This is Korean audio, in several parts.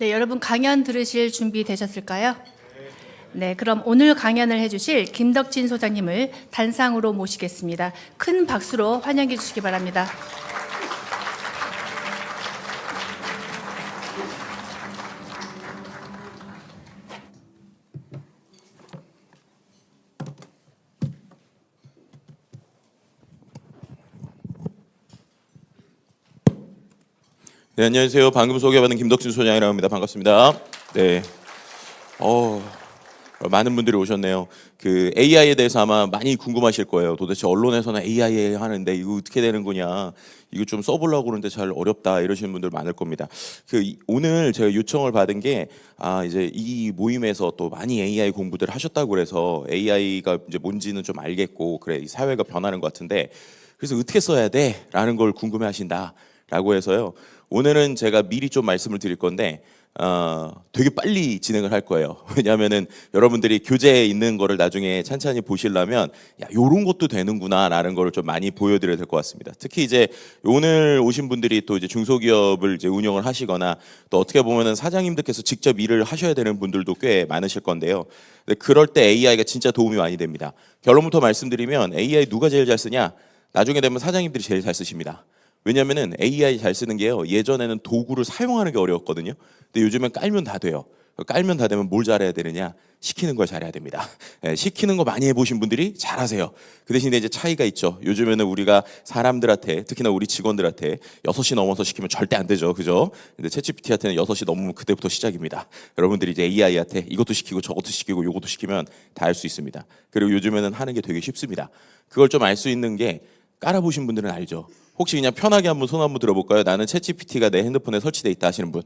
네, 여러분 강연 들으실 준비 되셨을까요? 네, 그럼 오늘 강연을 해주실 김덕진 소장님을 단상으로 모시겠습니다. 큰 박수로 환영해 주시기 바랍니다. 네, 안녕하세요. 방금 소개받은 김덕진 소장이라고 합니다. 반갑습니다. 네. 많은 분들이 오셨네요. 그 AI에 대해서 아마 많이 궁금하실 거예요. 도대체 언론에서는 AI 하는데 이거 어떻게 되는 거냐? 이거 좀 써보려고 그러는데 잘 어렵다 이러시는 분들 많을 겁니다. 오늘 제가 요청을 받은 게 이제 이 모임에서 또 많이 AI 공부들 하셨다고 그래서 AI가 이제 뭔지는 좀 알겠고 그래 이 사회가 변하는 것 같은데 그래서 어떻게 써야 돼? 라는 걸 궁금해하신다. 라고 해서요. 오늘은 제가 미리 좀 말씀을 드릴 건데 되게 빨리 진행을 할 거예요. 왜냐하면은 여러분들이 교재에 있는 거를 나중에 찬찬히 보시려면 야 요런 것도 되는구나라는 거를 좀 많이 보여드려야 될 것 같습니다. 특히 이제 오늘 오신 분들이 또 이제 중소기업을 이제 운영을 하시거나 또 어떻게 보면은 사장님들께서 직접 일을 하셔야 되는 분들도 꽤 많으실 건데요. 근데 그럴 때 AI가 진짜 도움이 많이 됩니다. 결론부터 말씀드리면 AI 누가 제일 잘 쓰냐? 나중에 되면 사장님들이 제일 잘 쓰십니다. 왜냐면은 AI 잘 쓰는 게요. 예전에는 도구를 사용하는 게 어려웠거든요. 근데 요즘엔 깔면 다 돼요. 깔면 다 되면 뭘 잘해야 되느냐? 시키는 걸 잘해야 됩니다. 시키는 거 많이 해보신 분들이 잘하세요. 그 대신에 이제 차이가 있죠. 요즘에는 우리가 사람들한테 특히나 우리 직원들한테 6시 넘어서 시키면 절대 안 되죠. 그죠? 근데 챗GPT한테는 6시 넘으면 그때부터 시작입니다. 여러분들이 이제 AI한테 이것도 시키고 저것도 시키고 요것도 시키면 다 할 수 있습니다. 그리고 요즘에는 하는 게 되게 쉽습니다. 그걸 좀 알 수 있는 게 깔아보신 분들은 알죠. 혹시 그냥 편하게 한번 손 한번 들어볼까요? 나는 챗GPT가 내 핸드폰에 설치돼 있다 하시는 분.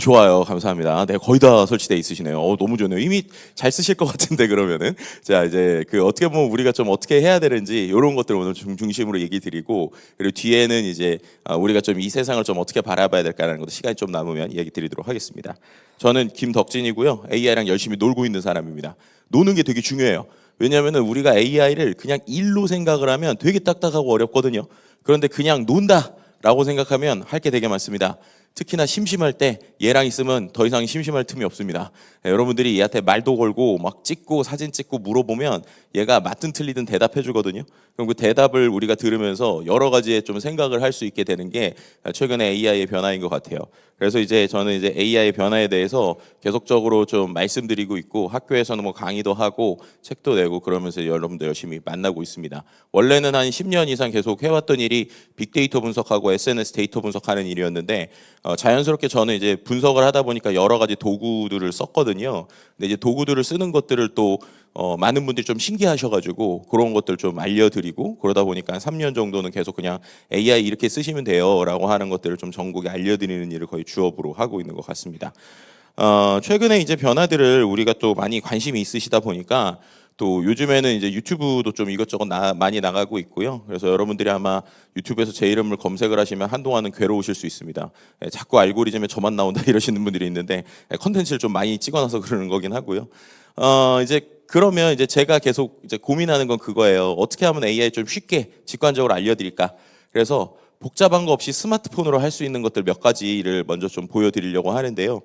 좋아요. 감사합니다. 네, 거의 다 설치돼 있으시네요. 너무 좋네요. 이미 잘 쓰실 것 같은데 그러면은 자 이제 어떻게 보면 우리가 좀 어떻게 해야 되는지 이런 것들 오늘 중심으로 얘기 드리고 그리고 뒤에는 이제 우리가 좀 이 세상을 좀 어떻게 바라봐야 될까라는 것도 시간이 좀 남으면 얘기 드리도록 하겠습니다. 저는 김덕진이고요. AI랑 열심히 놀고 있는 사람입니다. 노는 게 되게 중요해요. 왜냐하면은 우리가 AI를 그냥 일로 생각을 하면 되게 딱딱하고 어렵거든요. 그런데 그냥 논다라고 생각하면 할 게 되게 많습니다. 특히나 심심할 때 얘랑 있으면 더 이상 심심할 틈이 없습니다. 여러분들이 얘한테 말도 걸고 막 찍고 사진 찍고 물어보면 얘가 맞든 틀리든 대답해 주거든요. 그럼 그 대답을 우리가 들으면서 여러 가지의 좀 생각을 할 수 있게 되는 게 최근에 AI의 변화인 것 같아요. 그래서 이제 저는 이제 AI의 변화에 대해서 계속적으로 좀 말씀드리고 있고 학교에서는 뭐 강의도 하고 책도 내고 그러면서 여러분들 열심히 만나고 있습니다. 원래는 한 10년 이상 계속 해왔던 일이 빅데이터 분석하고 SNS 데이터 분석하는 일이었는데 자연스럽게 저는 이제 분석을 하다 보니까 여러 가지 도구들을 썼거든요. 근데 이제 도구들을 쓰는 것들을 또 많은 분들이 좀 신기하셔가지고 그런 것들 좀 알려드리고 그러다 보니까 한 3년 정도는 계속 그냥 AI 이렇게 쓰시면 돼요라고 하는 것들을 좀 전국에 알려드리는 일을 거의 주업으로 하고 있는 것 같습니다. 최근에 이제 변화들을 우리가 또 많이 관심이 있으시다 보니까 또 요즘에는 이제 유튜브도 좀 이것저것 많이 나가고 있고요. 그래서 여러분들이 아마 유튜브에서 제 이름을 검색을 하시면 한동안은 괴로우실 수 있습니다. 자꾸 알고리즘에 저만 나온다 이러시는 분들이 있는데 컨텐츠를 좀 많이 찍어놔서 그러는 거긴 하고요. 이제 그러면 이제 제가 계속 이제 고민하는 건 그거예요. 어떻게 하면 AI 좀 쉽게 직관적으로 알려드릴까? 그래서 복잡한 거 없이 스마트폰으로 할 수 있는 것들 몇 가지를 먼저 좀 보여드리려고 하는데요.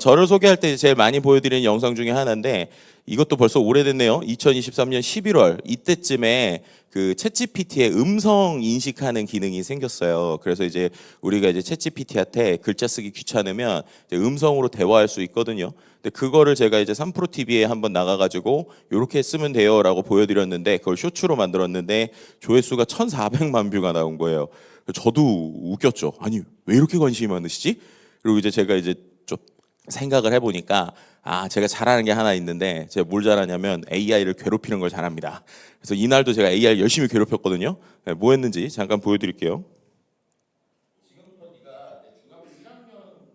저를 소개할 때 제일 많이 보여드리는 영상 중에 하나인데 이것도 벌써 오래됐네요. 2023년 11월 이때쯤에 그 챗GPT의 음성 인식하는 기능이 생겼어요. 그래서 이제 우리가 이제 챗GPT한테 글자 쓰기 귀찮으면 이제 음성으로 대화할 수 있거든요. 근데 그거를 제가 이제 3프로 TV에 한번 나가가지고 이렇게 쓰면 돼요라고 보여드렸는데 그걸 쇼츠로 만들었는데 조회수가 1,400만 뷰가 나온 거예요. 저도 웃겼죠. 아니 왜 이렇게 관심이 많으시지? 그리고 이제 제가 이제 좀 생각을 해보니까 제가 잘하는 게 하나 있는데 제가 뭘 잘하냐면 AI를 괴롭히는 걸 잘합니다. 그래서 이날도 제가 AI를 열심히 괴롭혔거든요. 뭐 했는지 잠깐 보여드릴게요. 지금부터 네가 내 중학교 1학년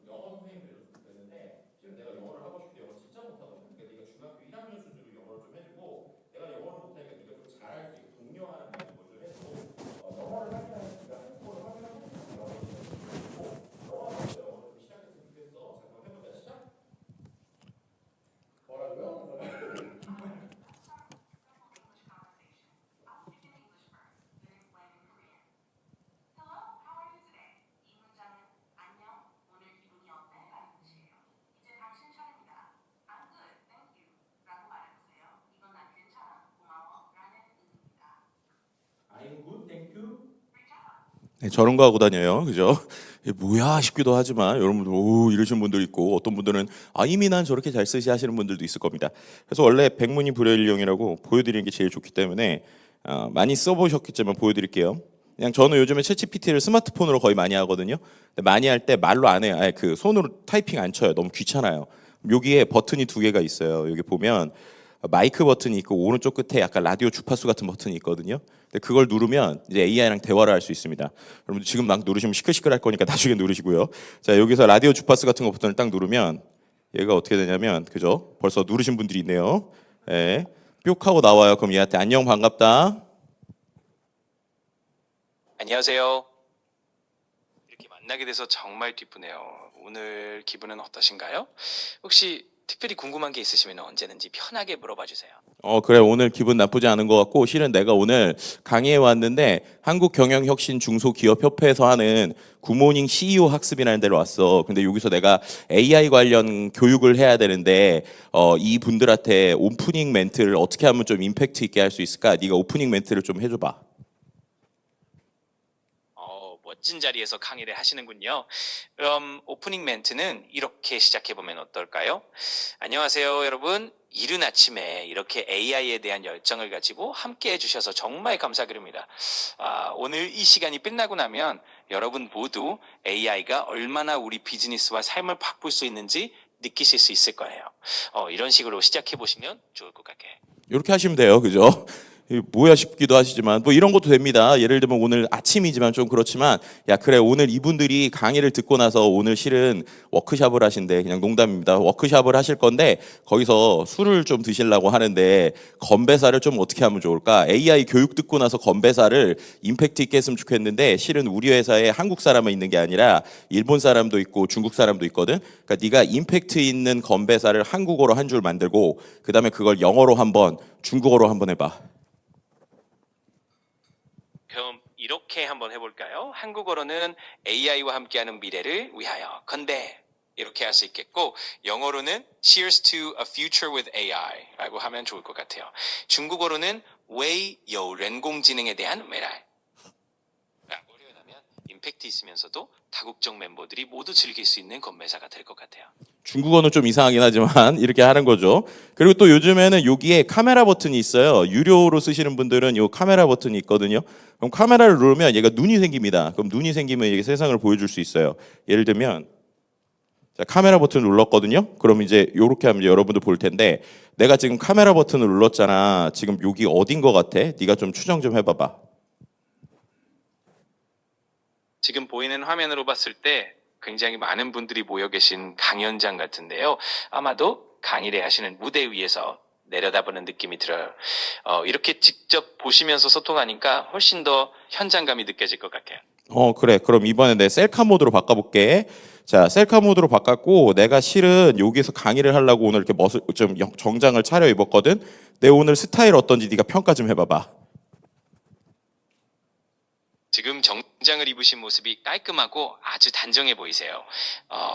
영어 선생님 되줬으면 좋겠는데 지금 내가 영어를 하고 싶은데 영어 진짜 못하거든. 그러니까 네가 중학교 1학년 수준으로 영어를 좀 해주고 내가 영어를 못하니까 네가 좀 잘할 수 있게 독려하는 그런 걸좀 해주고 영어를 확인하는 네가 한국어를 확인하고 영어를 좀 해주고 너가 먼저 영어를 좀 시작했으면 좋겠어. 잠깐 해보자. 시작. 뭐라고요? 네, 저런 거 하고 다녀요. 그죠? 이게 뭐야 싶기도 하지만 여러분들 오 이러시는 분들 있고 어떤 분들은 아 이미 난 저렇게 잘 쓰시 하시는 분들도 있을 겁니다. 그래서 원래 백문이 불여일용이라고 보여드리는 게 제일 좋기 때문에 많이 써보셨겠지만 보여드릴게요. 그냥 저는 요즘에 챗GPT를 스마트폰으로 거의 많이 하거든요. 근데 많이 할 때 말로 안 해요. 아니, 그 손으로 타이핑 안 쳐요. 너무 귀찮아요. 여기에 버튼이 두 개가 있어요. 여기 보면 마이크 버튼이 있고 오른쪽 끝에 약간 라디오 주파수 같은 버튼이 있거든요. 근데 그걸 누르면 이제 AI랑 대화를 할 수 있습니다. 여러분 지금 막 누르시면 시끌시끌할 거니까 나중에 누르시고요. 자 여기서 라디오 주파수 같은 거 버튼을 딱 누르면 얘가 어떻게 되냐면 그죠? 벌써 누르신 분들이 있네요. 예, 뿅 하고 나와요. 그럼 얘한테 안녕 반갑다. 안녕하세요. 이렇게 만나게 돼서 정말 기쁘네요. 오늘 기분은 어떠신가요? 혹시 특별히 궁금한 게 있으시면 언제든지 편하게 물어봐 주세요. 그래 오늘 기분 나쁘지 않은 것 같고 실은 내가 오늘 강의에 왔는데 한국경영혁신중소기업협회에서 하는 굿모닝 CEO 학습이라는 데로 왔어. 근데 여기서 내가 AI 관련 교육을 해야 되는데 이 분들한테 오프닝 멘트를 어떻게 하면 좀 임팩트 있게 할 수 있을까? 네가 오프닝 멘트를 좀 해줘봐. 멋진 자리에서 강의를 하시는군요. 그럼 오프닝 멘트는 이렇게 시작해 보면 어떨까요? 안녕하세요, 여러분. 이른 아침에 이렇게 AI에 대한 열정을 가지고 함께 해주셔서 정말 감사드립니다. 오늘 이 시간이 끝나고 나면 여러분 모두 AI가 얼마나 우리 비즈니스와 삶을 바꿀 수 있는지 느끼실 수 있을 거예요. 이런 식으로 시작해 보시면 좋을 것 같아요. 이렇게 하시면 돼요. 그죠? 뭐야 싶기도 하시지만 뭐 이런 것도 됩니다. 예를 들면 오늘 아침이지만 좀 그렇지만 야 그래 오늘 이분들이 강의를 듣고 나서 오늘 실은 워크숍을 하신대. 그냥 농담입니다. 워크숍을 하실 건데 거기서 술을 좀 드시려고 하는데 건배사를 좀 어떻게 하면 좋을까? AI 교육 듣고 나서 건배사를 임팩트 있게 했으면 좋겠는데 실은 우리 회사에 한국 사람만 있는 게 아니라 일본 사람도 있고 중국 사람도 있거든. 그러니까 네가 임팩트 있는 건배사를 한국어로 한 줄 만들고 그다음에 그걸 영어로 한번 중국어로 한번 해봐. 그럼 이렇게 한번 해볼까요? 한국어로는 AI와 함께하는 미래를 위하여 건배 이렇게 할 수 있겠고 영어로는 Cheers to a future with AI라고 하면 좋을 것 같아요. 중국어로는 为有人工智能에 대한未来라고 표현하면 임팩트 있으면서도 다국적 멤버들이 모두 즐길 수 있는 건배사가 될 것 같아요. 중국어는 좀 이상하긴 하지만 이렇게 하는 거죠. 그리고 또 요즘에는 여기에 카메라 버튼이 있어요. 유료로 쓰시는 분들은 이 카메라 버튼이 있거든요. 그럼 카메라를 누르면 얘가 눈이 생깁니다. 그럼 눈이 생기면 이게 세상을 보여줄 수 있어요. 예를 들면 자, 카메라 버튼을 눌렀거든요. 그럼 이제 이렇게 하면 이제 여러분들 볼 텐데 내가 지금 카메라 버튼을 눌렀잖아. 지금 여기 어딘 것 같아? 네가 좀 추정 좀 해봐봐. 지금 보이는 화면으로 봤을 때 굉장히 많은 분들이 모여 계신 강연장 같은데요. 아마도 강의를 하시는 무대 위에서 내려다보는 느낌이 들어요. 이렇게 직접 보시면서 소통하니까 훨씬 더 현장감이 느껴질 것 같아요. 그래. 그럼 이번에 내 셀카 모드로 바꿔볼게. 자, 셀카 모드로 바꿨고 내가 실은 여기서 강의를 하려고 오늘 이렇게 좀 정장을 차려입었거든. 내 오늘 스타일 어떤지 네가 평가 좀 해봐봐. 지금 정장을 입으신 모습이 깔끔하고 아주 단정해 보이세요.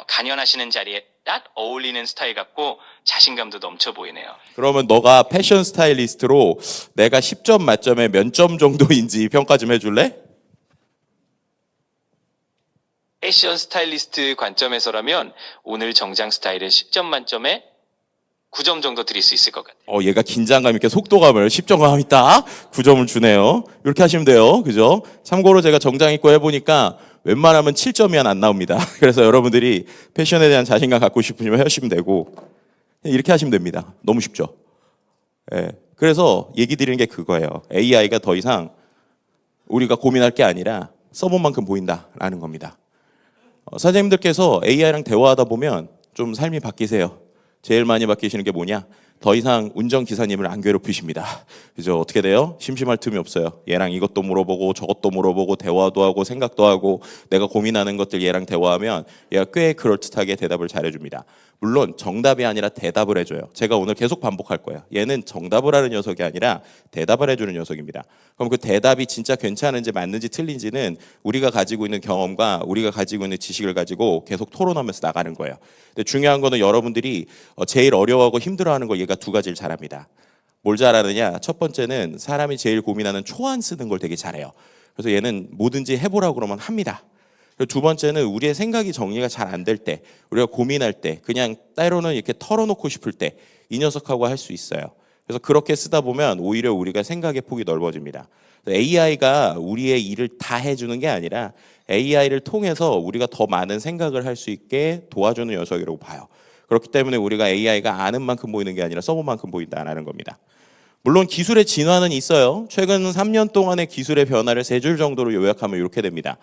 강연하시는 자리에 딱 어울리는 스타일 같고 자신감도 넘쳐 보이네요. 그러면 너가 패션 스타일리스트로 내가 10점 만점에 몇 점 정도인지 평가 좀 해줄래? 패션 스타일리스트 관점에서라면 오늘 정장 스타일은 10점 만점에 9점 정도 드릴 수 있을 것 같아요. 얘가 긴장감 있게 속도감을 10점감 있다 9점을 주네요. 이렇게 하시면 돼요. 그죠? 참고로 제가 정장 입고 해보니까 웬만하면 7점이 안 나옵니다. 그래서 여러분들이 패션에 대한 자신감 갖고 싶으시면 하시면 되고 이렇게 하시면 됩니다. 너무 쉽죠? 예. 그래서 얘기 드리는 게 그거예요. AI가 더 이상 우리가 고민할 게 아니라 써본 만큼 보인다라는 겁니다. 사장님들께서 AI랑 대화하다 보면 좀 삶이 바뀌세요. 제일 많이 바뀌시는 게 뭐냐? 더 이상 운전기사님을 안 괴롭히십니다. 그죠? 어떻게 돼요? 심심할 틈이 없어요. 얘랑 이것도 물어보고 저것도 물어보고 대화도 하고 생각도 하고 내가 고민하는 것들 얘랑 대화하면 얘가 꽤 그럴듯하게 대답을 잘해줍니다. 물론 정답이 아니라 대답을 해줘요. 제가 오늘 계속 반복할 거예요. 얘는 정답을 하는 녀석이 아니라 대답을 해주는 녀석입니다. 그럼 그 대답이 진짜 괜찮은지 맞는지 틀린지는 우리가 가지고 있는 경험과 우리가 가지고 있는 지식을 가지고 계속 토론하면서 나가는 거예요. 근데 중요한 거는 여러분들이 제일 어려워하고 힘들어하는 걸 얘가 두 가지를 잘합니다. 뭘 잘하느냐? 첫 번째는 사람이 제일 고민하는 초안 쓰는 걸 되게 잘해요. 그래서 얘는 뭐든지 해보라고 그러면 합니다. 그리고 두 번째는 우리의 생각이 정리가 잘 안 될 때, 우리가 고민할 때, 그냥 때로는 이렇게 털어놓고 싶을 때 이 녀석하고 할 수 있어요. 그래서 그렇게 쓰다 보면 오히려 우리가 생각의 폭이 넓어집니다. AI가 우리의 일을 다 해주는 게 아니라 AI를 통해서 우리가 더 많은 생각을 할 수 있게 도와주는 녀석이라고 봐요. 그렇기 때문에 우리가 AI가 아는 만큼 보이는 게 아니라 써본 만큼 보인다는 겁니다. 물론 기술의 진화는 있어요. 최근 3년 동안의 기술의 변화를 세 줄 정도로 요약하면 이렇게 됩니다.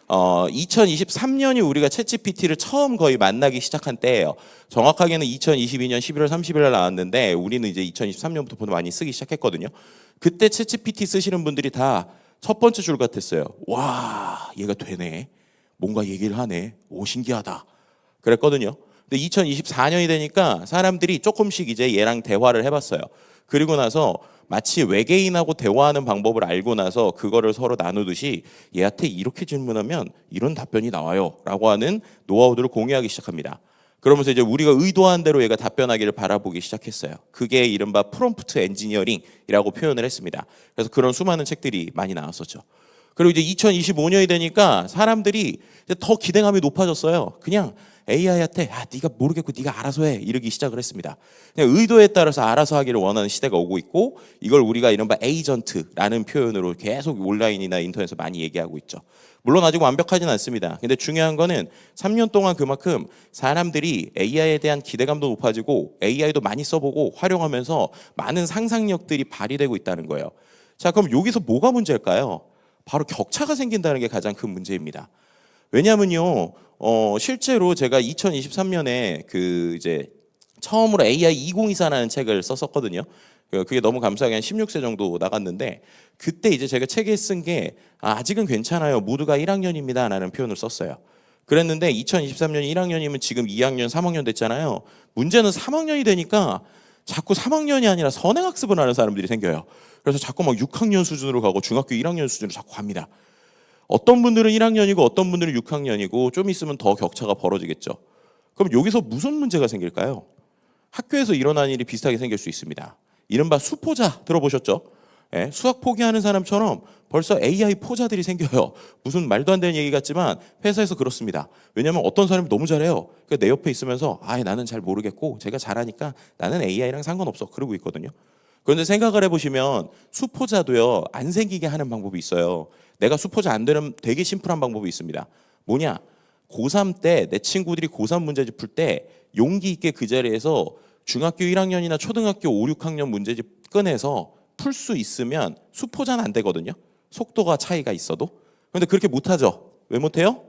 2023년이 우리가 챗GPT를 처음 거의 만나기 시작한 때예요. 정확하게는 2022년 11월 30일 날 나왔는데 우리는 이제 2023년부터 많이 쓰기 시작했거든요. 그때 챗GPT 쓰시는 분들이 다 첫 번째 줄 같았어요. 와, 얘가 되네. 뭔가 얘기를 하네. 오, 신기하다. 그랬거든요. 근데 2024년이 되니까 사람들이 조금씩 이제 얘랑 대화를 해봤어요. 그리고 나서 마치 외계인하고 대화하는 방법을 알고 나서 그거를 서로 나누듯이 얘한테 이렇게 질문하면 이런 답변이 나와요 라고 하는 노하우들을 공유하기 시작합니다. 그러면서 이제 우리가 의도한 대로 얘가 답변하기를 바라보기 시작했어요. 그게 이른바 프롬프트 엔지니어링이라고 표현을 했습니다. 그래서 그런 수많은 책들이 많이 나왔었죠. 그리고 이제 2025년이 되니까 사람들이 이제 더 기대감이 높아졌어요. 그냥 AI한테 네가 모르겠고 네가 알아서 해 이러기 시작을 했습니다. 그냥 의도에 따라서 알아서 하기를 원하는 시대가 오고 있고 이걸 우리가 이른바 에이전트라는 표현으로 계속 온라인이나 인터넷에서 많이 얘기하고 있죠. 물론 아직 완벽하진 않습니다. 근데 중요한 거는 3년 동안 그만큼 사람들이 AI에 대한 기대감도 높아지고 AI도 많이 써보고 활용하면서 많은 상상력들이 발휘되고 있다는 거예요. 자, 그럼 여기서 뭐가 문제일까요? 바로 격차가 생긴다는 게 가장 큰 문제입니다. 왜냐면요, 실제로 제가 2023년에 그 이제 처음으로 AI 2024라는 책을 썼었거든요. 그게 너무 감사하게 한 16세 정도 나갔는데 그때 이제 제가 책에 쓴 게 아직은 괜찮아요. 모두가 1학년입니다. 라는 표현을 썼어요. 그랬는데 2023년 1학년이면 지금 2학년, 3학년 됐잖아요. 문제는 3학년이 되니까 자꾸 3학년이 아니라 선행학습을 하는 사람들이 생겨요. 그래서 자꾸 막 6학년 수준으로 가고 중학교 1학년 수준으로 자꾸 갑니다. 어떤 분들은 1학년이고 어떤 분들은 6학년이고 좀 있으면 더 격차가 벌어지겠죠. 그럼 여기서 무슨 문제가 생길까요? 학교에서 일어나는 일이 비슷하게 생길 수 있습니다. 이른바 수포자 들어보셨죠? 예, 수학 포기하는 사람처럼 벌써 AI 포자들이 생겨요. 무슨 말도 안 되는 얘기 같지만 회사에서 그렇습니다. 왜냐하면 어떤 사람이 너무 잘해요. 그러니까 내 옆에 있으면서 나는 잘 모르겠고 제가 잘하니까 나는 AI랑 상관없어 그러고 있거든요. 그런데 생각을 해보시면 수포자도요 안 생기게 하는 방법이 있어요. 내가 수포자 안 되는 되게 심플한 방법이 있습니다. 뭐냐? 고3 때 내 친구들이 고3 문제집 풀 때 용기 있게 그 자리에서 중학교 1학년이나 초등학교 5, 6학년 문제집 꺼내서 풀 수 있으면 수포자는 안 되거든요. 속도가 차이가 있어도. 그런데 그렇게 못하죠. 왜 못해요?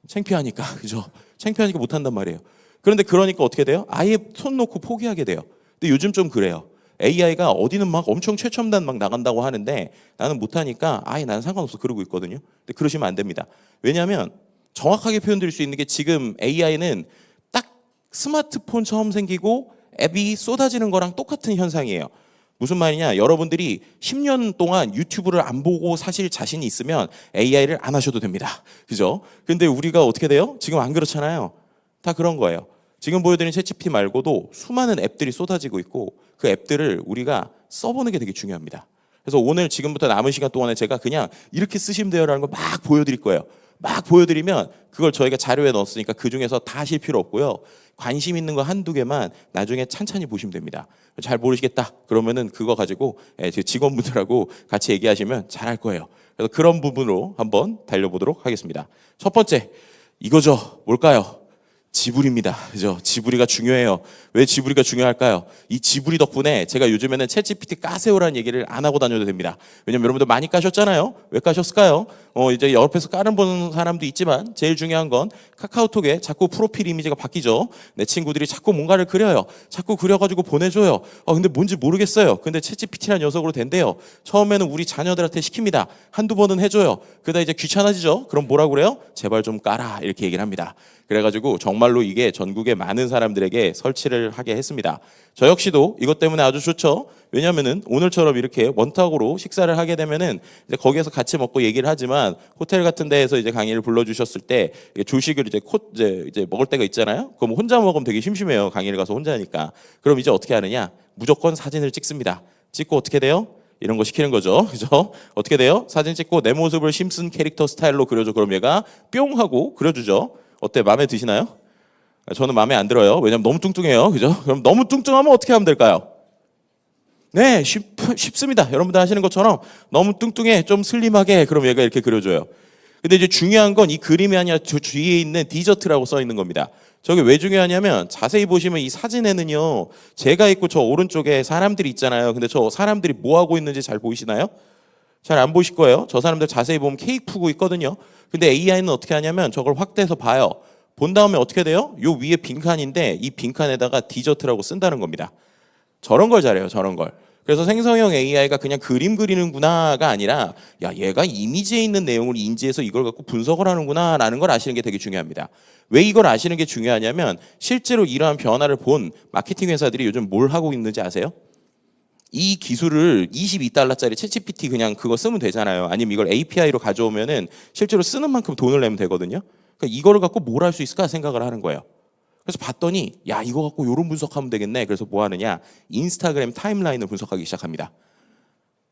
창피하니까. 그죠? 창피하니까 못한단 말이에요. 그런데 그러니까 어떻게 돼요? 아예 손 놓고 포기하게 돼요. 근데 요즘 좀 그래요. AI가 어디는 막 엄청 최첨단 막 나간다고 하는데 나는 못하니까 아예 나는 상관없어 그러고 있거든요. 근데 그러시면 안 됩니다. 왜냐하면 정확하게 표현드릴 수 있는 게 지금 AI는 딱 스마트폰 처음 생기고 앱이 쏟아지는 거랑 똑같은 현상이에요. 무슨 말이냐? 여러분들이 10년 동안 유튜브를 안 보고 사실 자신이 있으면 AI를 안 하셔도 됩니다. 그죠? 근데 우리가 어떻게 돼요? 지금 안 그렇잖아요. 다 그런 거예요. 지금 보여드린 챗GPT 말고도 수많은 앱들이 쏟아지고 있고 그 앱들을 우리가 써보는 게 되게 중요합니다. 그래서 오늘 지금부터 남은 시간 동안에 제가 그냥 이렇게 쓰시면 돼요라는 걸 막 보여드릴 거예요. 막 보여드리면 그걸 저희가 자료에 넣었으니까 그중에서 다 하실 필요 없고요. 관심 있는 거 한두 개만 나중에 찬찬히 보시면 됩니다. 잘 모르시겠다 그러면은 그거 가지고 제 직원분들하고 같이 얘기하시면 잘할 거예요. 그래서 그런 부분으로 한번 달려보도록 하겠습니다. 첫 번째 이거죠. 뭘까요? 지브리입니다. 그죠? 지브리가 중요해요. 왜 지브리가 중요할까요? 이 지브리 덕분에 제가 요즘에는 챗GPT 까세요라는 얘기를 안 하고 다녀도 됩니다. 왜냐면 여러분들 많이 까셨잖아요. 왜 까셨을까요? 이제 옆에서 까는 사람도 있지만 제일 중요한 건 카카오톡에 자꾸 프로필 이미지가 바뀌죠. 내 친구들이 자꾸 뭔가를 그려요. 자꾸 그려가지고 보내줘요. 근데 뭔지 모르겠어요. 근데 챗GPT라는 녀석으로 된대요. 처음에는 우리 자녀들한테 시킵니다. 한두 번은 해줘요. 그러다 이제 귀찮아지죠. 그럼 뭐라고 그래요? 제발 좀 까라 이렇게 얘기를 합니다. 그래가지고 정말로 이게 전국의 많은 사람들에게 설치를 하게 했습니다. 저 역시도 이것 때문에 아주 좋죠. 왜냐면은 오늘처럼 이렇게 원탁으로 식사를 하게 되면은 이제 거기에서 같이 먹고 얘기를 하지만 호텔 같은 데에서 이제 강의를 불러주셨을 때 조식을 이제 먹을 때가 있잖아요. 그럼 혼자 먹으면 되게 심심해요. 강의를 가서 혼자 하니까. 그럼 이제 어떻게 하느냐? 무조건 사진을 찍습니다. 찍고 어떻게 돼요? 이런 거 시키는 거죠. 그죠? 어떻게 돼요? 사진 찍고 내 모습을 심슨 캐릭터 스타일로 그려줘. 그럼 얘가 뿅 하고 그려주죠. 어때? 마음에 드시나요? 저는 마음에 안 들어요. 왜냐면 너무 뚱뚱해요. 그죠? 그럼 너무 뚱뚱하면 어떻게 하면 될까요? 네, 쉽습니다. 여러분들 하시는 것처럼 너무 뚱뚱해, 좀 슬림하게, 그럼 얘가 이렇게 그려줘요. 근데 이제 중요한 건 이 그림이 아니라 저 뒤에 있는 디저트라고 써 있는 겁니다. 저게 왜 중요하냐면 자세히 보시면 이 사진에는요, 제가 있고 저 오른쪽에 사람들이 있잖아요. 근데 저 사람들이 뭐 하고 있는지 잘 보이시나요? 잘 안 보이실 거예요. 저 사람들 자세히 보면 케이크 푸고 있거든요. 근데 AI는 어떻게 하냐면 저걸 확대해서 봐요. 본 다음에 어떻게 돼요? 요 위에 빈칸인데 이 빈칸에다가 디저트라고 쓴다는 겁니다. 저런 걸 잘해요. 저런 걸. 그래서 생성형 AI가 그냥 그림 그리는구나가 아니라 야, 얘가 이미지에 있는 내용을 인지해서 이걸 갖고 분석을 하는구나 라는 걸 아시는 게 되게 중요합니다. 왜 이걸 아시는 게 중요하냐면 실제로 이러한 변화를 본 마케팅 회사들이 요즘 뭘 하고 있는지 아세요? 이 기술을 $22짜리 챗GPT 그냥 그거 쓰면 되잖아요. 아니면 이걸 API로 가져오면은 실제로 쓰는 만큼 돈을 내면 되거든요. 그러니까 이거를 갖고 뭘 할 수 있을까 생각을 하는 거예요. 그래서 봤더니 야, 이거 갖고 요런 분석하면 되겠네. 그래서 뭐 하느냐? 인스타그램 타임라인을 분석하기 시작합니다.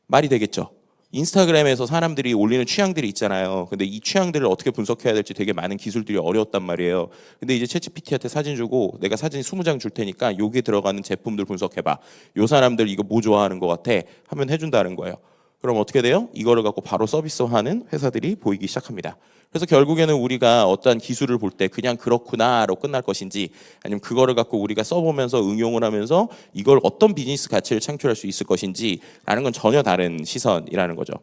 말이 되겠죠? 인스타그램에서 사람들이 올리는 취향들이 있잖아요. 근데 이 취향들을 어떻게 분석해야 될지 되게 많은 기술들이 어려웠단 말이에요. 근데 이제 챗GPT한테 사진 주고 내가 사진 20장 줄 테니까 여기에 들어가는 제품들 분석해봐. 요 사람들 이거 뭐 좋아하는 것 같아? 하면 해준다는 거예요. 그럼 어떻게 돼요? 이거를 갖고 바로 서비스하는 회사들이 보이기 시작합니다. 그래서 결국에는 우리가 어떠한 기술을 볼 때 그냥 그렇구나로 끝날 것인지 아니면 그거를 갖고 우리가 써보면서 응용을 하면서 이걸 어떤 비즈니스 가치를 창출할 수 있을 것인지 라는 건 전혀 다른 시선이라는 거죠.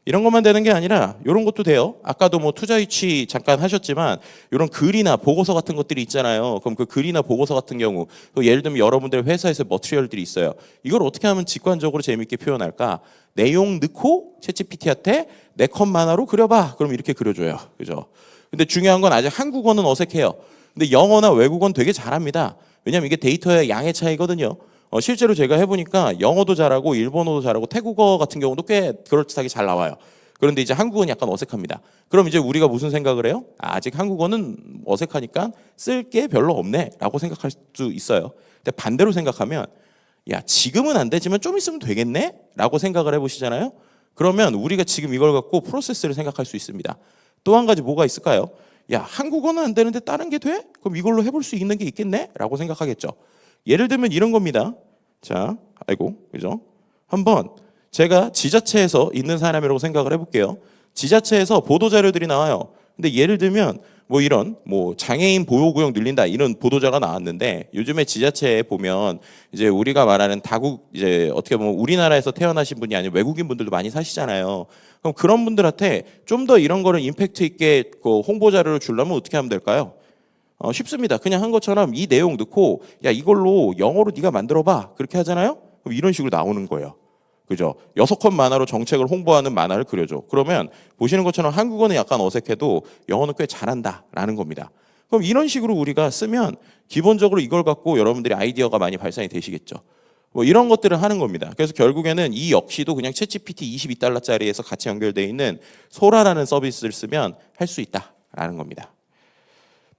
이런 것만 되는 게 아니라 이런 것도 돼요. 아까도 뭐 투자 유치 잠깐 하셨지만 이런 글이나 보고서 같은 것들이 있잖아요. 그럼 그 글이나 보고서 같은 경우 또 예를 들면 여러분들 회사에서 머티리얼들이 있어요. 이걸 어떻게 하면 직관적으로 재밌게 표현할까? 내용 넣고 챗GPT한테 내 컷 만화로 그려봐. 그럼 이렇게 그려줘요. 그죠? 근데 중요한 건 아직 한국어는 어색해요. 근데 영어나 외국어는 되게 잘합니다. 왜냐면 이게 데이터의 양의 차이거든요. 실제로 제가 해보니까 영어도 잘하고 일본어도 잘하고 태국어 같은 경우도 꽤 그럴듯하게 잘 나와요. 그런데 이제 한국어는 약간 어색합니다. 그럼 이제 우리가 무슨 생각을 해요? 아직 한국어는 어색하니까 쓸 게 별로 없네 라고 생각할 수 있어요. 근데 반대로 생각하면 야, 지금은 안 되지만 좀 있으면 되겠네? 라고 생각을 해보시잖아요. 그러면 우리가 지금 이걸 갖고 프로세스를 생각할 수 있습니다. 또 한 가지 뭐가 있을까요? 야, 한국어는 안 되는데 다른 게 돼? 그럼 이걸로 해볼 수 있는 게 있겠네? 라고 생각하겠죠. 예를 들면 이런 겁니다. 자, 아이고, 그죠? 한번 제가 지자체에서 있는 사람이라고 생각을 해볼게요. 지자체에서 보도자료들이 나와요. 근데 예를 들면 뭐 이런 뭐 장애인 보호구역 늘린다 이런 보도자가 나왔는데 요즘에 지자체에 보면 이제 우리가 말하는 다국 이제 어떻게 보면 우리나라에서 태어나신 분이 아니라 외국인 분들도 많이 사시잖아요. 그럼 그런 분들한테 좀 더 이런 거를 임팩트 있게 그 홍보 자료를 주려면 어떻게 하면 될까요? 쉽습니다. 그냥 한 것처럼 이 내용 넣고 야, 이걸로 영어로 네가 만들어봐. 그렇게 하잖아요. 그럼 이런 식으로 나오는 거예요. 그죠? 6컷 만화로 정책을 홍보하는 만화를 그려줘. 그러면 보시는 것처럼 한국어는 약간 어색해도 영어는 꽤 잘한다라는 겁니다. 그럼 이런 식으로 우리가 쓰면 기본적으로 이걸 갖고 여러분들이 아이디어가 많이 발산이 되시겠죠. 뭐 이런 것들을 하는 겁니다. 그래서 결국에는 이 역시도 그냥 챗GPT $22짜리에서 같이 연결되어 있는 소라라는 서비스를 쓰면 할 수 있다라는 겁니다.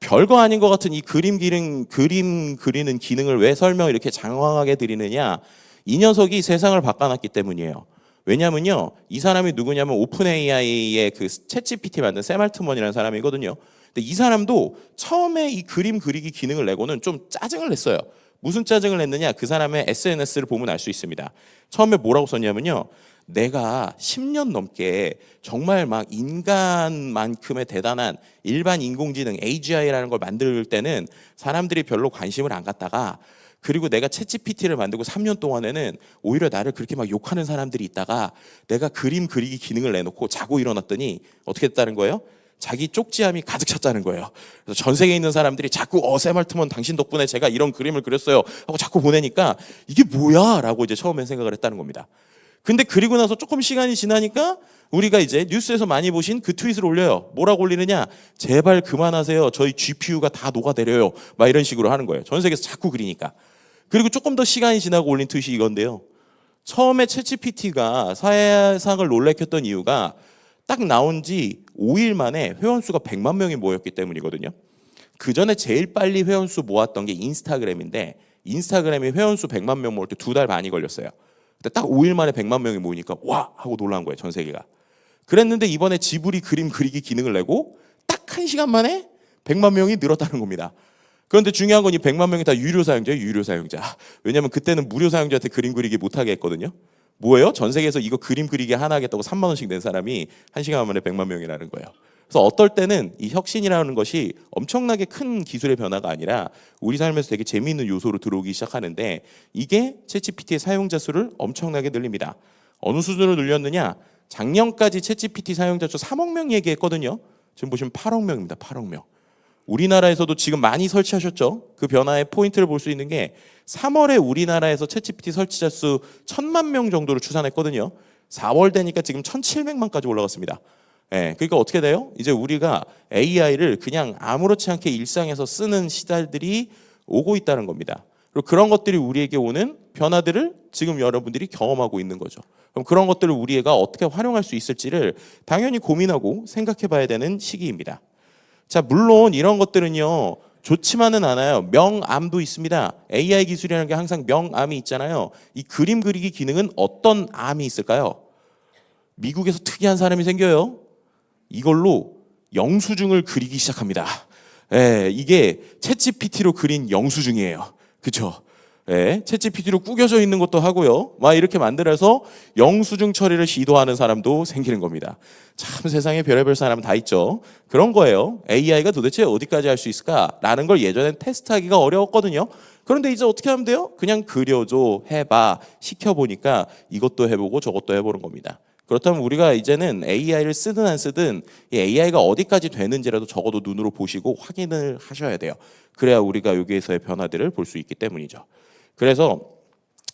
별거 아닌 것 같은 이 그림 그리는 기능을 왜 설명을 이렇게 장황하게 드리느냐? 이 녀석이 세상을 바꿔놨기 때문이에요. 왜냐면요, 이 사람이 누구냐면 오픈 AI의 그 챗GPT 만든 샘 알트먼이라는 사람이거든요. 근데 이 사람도 처음에 이 그림 그리기 기능을 내고는 좀 짜증을 냈어요. 무슨 짜증을 냈느냐? 그 사람의 SNS를 보면 알 수 있습니다. 처음에 뭐라고 썼냐면요, 내가 10년 넘게 정말 막 인간만큼의 대단한 일반 인공지능 AGI라는 걸 만들 때는 사람들이 별로 관심을 안 갖다가 그리고 내가 챗GPT를 만들고 3년 동안에는 오히려 나를 그렇게 막 욕하는 사람들이 있다가 내가 그림 그리기 기능을 내놓고 자고 일어났더니 어떻게 됐다는 거예요? 자기 쪽지함이 가득 찼다는 거예요. 그래서 전 세계에 있는 사람들이 자꾸 샘 알트먼 당신 덕분에 제가 이런 그림을 그렸어요 하고 자꾸 보내니까 이게 뭐야? 라고 이제 처음엔 생각을 했다는 겁니다. 근데 그리고 나서 조금 시간이 지나니까 우리가 이제 뉴스에서 많이 보신 그 트윗을 올려요. 뭐라고 올리느냐? 제발 그만하세요. 저희 GPU가 다 녹아내려요. 막 이런 식으로 하는 거예요. 전 세계에서 자꾸 그리니까. 그리고 조금 더 시간이 지나고 올린 트윗이 이건데요. 처음에 챗GPT가 사회상을 놀래켰던 이유가 딱 나온 지 5일 만에 회원수가 100만 명이 모였기 때문이거든요. 그 전에 제일 빨리 회원수 모았던 게 인스타그램인데 인스타그램이 회원수 100만 명 모을 때 2달 반이 걸렸어요. 근데 딱 5일 만에 100만 명이 모이니까 와 하고 놀란 거예요, 전 세계가. 그랬는데 이번에 지브리 그림 그리기 기능을 내고 딱 1시간 만에 100만 명이 늘었다는 겁니다. 그런데 중요한 건 이 100만 명이 다 유료 사용자예요, 유료 사용자. 왜냐하면 그때는 무료 사용자한테 그림 그리기 못하게 했거든요. 뭐예요? 전 세계에서 이거 그림 그리기 하나 하겠다고 3만 원씩 낸 사람이 1시간 만에 100만 명이라는 거예요. 그래서 어떨 때는 이 혁신이라는 것이 엄청나게 큰 기술의 변화가 아니라 우리 삶에서 되게 재미있는 요소로 들어오기 시작하는데 이게 챗GPT의 사용자 수를 엄청나게 늘립니다. 어느 수준으로 늘렸느냐? 작년까지 챗GPT 사용자 수 3억 명 얘기했거든요. 지금 보시면 8억 명입니다. 8억 명. 우리나라에서도 지금 많이 설치하셨죠? 그 변화의 포인트를 볼 수 있는 게 3월에 우리나라에서 챗GPT 설치자 수 1,000만 명 정도로 추산했거든요. 4월 되니까 지금 1,700만까지 올라갔습니다. 예, 그러니까 어떻게 돼요? 이제 우리가 AI를 그냥 아무렇지 않게 일상에서 쓰는 시절들이 오고 있다는 겁니다. 그리고 그런 것들이 우리에게 오는 변화들을 지금 여러분들이 경험하고 있는 거죠. 그럼 그런 것들을 우리가 어떻게 활용할 수 있을지를 당연히 고민하고 생각해 봐야 되는 시기입니다. 자, 물론 이런 것들은요, 좋지만은 않아요. 명암도 있습니다. AI 기술이라는 게 항상 명암이 있잖아요. 이 그림 그리기 기능은 어떤 암이 있을까요? 미국에서 특이한 사람이 생겨요. 이걸로 영수증을 그리기 시작합니다. 예, 이게 챗GPT로 그린 영수증이에요. 그렇죠? 예, 챗GPT로 꾸겨져 있는 것도 하고요. 막 이렇게 만들어서 영수증 처리를 시도하는 사람도 생기는 겁니다. 참 세상에 별의별 사람 다 있죠. 그런 거예요. AI가 도대체 어디까지 할 수 있을까라는 걸 예전엔 테스트하기가 어려웠거든요. 그런데 이제 어떻게 하면 돼요? 그냥 그려줘, 해봐, 시켜보니까 이것도 해보고 저것도 해보는 겁니다. 그렇다면 우리가 이제는 AI를 쓰든 안 쓰든 이 AI가 어디까지 되는지라도 적어도 눈으로 보시고 확인을 하셔야 돼요. 그래야 우리가 여기에서의 변화들을 볼 수 있기 때문이죠. 그래서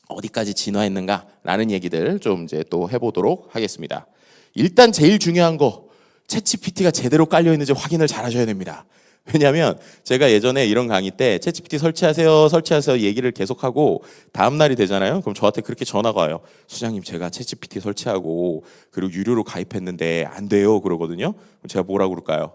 어디까지 진화했는가라는 얘기들 좀 이제 또 해보도록 하겠습니다. 일단 제일 중요한 거, 챗GPT가 제대로 깔려 있는지 확인을 잘 하셔야 됩니다. 왜냐하면 제가 예전에 이런 강의 때 챗GPT 설치하세요 얘기를 계속하고 다음 날이 되잖아요. 그럼 저한테 그렇게 전화가 와요. 수장님, 제가 챗GPT 설치하고 그리고 유료로 가입했는데 안 돼요 그러거든요. 그럼 제가 뭐라고 그럴까요?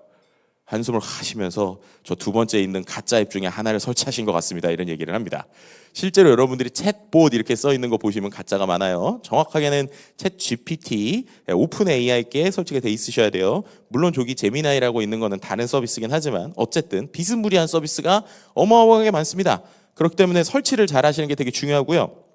한숨을 하시면서 저 두 번째 있는 가짜 앱 중에 하나를 설치하신 것 같습니다. 이런 얘기를 합니다. 실제로 여러분들이 챗봇 이렇게 써 있는 거 보시면 가짜가 많아요. 정확하게는 챗GPT, 오픈 AI께 설치가 돼 있으셔야 돼요. 물론 저기 제미나이라고 있는 거는 다른 서비스긴 하지만 어쨌든 비스무리한 서비스가 어마어마하게 많습니다. 그렇기 때문에 설치를 잘 하시는 게 되게 중요하고요.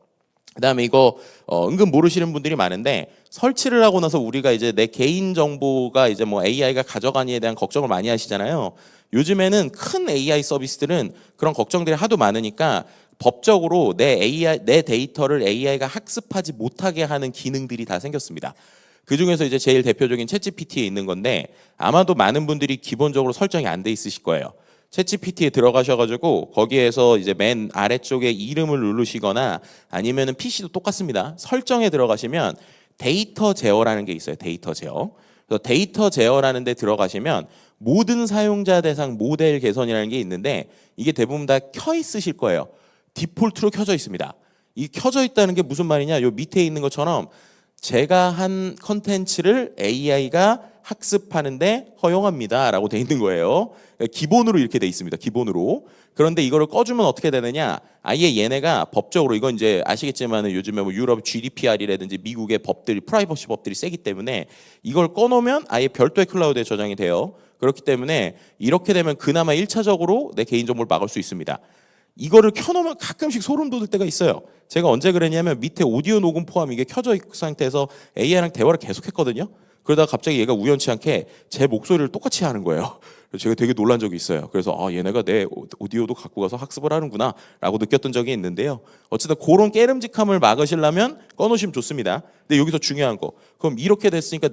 그다음에 이거 은근 모르시는 분들이 많은데 설치를 하고 나서 우리가 이제 내 개인 정보가 이제 뭐 AI가 가져가니에 대한 걱정을 많이 하시잖아요. 요즘에는 큰 AI 서비스들은 그런 걱정들이 하도 많으니까 법적으로 내 데이터를 AI가 학습하지 못하게 하는 기능들이 다 생겼습니다. 그 중에서 이제 제일 대표적인 챗GPT에 있는 건데 아마도 많은 분들이 기본적으로 설정이 안 돼 있으실 거예요. 챗GPT에 들어가셔가지고 거기에서 이제 맨 아래쪽에 이름을 누르시거나 아니면은 PC도 똑같습니다. 설정에 들어가시면 데이터 제어라는 게 있어요. 데이터 제어. 그래서 데이터 제어라는 데 들어가시면 모든 사용자 대상 모델 개선이라는 게 있는데 이게 대부분 다 켜 있으실 거예요. 디폴트로 켜져 있습니다. 이 켜져 있다는 게 무슨 말이냐? 요 밑에 있는 것처럼 제가 한 컨텐츠를 AI가 학습하는데 허용합니다라고 돼 있는 거예요. 기본으로 이렇게 돼 있습니다. 기본으로. 그런데 이거를 꺼주면 어떻게 되느냐? 아예 얘네가 법적으로 이건 이제 아시겠지만 요즘에 뭐 유럽 GDPR이라든지 미국의 법들이 프라이버시 법들이 세기 때문에 이걸 꺼놓으면 아예 별도의 클라우드에 저장이 돼요. 그렇기 때문에 이렇게 되면 그나마 1차적으로 내 개인정보를 막을 수 있습니다. 이거를 켜놓으면 가끔씩 소름 돋을 때가 있어요. 제가 언제 그랬냐면 밑에 오디오 녹음 포함 이게 켜져 있는 상태에서 AI랑 대화를 계속했거든요. 그러다가 갑자기 얘가 우연치 않게 제 목소리를 똑같이 하는 거예요. 그래서 제가 되게 놀란 적이 있어요. 그래서 얘네가 내 오디오도 갖고 가서 학습을 하는구나 라고 느꼈던 적이 있는데요. 어쨌든 그런 깨름직함을 막으시려면 꺼놓으시면 좋습니다. 근데 여기서 중요한 거, 그럼 이렇게 됐으니까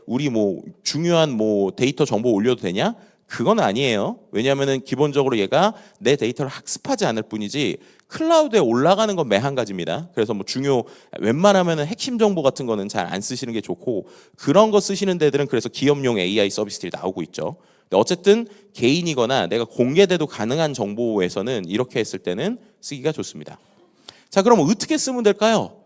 우리 뭐 중요한 뭐 데이터 정보 올려도 되냐? 그건 아니에요. 왜냐하면은 기본적으로 얘가 내 데이터를 학습하지 않을 뿐이지 클라우드에 올라가는 건 매한 가지입니다. 그래서 뭐 웬만하면은 핵심 정보 같은 거는 잘 안 쓰시는 게 좋고 그런 거 쓰시는 데들은 그래서 기업용 AI 서비스들이 나오고 있죠. 근데 어쨌든 개인이거나 내가 공개돼도 가능한 정보에서는 이렇게 했을 때는 쓰기가 좋습니다. 자, 그럼 어떻게 쓰면 될까요?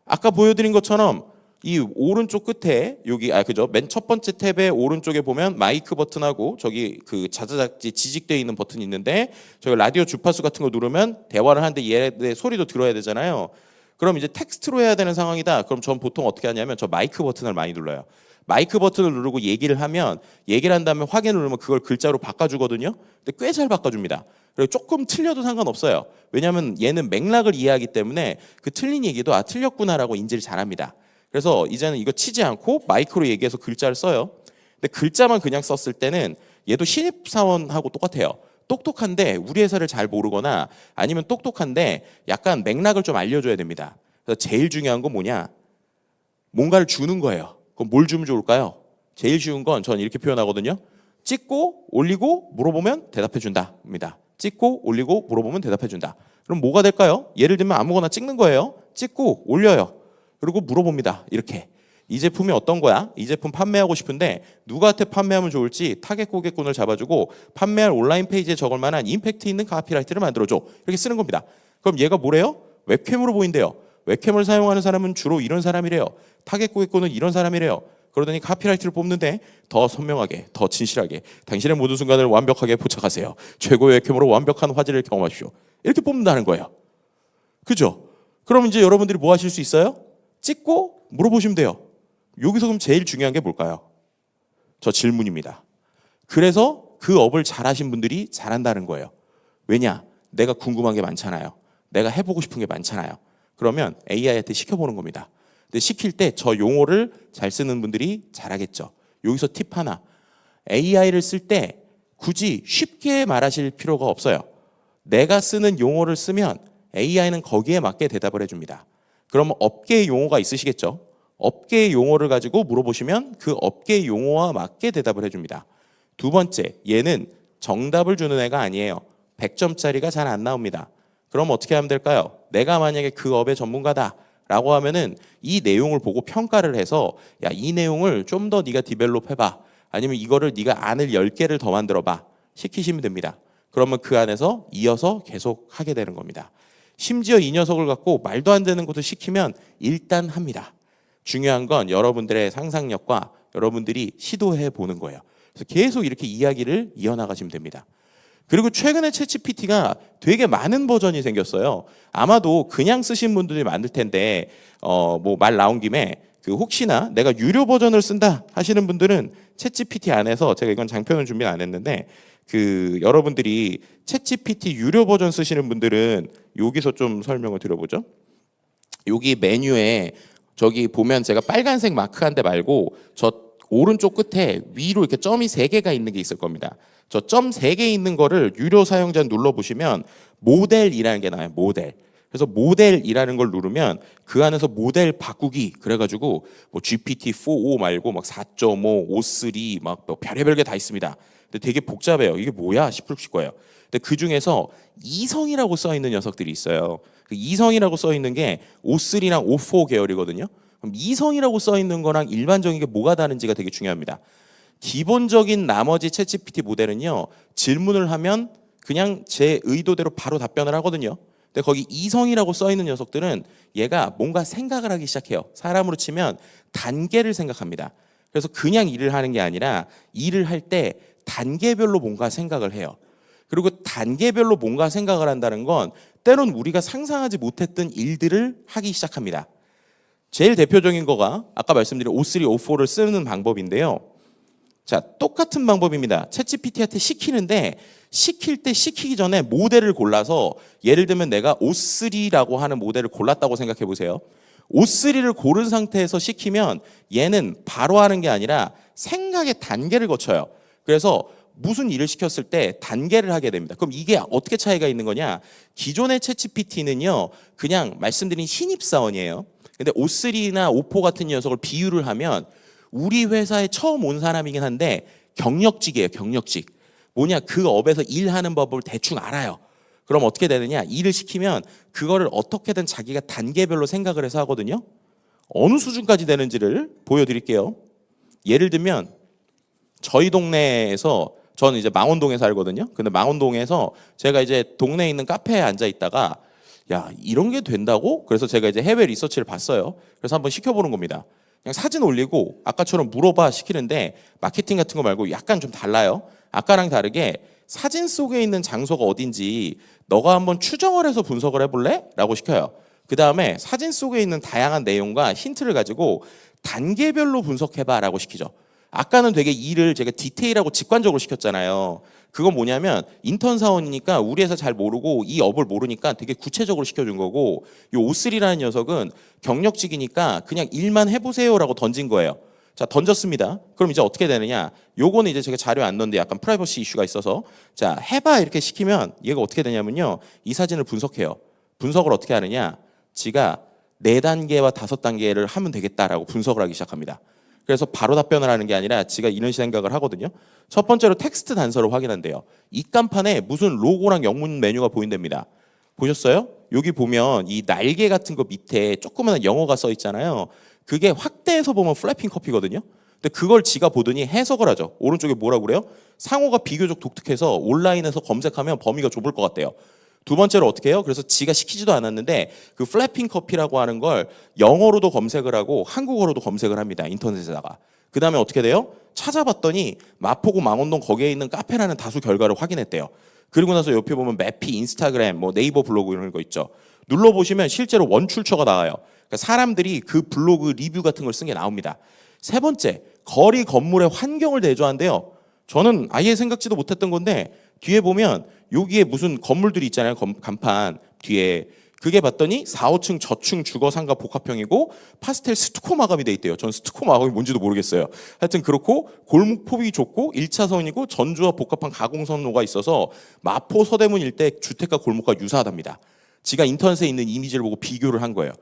아까 보여드린 것처럼 이 오른쪽 끝에 여기 그죠? 맨 첫 번째 탭의 오른쪽에 보면 마이크 버튼하고 저기 그 자자작지 지직되어 있는 버튼이 있는데 저기 라디오 주파수 같은 거 누르면 대화를 하는데 얘 소리도 들어야 되잖아요. 그럼 이제 텍스트로 해야 되는 상황이다. 그럼 전 보통 어떻게 하냐면 저 마이크 버튼을 많이 눌러요. 마이크 버튼을 누르고 얘기를 하면 얘기를 한 다음에 확인을 누르면 그걸 글자로 바꿔주거든요. 근데 꽤 잘 바꿔줍니다. 그리고 조금 틀려도 상관없어요. 왜냐하면 얘는 맥락을 이해하기 때문에 그 틀린 얘기도 아 틀렸구나라고 인지를 잘합니다. 그래서 이제는 이거 치지 않고 마이크로 얘기해서 글자를 써요. 근데 글자만 그냥 썼을 때는 얘도 신입사원하고 똑같아요. 똑똑한데 우리 회사를 잘 모르거나 아니면 똑똑한데 약간 맥락을 좀 알려줘야 됩니다. 그래서 제일 중요한 건 뭐냐? 뭔가를 주는 거예요. 그럼 뭘 주면 좋을까요? 제일 쉬운 건 전 이렇게 표현하거든요. 찍고 올리고 물어보면 대답해 준다입니다. 찍고 올리고 물어보면 대답해 준다. 그럼 뭐가 될까요? 예를 들면 아무거나 찍는 거예요. 찍고 올려요. 그리고 물어봅니다. 이렇게. 이 제품이 어떤 거야? 이 제품 판매하고 싶은데 누구한테 판매하면 좋을지 타겟 고객군을 잡아주고 판매할 온라인 페이지에 적을 만한 임팩트 있는 카피라이트를 만들어줘. 이렇게 쓰는 겁니다. 그럼 얘가 뭐래요? 웹캠으로 보인대요. 웹캠을 사용하는 사람은 주로 이런 사람이래요. 타겟 고객군은 이런 사람이래요. 그러더니 카피라이트를 뽑는데 더 선명하게, 더 진실하게 당신의 모든 순간을 완벽하게 포착하세요. 최고의 웹캠으로 완벽한 화질을 경험하십시오. 이렇게 뽑는다는 거예요. 그죠? 그럼 이제 여러분들이 뭐 하실 수 있어요? 찍고 물어보시면 돼요. 여기서 그럼 제일 중요한 게 뭘까요? 저 질문입니다. 그래서 그 업을 잘하신 분들이 잘한다는 거예요. 왜냐? 내가 궁금한 게 많잖아요. 내가 해보고 싶은 게 많잖아요. 그러면 AI한테 시켜보는 겁니다. 근데 시킬 때 저 용어를 잘 쓰는 분들이 잘하겠죠. 여기서 팁 하나. AI를 쓸 때 굳이 쉽게 말하실 필요가 없어요. 내가 쓰는 용어를 쓰면 AI는 거기에 맞게 대답을 해줍니다. 그러면 업계의 용어가 있으시겠죠? 업계의 용어를 가지고 물어보시면 그 업계의 용어와 맞게 대답을 해줍니다. 두 번째, 얘는 정답을 주는 애가 아니에요. 100점짜리가 잘 안 나옵니다. 그럼 어떻게 하면 될까요? 내가 만약에 그 업의 전문가다 라고 하면은 이 내용을 보고 평가를 해서 야, 이 내용을 좀 더 네가 디벨롭 해봐. 아니면 이거를 네가 안을 10개를 더 만들어봐. 시키시면 됩니다. 그러면 그 안에서 이어서 계속 하게 되는 겁니다. 심지어 이 녀석을 갖고 말도 안 되는 것을 시키면 일단 합니다. 중요한 건 여러분들의 상상력과 여러분들이 시도해 보는 거예요. 그래서 계속 이렇게 이야기를 이어나가시면 됩니다. 그리고 최근에 챗GPT가 되게 많은 버전이 생겼어요. 아마도 그냥 쓰신 분들이 많을 텐데 뭐 말 나온 김에 그 혹시나 내가 유료 버전을 쓴다 하시는 분들은 챗GPT 안에서 제가 이건 장표는 준비 안 했는데 그 여러분들이 챗GPT 유료 버전 쓰시는 분들은 여기서 좀 설명을 드려보죠. 여기 메뉴에 저기 보면 제가 빨간색 마크 한 대 말고 저 오른쪽 끝에 위로 이렇게 점이 3개가 있는 게 있을 겁니다. 저 점 3개 있는 거를 유료 사용자 눌러보시면 모델이라는 게 나와요. 모델. 그래서 모델이라는 걸 누르면 그 안에서 모델 바꾸기 그래가지고 뭐 GPT-4o 말고 막 4.5, 5.3 막 별의별 게 다 있습니다. 근데 되게 복잡해요. 이게 뭐야 싶을 거예요. 근데 그 중에서 이성이라고 써 있는 녀석들이 있어요. 그 이성이라고 써 있는 게 5.3랑 5.4 계열이거든요. 그럼 이성이라고 써 있는 거랑 일반적인 게 뭐가 다른지가 되게 중요합니다. 기본적인 나머지 챗GPT 모델은요. 질문을 하면 그냥 제 의도대로 바로 답변을 하거든요. 근데 거기 이성이라고 써 있는 녀석들은 얘가 뭔가 생각을 하기 시작해요. 사람으로 치면 단계를 생각합니다. 그래서 그냥 일을 하는 게 아니라 일을 할 때 단계별로 뭔가 생각을 해요. 그리고 단계별로 뭔가 생각을 한다는 건 때론 우리가 상상하지 못했던 일들을 하기 시작합니다. 제일 대표적인 거가 아까 말씀드린 5.3, 5.4를 쓰는 방법인데요. 자, 똑같은 방법입니다. 챗GPT한테 시키는데 시킬 때 시키기 전에 모델을 골라서 예를 들면 내가 5.3라고 하는 모델을 골랐다고 생각해 보세요. 5.3를 고른 상태에서 시키면 얘는 바로 하는 게 아니라 생각의 단계를 거쳐요. 그래서 무슨 일을 시켰을 때 단계를 하게 됩니다. 그럼 이게 어떻게 차이가 있는 거냐? 기존의 챗GPT는요. 그냥 말씀드린 신입사원이에요. 근데 5.3나 5.4 같은 녀석을 비유를 하면 우리 회사에 처음 온 사람이긴 한데 경력직이에요. 경력직. 뭐냐? 그 업에서 일하는 법을 대충 알아요. 그럼 어떻게 되느냐? 일을 시키면 그거를 어떻게든 자기가 단계별로 생각을 해서 하거든요. 어느 수준까지 되는지를 보여드릴게요. 예를 들면 저희 동네에서 저는 이제 망원동에 살거든요. 근데 망원동에서 제가 이제 동네에 있는 카페에 앉아 있다가 야, 이런 게 된다고? 그래서 제가 이제 해외 리서치를 봤어요. 그래서 한번 시켜보는 겁니다. 그냥 사진 올리고 아까처럼 물어봐 시키는데 마케팅 같은 거 말고 약간 좀 달라요. 아까랑 다르게 사진 속에 있는 장소가 어딘지 너가 한번 추정을 해서 분석을 해볼래? 라고 시켜요. 그 다음에 사진 속에 있는 다양한 내용과 힌트를 가지고 단계별로 분석해봐라고 시키죠. 아까는 되게 일을 제가 디테일하고 직관적으로 시켰잖아요. 그건 뭐냐면 인턴 사원이니까 우리 회사 잘 모르고 이 업을 모르니까 되게 구체적으로 시켜준 거고, 이 O3라는 녀석은 경력직이니까 그냥 일만 해보세요라고 던진 거예요. 자, 던졌습니다. 그럼 이제 어떻게 되느냐? 요거는 이제 제가 자료에 안 넣는데 약간 프라이버시 이슈가 있어서, 자, 해봐 이렇게 시키면 얘가 어떻게 되냐면요, 이 사진을 분석해요. 분석을 어떻게 하느냐? 지가 4단계와 5단계를 하면 되겠다라고 분석을 하기 시작합니다. 그래서 바로 답변을 하는 게 아니라 지가 이런 생각을 하거든요. 첫 번째로 텍스트 단서를 확인한대요. 입간판에 무슨 로고랑 영문 메뉴가 보인답니다. 보셨어요? 여기 보면 이 날개 같은 거 밑에 조그마한 영어가 써 있잖아요. 그게 확대해서 보면 플래핑 커피거든요. 근데 그걸 지가 보더니 해석을 하죠. 오른쪽에 뭐라고 그래요? 상호가 비교적 독특해서 온라인에서 검색하면 범위가 좁을 것 같대요. 두 번째로 어떻게 해요? 그래서 지가 시키지도 않았는데 그 플래핑 커피라고 하는 걸 영어로도 검색을 하고 한국어로도 검색을 합니다. 인터넷에다가. 그 다음에 어떻게 돼요? 찾아봤더니 마포구 망원동 거기에 있는 카페라는 다수 결과를 확인했대요. 그리고 나서 옆에 보면 매피, 인스타그램, 뭐 네이버 블로그 이런 거 있죠. 눌러보시면 실제로 원출처가 나와요. 그러니까 사람들이 그 블로그 리뷰 같은 걸 쓴 게 나옵니다. 세 번째, 거리 건물의 환경을 대조한대요. 저는 아예 생각지도 못했던 건데 뒤에 보면 여기에 무슨 건물들이 있잖아요. 간판 뒤에. 그게 봤더니 4, 5층 저층 주거 상가 복합형이고 파스텔 스투코 마감이 돼 있대요. 전 스투코 마감이 뭔지도 모르겠어요. 하여튼 그렇고 골목 폭이 좁고 1차선이고 전주와 복합한 가공선로가 있어서 마포 서대문 일대 주택가 골목과 유사하답니다. 지가 인터넷에 있는 이미지를 보고 비교를 한 거예요.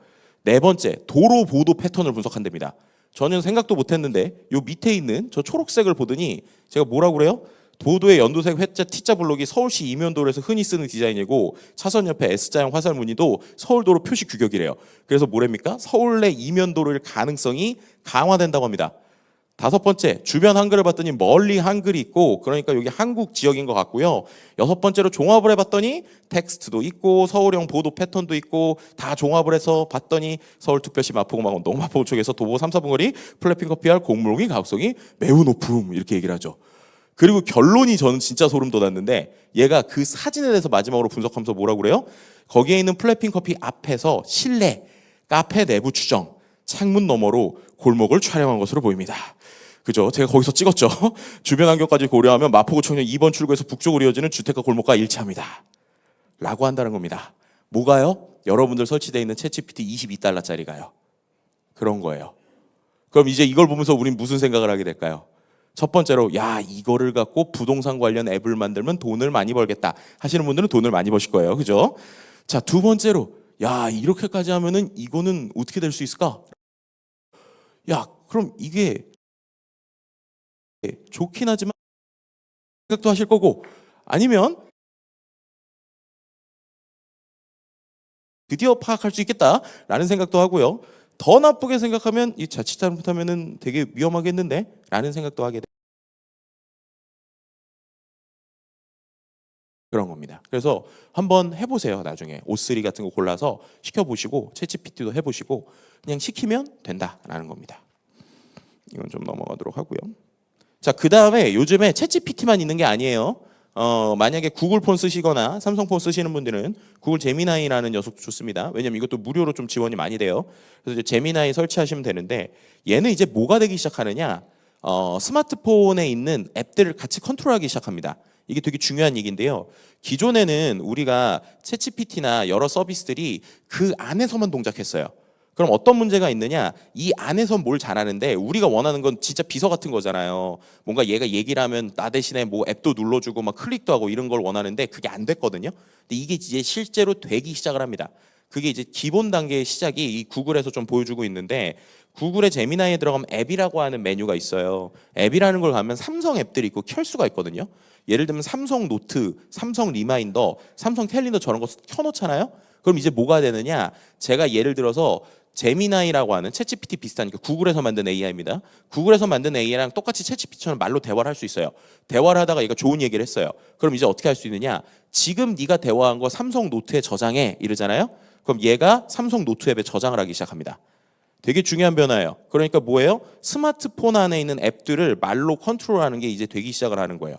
네 번째, 도로 보도 패턴을 분석한답니다. 저는 생각도 못했는데 요 밑에 있는 저 초록색을 보더니 제가 뭐라고 그래요? 보도의 연두색 회자 T자 블록이 서울시 이면도로에서 흔히 쓰는 디자인이고 차선 옆에 S자형 화살 무늬도 서울도로 표시 규격이래요. 그래서 뭐랍니까? 서울 내 이면도로일 가능성이 강화된다고 합니다. 다섯 번째, 주변 한글을 봤더니 멀리 한글이 있고 그러니까 여기 한국 지역인 것 같고요. 여섯 번째로 종합을 해봤더니 텍스트도 있고 서울형 보도 패턴도 있고 다 종합을 해서 봤더니 서울특별시 마포구 망원동 마포구 쪽에서 도보 3, 4분 거리 플래핑 커피할 공물기 가급성이 매우 높음 이렇게 얘기를 하죠. 그리고 결론이 저는 진짜 소름 돋았는데 얘가 그 사진에 대해서 마지막으로 분석하면서 뭐라고 그래요? 거기에 있는 플래핑 커피 앞에서 실내, 카페 내부 추정, 창문 너머로 골목을 촬영한 것으로 보입니다. 그죠? 제가 거기서 찍었죠. 주변 환경까지 고려하면 마포구 청년 2번 출구에서 북쪽으로 이어지는 주택가 골목과 일치합니다. 라고 한다는 겁니다. 뭐가요? 여러분들 설치되어 있는 챗GPT $22짜리가요. 그런 거예요. 그럼 이제 이걸 보면서 우린 무슨 생각을 하게 될까요? 첫 번째로 야 이거를 갖고 부동산 관련 앱을 만들면 돈을 많이 벌겠다 하시는 분들은 돈을 많이 버실 거예요. 그죠? 자, 두 번째로 야 이렇게까지 하면은 이거는 어떻게 될 수 있을까? 야 그럼 이게 좋긴 하지만 생각도 하실 거고 아니면 드디어 파악할 수 있겠다라는 생각도 하고요. 더 나쁘게 생각하면 이 자칫 잘못하면은 되게 위험하겠는데 라는 생각도 하게 돼요. 그런 겁니다. 그래서 한번 해보세요. 나중에 O3 같은 거 골라서 시켜보시고 챗GPT도 해보시고 그냥 시키면 된다라는 겁니다. 이건 좀 넘어가도록 하고요. 자, 그 다음에 요즘에 챗GPT만 있는 게 아니에요. 만약에 구글 폰 쓰시거나 삼성 폰 쓰시는 분들은 구글 제미나이라는 녀석도 좋습니다. 왜냐면 이것도 무료로 좀 지원이 많이 돼요. 그래서 이제 제미나이 설치하시면 되는데 얘는 이제 뭐가 되기 시작하느냐? 스마트폰에 있는 앱들을 같이 컨트롤하기 시작합니다. 이게 되게 중요한 얘기인데요. 기존에는 우리가 챗GPT나 여러 서비스들이 그 안에서만 동작했어요. 그럼 어떤 문제가 있느냐? 이 안에서 뭘 잘하는데 우리가 원하는 건 진짜 비서 같은 거잖아요. 뭔가 얘가 얘기를 하면 나 대신에 뭐 앱도 눌러주고 막 클릭도 하고 이런 걸 원하는데 그게 안 됐거든요. 근데 이게 이제 실제로 되기 시작을 합니다. 그게 이제 기본 단계의 시작이 이 구글에서 좀 보여주고 있는데 구글의 제미나이에 들어가면 앱이라고 하는 메뉴가 있어요. 앱이라는 걸 가면 삼성 앱들이 있고 켤 수가 있거든요. 예를 들면 삼성 노트, 삼성 리마인더, 삼성 캘린더 저런 거 켜놓잖아요. 그럼 이제 뭐가 되느냐? 제가 예를 들어서 제미나이라고 하는 챗GPT 비슷한 구글에서 만든 AI입니다. 구글에서 만든 AI랑 똑같이 챗GPT처럼 말로 대화를 할 수 있어요. 대화를 하다가 얘가 좋은 얘기를 했어요. 그럼 이제 어떻게 할 수 있느냐? 지금 네가 대화한 거 삼성 노트에 저장해 이러잖아요. 그럼 얘가 삼성 노트 앱에 저장을 하기 시작합니다. 되게 중요한 변화예요. 그러니까 뭐예요? 스마트폰 안에 있는 앱들을 말로 컨트롤하는 게 이제 되기 시작을 하는 거예요.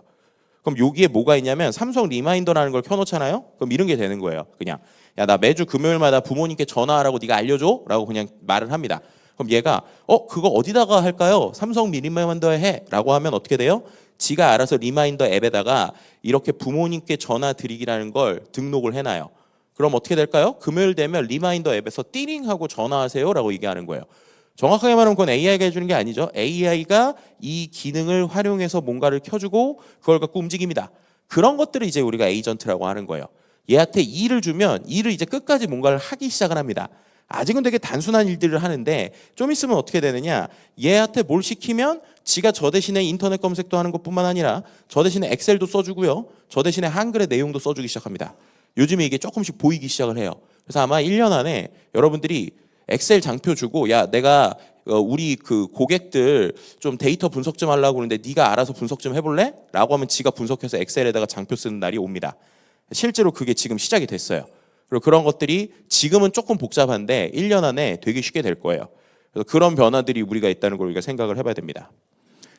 그럼 여기에 뭐가 있냐면 삼성 리마인더라는 걸 켜놓잖아요. 그럼 이런 게 되는 거예요. 그냥 야, 나 매주 금요일마다 부모님께 전화하라고 네가 알려줘? 라고 그냥 말을 합니다. 그럼 얘가 그거 어디다가 할까요? 삼성 리마인더에 해 라고 하면 어떻게 돼요? 지가 알아서 리마인더 앱에다가 이렇게 부모님께 전화 드리기라는 걸 등록을 해놔요. 그럼 어떻게 될까요? 금요일 되면 리마인더 앱에서 띠링하고 전화하세요 라고 얘기하는 거예요. 정확하게 말하면 그건 AI가 해주는 게 아니죠. AI가 이 기능을 활용해서 뭔가를 켜주고 그걸 갖고 움직입니다. 그런 것들을 이제 우리가 에이전트라고 하는 거예요. 얘한테 일을 주면 일을 이제 끝까지 뭔가를 하기 시작을 합니다. 아직은 되게 단순한 일들을 하는데 좀 있으면 어떻게 되느냐, 얘한테 뭘 시키면 지가 저 대신에 인터넷 검색도 하는 것뿐만 아니라 저 대신에 엑셀도 써주고요, 저 대신에 한글의 내용도 써주기 시작합니다. 요즘에 이게 조금씩 보이기 시작을 해요. 그래서 아마 1년 안에 여러분들이 엑셀 장표 주고, 야, 내가 우리 그 고객들 좀 데이터 분석 좀 하려고 그러는데 네가 알아서 분석 좀 해볼래? 라고 하면 지가 분석해서 엑셀에다가 장표 쓰는 날이 옵니다. 실제로 그게 지금 시작이 됐어요. 그리고 그런 것들이 지금은 조금 복잡한데 1년 안에 되게 쉽게 될 거예요. 그래서 그런 변화들이 우리가 있다는 걸 우리가 생각을 해봐야 됩니다.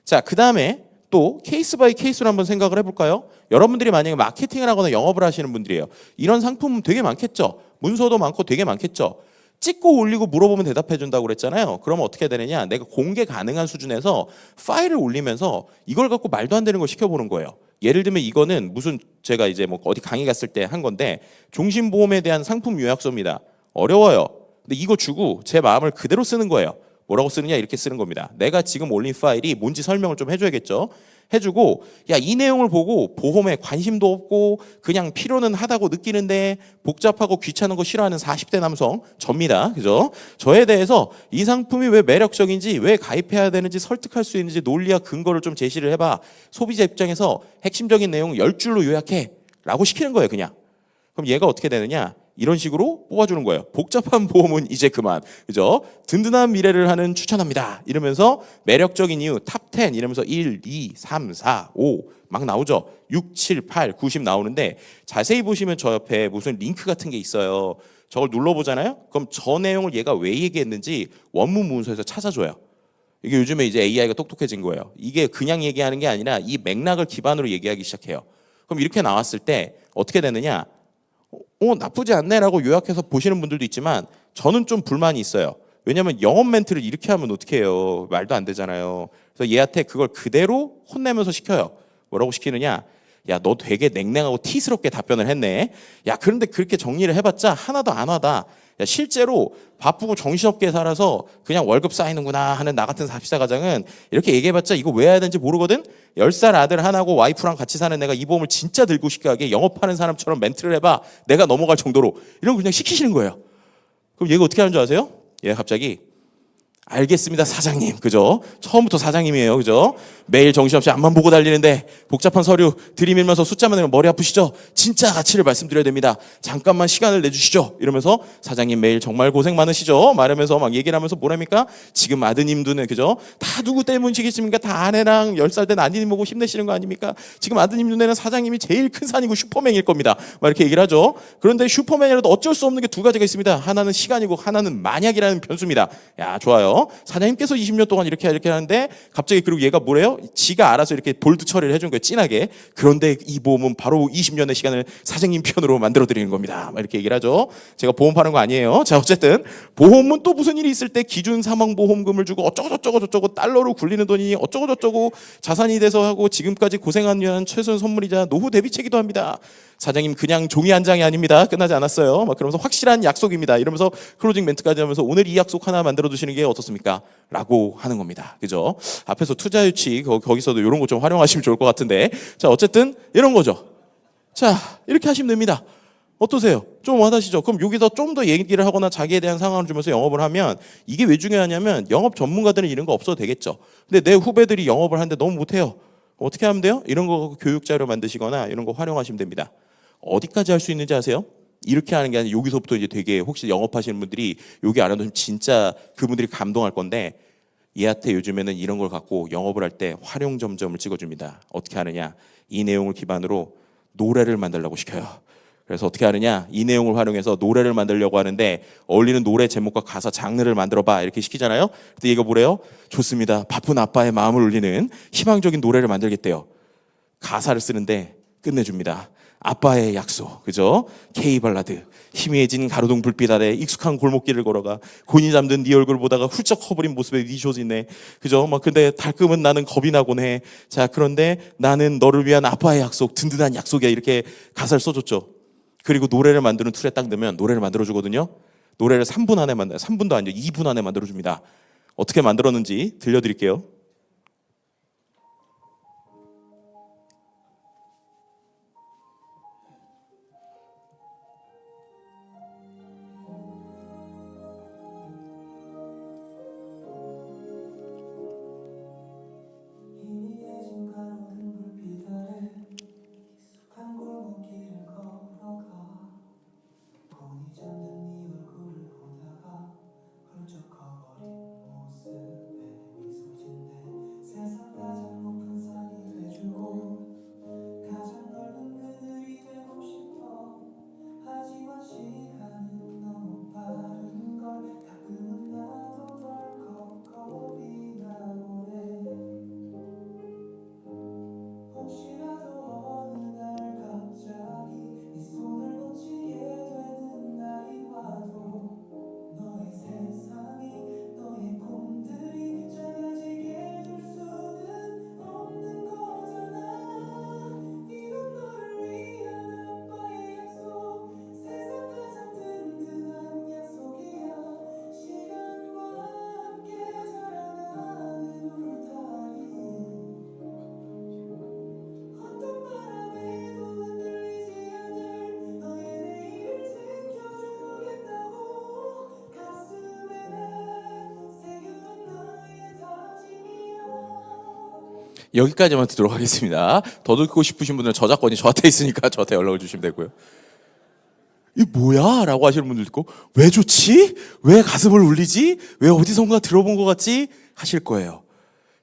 자, 그 다음에 또 케이스 바이 케이스로 한번 생각을 해볼까요? 여러분들이 만약에 마케팅을 하거나 영업을 하시는 분들이에요. 이런 상품 되게 많겠죠. 문서도 많고 되게 많겠죠. 찍고 올리고 물어보면 대답해 준다고 그랬잖아요. 그러면 어떻게 되느냐, 내가 공개 가능한 수준에서 파일을 올리면서 이걸 갖고 말도 안 되는 걸 시켜보는 거예요. 예를 들면 이거는 무슨, 제가 이제 뭐 어디 강의 갔을 때 한 건데 종신보험에 대한 상품 요약서입니다. 어려워요. 근데 이거 주고 제 마음을 그대로 쓰는 거예요. 뭐라고 쓰느냐, 이렇게 쓰는 겁니다. 내가 지금 올린 파일이 뭔지 설명을 좀 해줘야겠죠. 해주고, 야, 이 내용을 보고 보험에 관심도 없고 그냥 필요는 하다고 느끼는데 복잡하고 귀찮은 거 싫어하는 40대 남성 접니다. 그죠? 저에 대해서 이 상품이 왜 매력적인지, 왜 가입해야 되는지 설득할 수 있는지 논리와 근거를 좀 제시를 해봐. 소비자 입장에서 핵심적인 내용 10줄로 요약해 라고 시키는 거예요. 그냥. 그럼 얘가 어떻게 되느냐, 이런 식으로 뽑아주는 거예요. 복잡한 보험은 이제 그만, 그죠? 든든한 미래를 하는 추천합니다. 이러면서 매력적인 이유 탑 10 이러면서 1, 2, 3, 4, 5 막 나오죠. 6, 7, 8, 90 나오는데 자세히 보시면 저 옆에 무슨 링크 같은 게 있어요. 저걸 눌러보잖아요. 그럼 저 내용을 얘가 왜 얘기했는지 원문 문서에서 찾아줘요. 이게 요즘에 이제 AI가 똑똑해진 거예요. 이게 그냥 얘기하는 게 아니라 이 맥락을 기반으로 얘기하기 시작해요. 그럼 이렇게 나왔을 때 어떻게 되느냐, 나쁘지 않네라고 요약해서 보시는 분들도 있지만 저는 좀 불만이 있어요. 왜냐하면 영업 멘트를 이렇게 하면 어떻게 해요? 말도 안 되잖아요. 그래서 얘한테 그걸 그대로 혼내면서 시켜요. 뭐라고 시키느냐, 야, 너 되게 냉랭하고 티스럽게 답변을 했네. 야, 그런데 그렇게 정리를 해봤자 하나도 안 와다. 야, 실제로 바쁘고 정신없게 살아서 그냥 월급 쌓이는구나 하는 나 같은 40대 가장은 이렇게 얘기해봤자 이거 왜 해야 되는지 모르거든. 10살 아들 하나고 와이프랑 같이 사는 내가 이 보험을 진짜 들고 싶게 영업하는 사람처럼 멘트를 해봐. 내가 넘어갈 정도로. 이런 거 그냥 시키시는 거예요. 그럼 얘가 어떻게 하는 줄 아세요? 얘가 갑자기 알겠습니다, 사장님. 그죠? 처음부터 사장님이에요. 그죠? 매일 정신없이 앞만 보고 달리는데 복잡한 서류 들이밀면서 숫자만 내면 머리 아프시죠? 진짜 가치를 말씀드려야 됩니다. 잠깐만 시간을 내주시죠. 이러면서 사장님 매일 정말 고생 많으시죠? 말하면서 막 얘기를 하면서 뭐랍니까? 지금 아드님도는, 그죠? 다 누구 때문이시겠습니까? 다 아내랑 10살 된 아드님 보고 힘내시는 거 아닙니까? 지금 아드님 눈에는 사장님이 제일 큰 산이고 슈퍼맨일 겁니다. 막 이렇게 얘기를 하죠. 그런데 슈퍼맨이라도 어쩔 수 없는 게 두 가지가 있습니다. 하나는 시간이고 하나는 만약이라는 변수입니다. 야, 좋아요. 사장님께서 20년 동안 이렇게 하는데 갑자기, 그리고 얘가 뭐래요? 지가 알아서 이렇게 볼드 처리를 해준 거예요. 진하게. 그런데 이 보험은 바로 20년의 시간을 사장님 편으로 만들어 드리는 겁니다. 막 이렇게 얘기를 하죠. 제가 보험 파는 거 아니에요. 자, 어쨌든 보험은 또 무슨 일이 있을 때 기준 사망보험금을 주고 어쩌고 달러로 굴리는 돈이 어쩌고 자산이 돼서 하고 지금까지 고생한 위한 최소한 선물이자 노후 대비책이기도 합니다. 사장님 그냥 종이 한 장이 아닙니다. 끝나지 않았어요. 막 그러면서 확실한 약속입니다. 이러면서 클로징 멘트까지 하면서 오늘 이 약속 하나 만들어 두시는 게 어떻습니까? 라고 하는 겁니다. 그죠? 앞에서 투자 유치 거기서도 이런 거 좀 활용하시면 좋을 것 같은데. 자, 어쨌든 이런 거죠. 자, 이렇게 하시면 됩니다. 어떠세요? 좀 와닿으시죠? 그럼 여기서 좀 더 얘기를 하거나 자기에 대한 상황을 주면서 영업을 하면 이게 왜 중요하냐면 영업 전문가들은 이런 거 없어도 되겠죠. 근데 내 후배들이 영업을 하는데 너무 못해요. 어떻게 하면 돼요? 이런 거 교육 자료 만드시거나 이런 거 활용하시면 됩니다. 어디까지 할 수 있는지 아세요? 이렇게 하는 게 아니라 여기서부터 이제 되게, 혹시 영업하시는 분들이 여기 알아두시면 진짜 그분들이 감동할 건데, 얘한테 요즘에는 이런 걸 갖고 영업을 할 때 활용 점점을 찍어줍니다. 어떻게 하느냐? 이 내용을 기반으로 노래를 만들라고 시켜요. 그래서 어떻게 하느냐? 이 내용을 활용해서 노래를 만들려고 하는데 어울리는 노래 제목과 가사 장르를 만들어봐, 이렇게 시키잖아요. 근데 얘가 뭐래요? 좋습니다. 바쁜 아빠의 마음을 울리는 희망적인 노래를 만들겠대요. 가사를 쓰는데 끝내줍니다. 아빠의 약속, 그죠? K 발라드, 희미해진 가로등 불빛 아래 익숙한 골목길을 걸어가 곤히 잠든 네 얼굴 보다가 훌쩍 커버린 모습에 네 조지네, 그죠? 막 근데 달끔은 나는 겁이 나곤 해. 자, 그런데 나는 너를 위한 아빠의 약속, 든든한 약속이야. 이렇게 가사를 써줬죠. 그리고 노래를 만드는 툴에 딱 넣으면 노래를 만들어주거든요. 노래를 3분 안에 3분도 아니죠. 2분 안에 만들어줍니다. 어떻게 만들었는지 들려드릴게요. 희미해진 가로등 불빛 아래 익숙한 골목길을 걸어가 곤히 잠든 네 얼굴을 보다가 훌쩍 커버린 모습에 미소 짓네. 세상 가장 높은 산이 돼주고 가장 넓은 그늘이 되고 싶어. 하지만 시간은 너무 빠른 걸 가끔은 나도 덜컥 겁이 나고 해. 혹시라도 어느 날 갑자기 네 손을 놓치게 되는 날이 와도 너의 세상이 너의 꿈들이 작아지게 될 수는 없는 거잖아. 이건 너를 위한 아빠의 약속, 세상 가장 든든한 약속이야. 시간과 함께 자라나는 울타리, 어떤 바람에도 흔들리지 않을 너의 내일을 지켜주겠다고 가슴에 새겨둔 나의 다짐이야. 여기까지만 듣도록 하겠습니다. 더 듣고 싶으신 분들은 저작권이 저한테 있으니까 저한테 연락을 주시면 되고요. 이 뭐야? 라고 하시는 분들 있고, 왜 좋지? 왜 가슴을 울리지? 왜 어디선가 들어본 것 같지? 하실 거예요.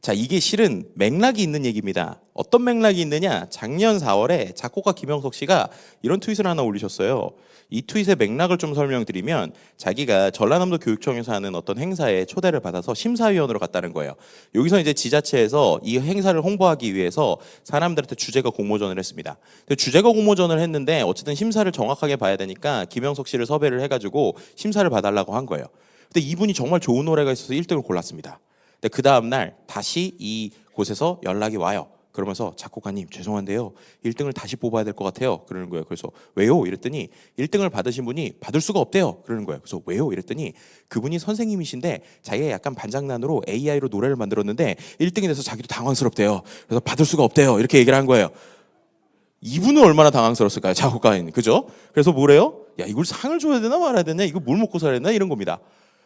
자, 이게 실은 맥락이 있는 얘기입니다. 어떤 맥락이 있느냐? 작년 4월에 작곡가 김영석 씨가 이런 트윗을 하나 올리셨어요. 이 트윗의 맥락을 좀 설명드리면, 자기가 전라남도 교육청에서 하는 어떤 행사에 초대를 받아서 심사위원으로 갔다는 거예요. 여기서 이제 지자체에서 이 행사를 홍보하기 위해서 사람들한테 주제가 공모전을 했습니다. 근데 주제가 공모전을 했는데 어쨌든 심사를 정확하게 봐야 되니까 김영석 씨를 섭외를 해가지고 심사를 봐달라고 한 거예요. 근데 이분이 정말 좋은 노래가 있어서 1등을 골랐습니다. 근데 그 다음날 다시 이 곳에서 연락이 와요. 그러면서 작곡가님 죄송한데요, 1등을 다시 뽑아야 될 것 같아요. 그러는 거예요. 그래서 왜요? 이랬더니 1등을 받으신 분이 받을 수가 없대요. 그러는 거예요. 그래서 왜요? 이랬더니 그분이 선생님이신데 자기가 약간 반장난으로 AI로 노래를 만들었는데 1등이 돼서 자기도 당황스럽대요. 그래서 받을 수가 없대요. 이렇게 얘기를 한 거예요. 이분은 얼마나 당황스러웠을까요? 작곡가인, 그죠? 그래서 뭐래요? 야, 이걸 상을 줘야 되나 말아야 되나? 이거 뭘 먹고 살아야 되나? 이런 겁니다.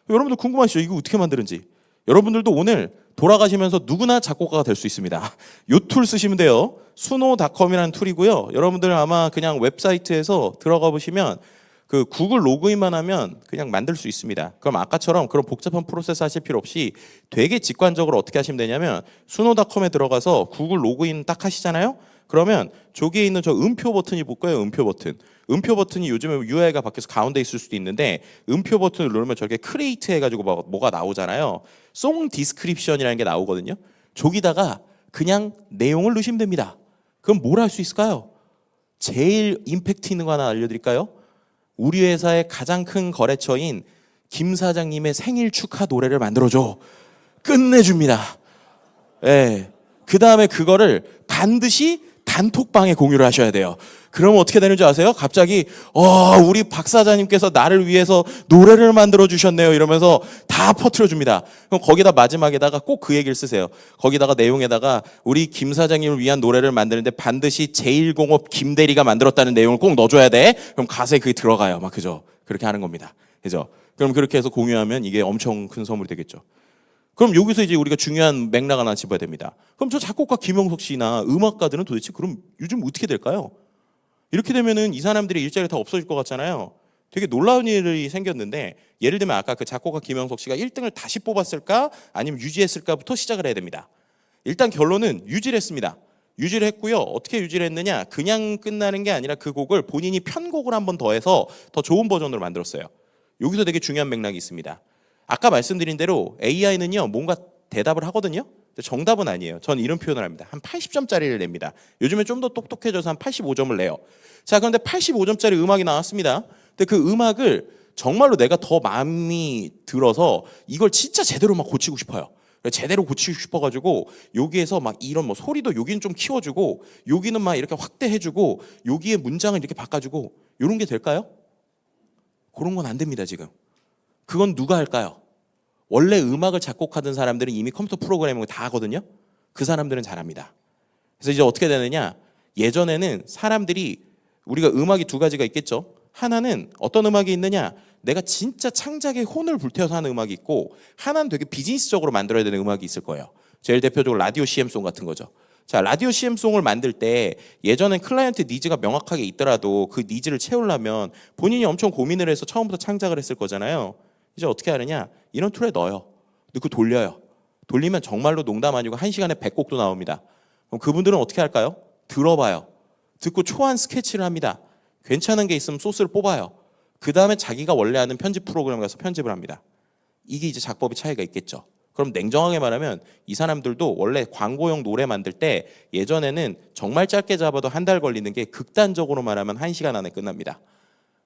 여러분들 궁금하시죠? 이거 어떻게 만드는지. 여러분들도 오늘 돌아가시면서 누구나 작곡가가 될 수 있습니다. 이 툴 쓰시면 돼요. suno.com이라는 툴이고요. 여러분들 아마 그냥 웹사이트에서 들어가 보시면 그 구글 로그인만 하면 그냥 만들 수 있습니다. 그럼 아까처럼 그런 복잡한 프로세스 하실 필요 없이 되게 직관적으로 어떻게 하시면 되냐면 suno.com에 들어가서 구글 로그인 딱 하시잖아요. 그러면 저기에 있는 저 음표 버튼이 볼 거예요. 음표 버튼. 음표 버튼이 요즘에 UI가 바뀌어서 가운데 있을 수도 있는데 음표 버튼을 누르면 저렇게 크리에이트 해가지고 뭐가 나오잖아요. 송 디스크립션이라는 게 나오거든요. 저기다가 그냥 내용을 넣으시면 됩니다. 그럼 뭘 할 수 있을까요? 제일 임팩트 있는 거 하나 알려드릴까요? 우리 회사의 가장 큰 거래처인 김 사장님의 생일 축하 노래를 만들어줘. 끝내줍니다. 예. 그 다음에 그거를 반드시 단톡방에 공유를 하셔야 돼요. 그러면 어떻게 되는 줄 아세요? 갑자기 우리 박 사장님께서 나를 위해서 노래를 만들어 주셨네요 이러면서 다 퍼뜨려 줍니다. 그럼 거기다 마지막에다가 꼭 그 얘기를 쓰세요. 거기다가 내용에다가 우리 김 사장님을 위한 노래를 만드는데 반드시 제1공업 김대리가 만들었다는 내용을 꼭 넣어줘야 돼. 그럼 가사에 그게 들어가요. 막 그죠? 그렇게 하는 겁니다. 그죠? 그럼 그렇게 해서 공유하면 이게 엄청 큰 선물이 되겠죠. 그럼 여기서 이제 우리가 중요한 맥락 하나 짚어야 됩니다. 그럼 저 작곡가 김영석 씨나 음악가들은 도대체 그럼 요즘 어떻게 될까요? 이렇게 되면은 이 사람들이 일자리가 다 없어질 것 같잖아요. 되게 놀라운 일이 생겼는데, 예를 들면 아까 그 작곡가 김영석 씨가 1등을 다시 뽑았을까 아니면 유지했을까부터 시작을 해야 됩니다. 일단 결론은 유지를 했습니다. 유지를 했고요. 어떻게 유지를 했느냐? 그냥 끝나는 게 아니라 그 곡을 본인이 편곡을 한 번 더 해서 더 좋은 버전으로 만들었어요. 여기서 되게 중요한 맥락이 있습니다. 아까 말씀드린 대로 AI는요 뭔가 대답을 하거든요. 근데 정답은 아니에요. 전 이런 표현을 합니다. 한 80점짜리를 냅니다. 요즘에 좀 더 똑똑해져서 한 85점을 내요. 자, 그런데 85점짜리 음악이 나왔습니다. 근데 그 음악을 정말로 내가 더 마음이 들어서 이걸 진짜 제대로 막 고치고 싶어요. 제대로 고치고 싶어가지고 여기에서 막 이런 뭐 소리도 여기는 좀 키워주고 여기는 막 이렇게 확대해주고 여기에 문장을 이렇게 바꿔주고 이런 게 될까요? 그런 건 안 됩니다 지금. 그건 누가 할까요? 원래 음악을 작곡하던 사람들은 이미 컴퓨터 프로그래밍을 다 하거든요. 그 사람들은 잘합니다. 그래서 이제 어떻게 되느냐? 예전에는 사람들이 우리가 음악이 두 가지가 있겠죠. 하나는 어떤 음악이 있느냐? 내가 진짜 창작에 혼을 불태워서 하는 음악이 있고 하나는 되게 비즈니스적으로 만들어야 되는 음악이 있을 거예요. 제일 대표적으로 라디오 CM송 같은 거죠. 자, 라디오 CM송을 만들 때 예전엔 클라이언트 니즈가 명확하게 있더라도 그 니즈를 채우려면 본인이 엄청 고민을 해서 처음부터 창작을 했을 거잖아요. 이제 어떻게 하느냐? 이런 툴에 넣어요. 넣고 돌려요. 돌리면 정말로 농담 아니고 1시간에 100곡도 나옵니다. 그럼 그분들은 어떻게 할까요? 들어봐요. 듣고 초안 스케치를 합니다. 괜찮은 게 있으면 소스를 뽑아요. 그 다음에 자기가 원래 하는 편집 프로그램 가서 편집을 합니다. 이게 이제 작법의 차이가 있겠죠. 그럼 냉정하게 말하면 이 사람들도 원래 광고용 노래 만들 때 예전에는 정말 짧게 잡아도 한 달 걸리는 게 극단적으로 말하면 1시간 안에 끝납니다.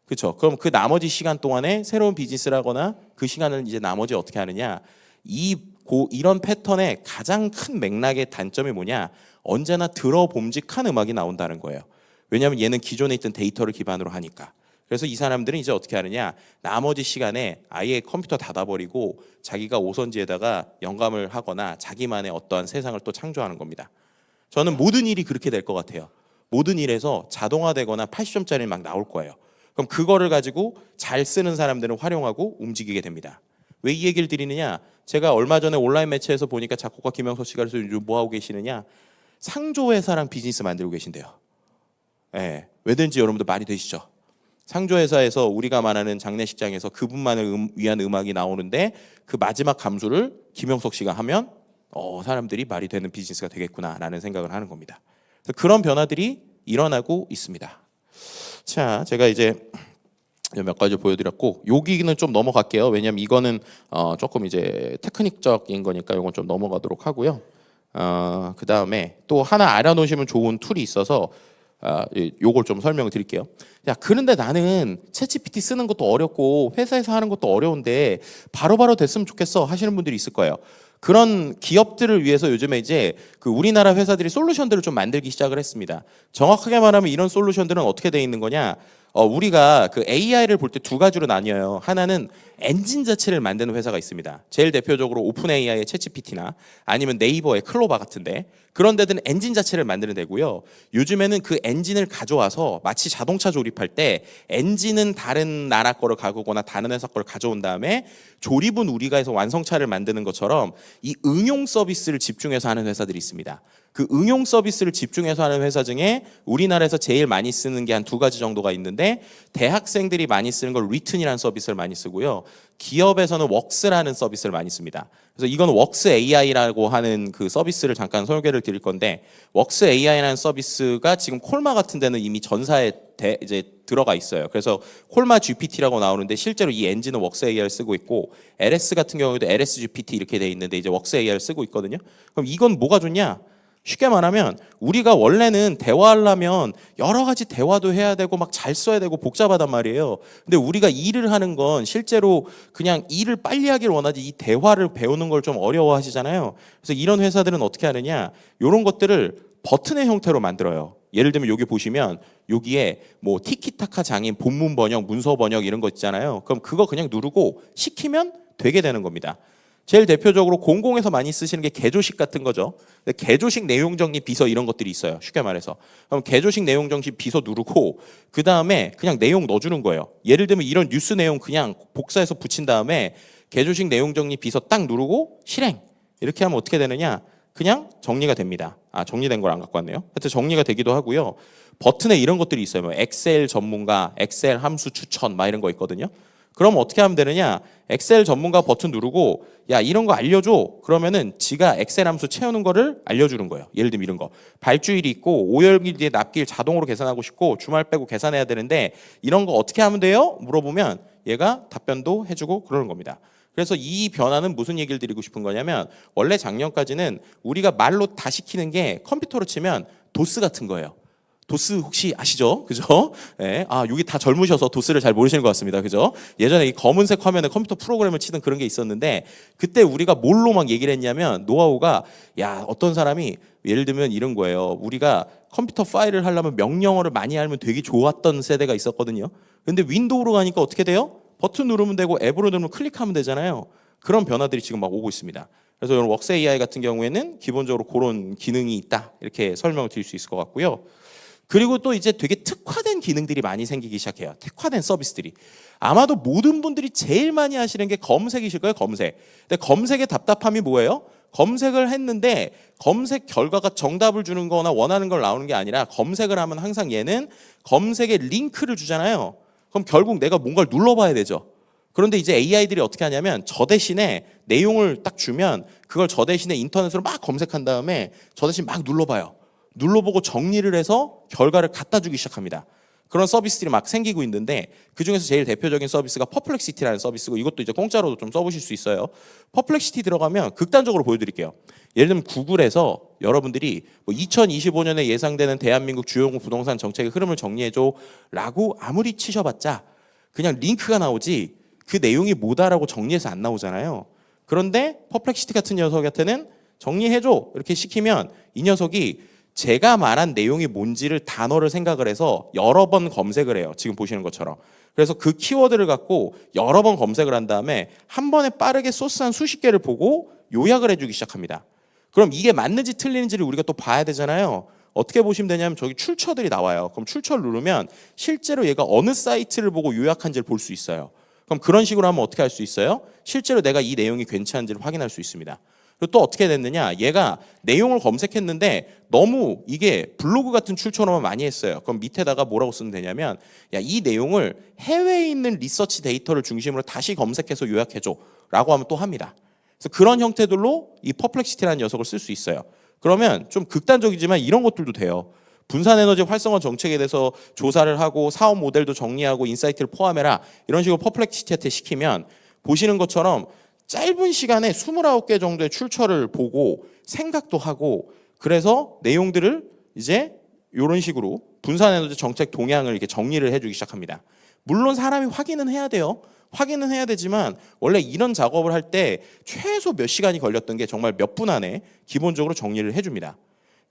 그렇죠. 그럼 그 나머지 시간 동안에 새로운 비즈니스를 하거나 그 시간을 이제 나머지 어떻게 하느냐. 이런 패턴의 가장 큰 맥락의 단점이 뭐냐. 언제나 들어봄직한 음악이 나온다는 거예요. 왜냐하면 얘는 기존에 있던 데이터를 기반으로 하니까. 그래서 이 사람들은 이제 어떻게 하느냐. 나머지 시간에 아예 컴퓨터 닫아버리고 자기가 오선지에다가 영감을 하거나 자기만의 어떠한 세상을 또 창조하는 겁니다. 저는 모든 일이 그렇게 될 것 같아요. 모든 일에서 자동화되거나 80점짜리 막 나올 거예요. 그럼 그거를 가지고 잘 쓰는 사람들은 활용하고 움직이게 됩니다. 왜 이 얘기를 드리느냐. 제가 얼마 전에 온라인 매체에서 보니까 작곡가 김영석 씨가 그래서 요즘 뭐 하고 계시느냐. 상조회사랑 비즈니스 만들고 계신대요. 예, 왜든지 여러분들 말이 되시죠? 상조회사에서 우리가 말하는 장례식장에서 그분만을 위한 음악이 나오는데 그 마지막 감수를 김영석 씨가 하면 사람들이 말이 되는 비즈니스가 되겠구나라는 생각을 하는 겁니다. 그래서 그런 변화들이 일어나고 있습니다. 자, 제가 이제 몇 가지 보여드렸고 여기는 좀 넘어갈게요. 왜냐하면 이거는 조금 이제 테크닉적인 거니까 이건 좀 넘어가도록 하고요. 그 다음에 또 하나 알아놓으시면 좋은 툴이 있어서 요걸 좀 설명을 드릴게요. 야, 그런데 나는 챗GPT 쓰는 것도 어렵고 회사에서 하는 것도 어려운데 바로바로 됐으면 좋겠어 하시는 분들이 있을 거예요. 그런 기업들을 위해서 요즘에 이제 그 우리나라 회사들이 솔루션들을 좀 만들기 시작을 했습니다. 정확하게 말하면 이런 솔루션들은 어떻게 돼 있는 거냐? 우리가 그 AI를 볼 때 두 가지로 나뉘어요. 하나는 엔진 자체를 만드는 회사가 있습니다. 제일 대표적으로 오픈 AI의 챗GPT나 아니면 네이버의 클로바 같은데 그런 데들은 엔진 자체를 만드는 데고요. 요즘에는 그 엔진을 가져와서 마치 자동차 조립할 때 엔진은 다른 나라 거를 가져오거나 다른 회사 거를 가져온 다음에 조립은 우리가 해서 완성차를 만드는 것처럼 이 응용 서비스를 집중해서 하는 회사들이 있습니다. 그 응용 서비스를 집중해서 하는 회사 중에 우리나라에서 제일 많이 쓰는 게 한 두 가지 정도가 있는데 대학생들이 많이 쓰는 걸 리튼이라는 서비스를 많이 쓰고요. 기업에서는 웍스라는 서비스를 많이 씁니다. 그래서 이건 웍스 AI라고 하는 그 서비스를 잠깐 소개를 드릴 건데 웍스 AI라는 서비스가 지금 콜마 같은 데는 이미 전사에 이제 들어가 있어요. 그래서 콜마 GPT라고 나오는데 실제로 이 엔진은 웍스 AI를 쓰고 있고 LS 같은 경우에도 LS GPT 이렇게 돼 있는데 이제 웍스 AI를 쓰고 있거든요. 그럼 이건 뭐가 좋냐? 쉽게 말하면 우리가 원래는 대화하려면 여러 가지 대화도 해야 되고 막 잘 써야 되고 복잡하단 말이에요. 근데 우리가 일을 하는 건 실제로 그냥 일을 빨리 하길 원하지 이 대화를 배우는 걸 좀 어려워하시잖아요. 그래서 이런 회사들은 어떻게 하느냐? 이런 것들을 버튼의 형태로 만들어요. 예를 들면 여기 보시면 여기에 뭐 티키타카 장인, 본문 번역, 문서 번역 이런 거 있잖아요. 그럼 그거 그냥 누르고 시키면 되게 되는 겁니다. 제일 대표적으로 공공에서 많이 쓰시는 게 개조식 같은 거죠. 개조식 내용 정리 비서 이런 것들이 있어요. 쉽게 말해서. 그럼 개조식 내용 정리 비서 누르고 그 다음에 그냥 내용 넣어주는 거예요. 예를 들면 이런 뉴스 내용 그냥 복사해서 붙인 다음에 개조식 내용 정리 비서 딱 누르고 실행. 이렇게 하면 어떻게 되느냐? 그냥 정리가 됩니다. 정리된 걸 안 갖고 왔네요. 하여튼 정리가 되기도 하고요. 버튼에 이런 것들이 있어요. 뭐 엑셀 전문가, 엑셀 함수 추천 막 이런 거 있거든요. 그럼 어떻게 하면 되느냐? 엑셀 전문가 버튼 누르고 야 이런 거 알려줘. 그러면은 지가 엑셀 함수 채우는 거를 알려주는 거예요. 예를 들면 이런 거. 발주일이 있고 오열길 뒤에 납기일 자동으로 계산하고 싶고 주말 빼고 계산해야 되는데 이런 거 어떻게 하면 돼요? 물어보면 얘가 답변도 해주고 그러는 겁니다. 그래서 이 변화는 무슨 얘기를 드리고 싶은 거냐면 원래 작년까지는 우리가 말로 다 시키는 게 컴퓨터로 치면 도스 같은 거예요. 도스 혹시 아시죠? 그죠? 예. 아, 여기 다 젊으셔서 도스를 잘 모르시는 것 같습니다. 그죠? 예전에 이 검은색 화면에 컴퓨터 프로그램을 치던 그런 게 있었는데 그때 우리가 뭘로 막 얘기를 했냐면 노하우가 야, 어떤 사람이 예를 들면 이런 거예요. 우리가 컴퓨터 파일을 하려면 명령어를 많이 알면 되게 좋았던 세대가 있었거든요. 근데 윈도우로 가니까 어떻게 돼요? 버튼 누르면 되고 앱으로 누르면 클릭하면 되잖아요. 그런 변화들이 지금 막 오고 있습니다. 그래서 이런 웍스 AI 같은 경우에는 기본적으로 그런 기능이 있다. 이렇게 설명을 드릴 수 있을 것 같고요. 그리고 또 이제 되게 특화된 기능들이 많이 생기기 시작해요. 특화된 서비스들이. 아마도 모든 분들이 제일 많이 하시는 게 검색이실 거예요. 검색. 근데 검색의 답답함이 뭐예요? 검색을 했는데 검색 결과가 정답을 주는 거나 원하는 걸 나오는 게 아니라 검색을 하면 항상 얘는 검색에 링크를 주잖아요. 그럼 결국 내가 뭔가를 눌러봐야 되죠. 그런데 이제 AI들이 어떻게 하냐면 저 대신에 내용을 딱 주면 그걸 저 대신에 인터넷으로 막 검색한 다음에 저 대신 막 눌러봐요. 눌러보고 정리를 해서 결과를 갖다 주기 시작합니다. 그런 서비스들이 막 생기고 있는데 그중에서 제일 대표적인 서비스가 퍼플렉시티라는 서비스고 이것도 이제 공짜로도 좀 써보실 수 있어요. 퍼플렉시티 들어가면 극단적으로 보여드릴게요. 예를 들면 구글에서 여러분들이 뭐 2025년에 예상되는 대한민국 주요 부동산 정책의 흐름을 정리해줘 라고 아무리 치셔봤자 그냥 링크가 나오지 그 내용이 뭐다라고 정리해서 안 나오잖아요. 그런데 퍼플렉시티 같은 녀석한테는 정리해줘 이렇게 시키면 이 녀석이 제가 말한 내용이 뭔지를 단어를 생각을 해서 여러 번 검색을 해요. 지금 보시는 것처럼. 그래서 그 키워드를 갖고 여러 번 검색을 한 다음에 한 번에 빠르게 소스 한 수십 개를 보고 요약을 해주기 시작합니다. 그럼 이게 맞는지 틀리는지를 우리가 또 봐야 되잖아요. 어떻게 보시면 되냐면 저기 출처들이 나와요. 그럼 출처를 누르면 실제로 얘가 어느 사이트를 보고 요약한지를 볼 수 있어요. 그럼 그런 식으로 하면 어떻게 할 수 있어요? 실제로 내가 이 내용이 괜찮은지를 확인할 수 있습니다. 그리고 또 어떻게 됐느냐? 얘가 내용을 검색했는데 너무 이게 블로그 같은 출처로만 많이 했어요. 그럼 밑에다가 뭐라고 쓰면 되냐면 야, 이 내용을 해외에 있는 리서치 데이터를 중심으로 다시 검색해서 요약해줘 라고 하면 또 합니다. 그래서 그런 형태들로 이 퍼플렉시티라는 녀석을 쓸 수 있어요. 그러면 좀 극단적이지만 이런 것들도 돼요. 분산에너지 활성화 정책에 대해서 조사를 하고 사업 모델도 정리하고 인사이트를 포함해라 이런 식으로 퍼플렉시티한테 시키면 보시는 것처럼 짧은 시간에 29개 정도의 출처를 보고 생각도 하고 그래서 내용들을 이제 이런 식으로 분산에너지 정책 동향을 이렇게 정리를 해주기 시작합니다. 물론 사람이 확인은 해야 돼요. 확인은 해야 되지만 원래 이런 작업을 할 때 최소 몇 시간이 걸렸던 게 정말 몇 분 안에 기본적으로 정리를 해줍니다.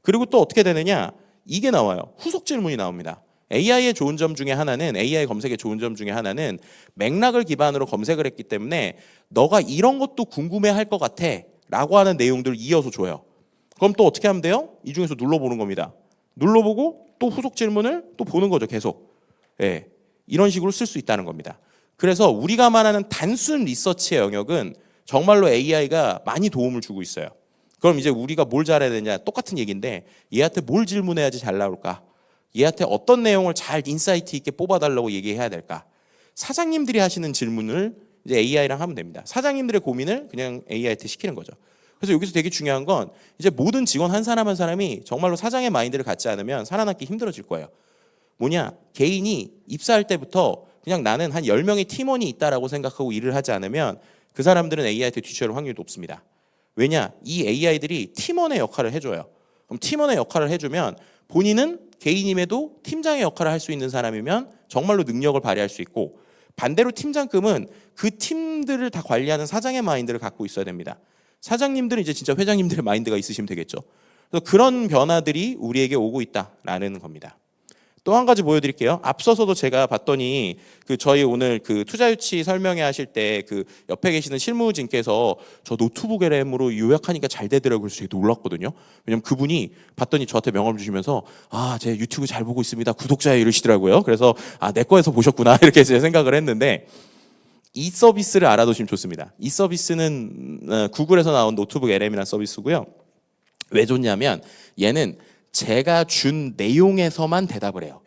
그리고 또 어떻게 되느냐? 이게 나와요. 후속 질문이 나옵니다. AI의 좋은 점 중에 하나는 AI 검색의 좋은 점 중에 하나는 맥락을 기반으로 검색을 했기 때문에 너가 이런 것도 궁금해할 것 같아 라고 하는 내용들을 이어서 줘요. 그럼 또 어떻게 하면 돼요? 이 중에서 눌러보는 겁니다. 눌러보고 또 후속 질문을 또 보는 거죠. 계속. 예, 이런 식으로 쓸 수 있다는 겁니다. 그래서 우리가 말하는 단순 리서치의 영역은 정말로 AI가 많이 도움을 주고 있어요. 그럼 이제 우리가 뭘 잘해야 되냐? 똑같은 얘기인데 얘한테 뭘 질문해야지 잘 나올까? 얘한테 어떤 내용을 잘 인사이트 있게 뽑아달라고 얘기해야 될까? 사장님들이 하시는 질문을 이제 AI랑 하면 됩니다. 사장님들의 고민을 그냥 AI한테 시키는 거죠. 그래서 여기서 되게 중요한 건 이제 모든 직원 한 사람 한 사람이 정말로 사장의 마인드를 갖지 않으면 살아남기 힘들어질 거예요. 뭐냐? 개인이 입사할 때부터 그냥 나는 한 10명의 팀원이 있다라고 생각하고 일을 하지 않으면 그 사람들은 AI한테 뒤처질 확률이 높습니다. 왜냐? 이 AI들이 팀원의 역할을 해줘요. 그럼 팀원의 역할을 해주면 본인은 개인임에도 팀장의 역할을 할 수 있는 사람이면 정말로 능력을 발휘할 수 있고 반대로 팀장급은 그 팀들을 다 관리하는 사장의 마인드를 갖고 있어야 됩니다. 사장님들은 이제 진짜 회장님들의 마인드가 있으시면 되겠죠. 그래서 그런 변화들이 우리에게 오고 있다라는 겁니다. 또 한 가지 보여드릴게요. 앞서서도 제가 봤더니 그 저희 오늘 그 투자 유치 설명회 하실 때 그 옆에 계시는 실무진께서 저 노트북 LM으로 요약하니까 잘 되더라고요. 그래서 되게 놀랐거든요. 왜냐면 그분이 봤더니 저한테 명함을 주시면서 아, 제 유튜브 잘 보고 있습니다. 구독자에 이러시더라고요. 그래서 아, 내 거에서 보셨구나 이렇게 제 생각을 했는데 이 서비스를 알아두시면 좋습니다. 이 서비스는 구글에서 나온 노트북 LM이라는 서비스고요. 왜 좋냐면 얘는 제가 준 내용에서만 대답을 해요.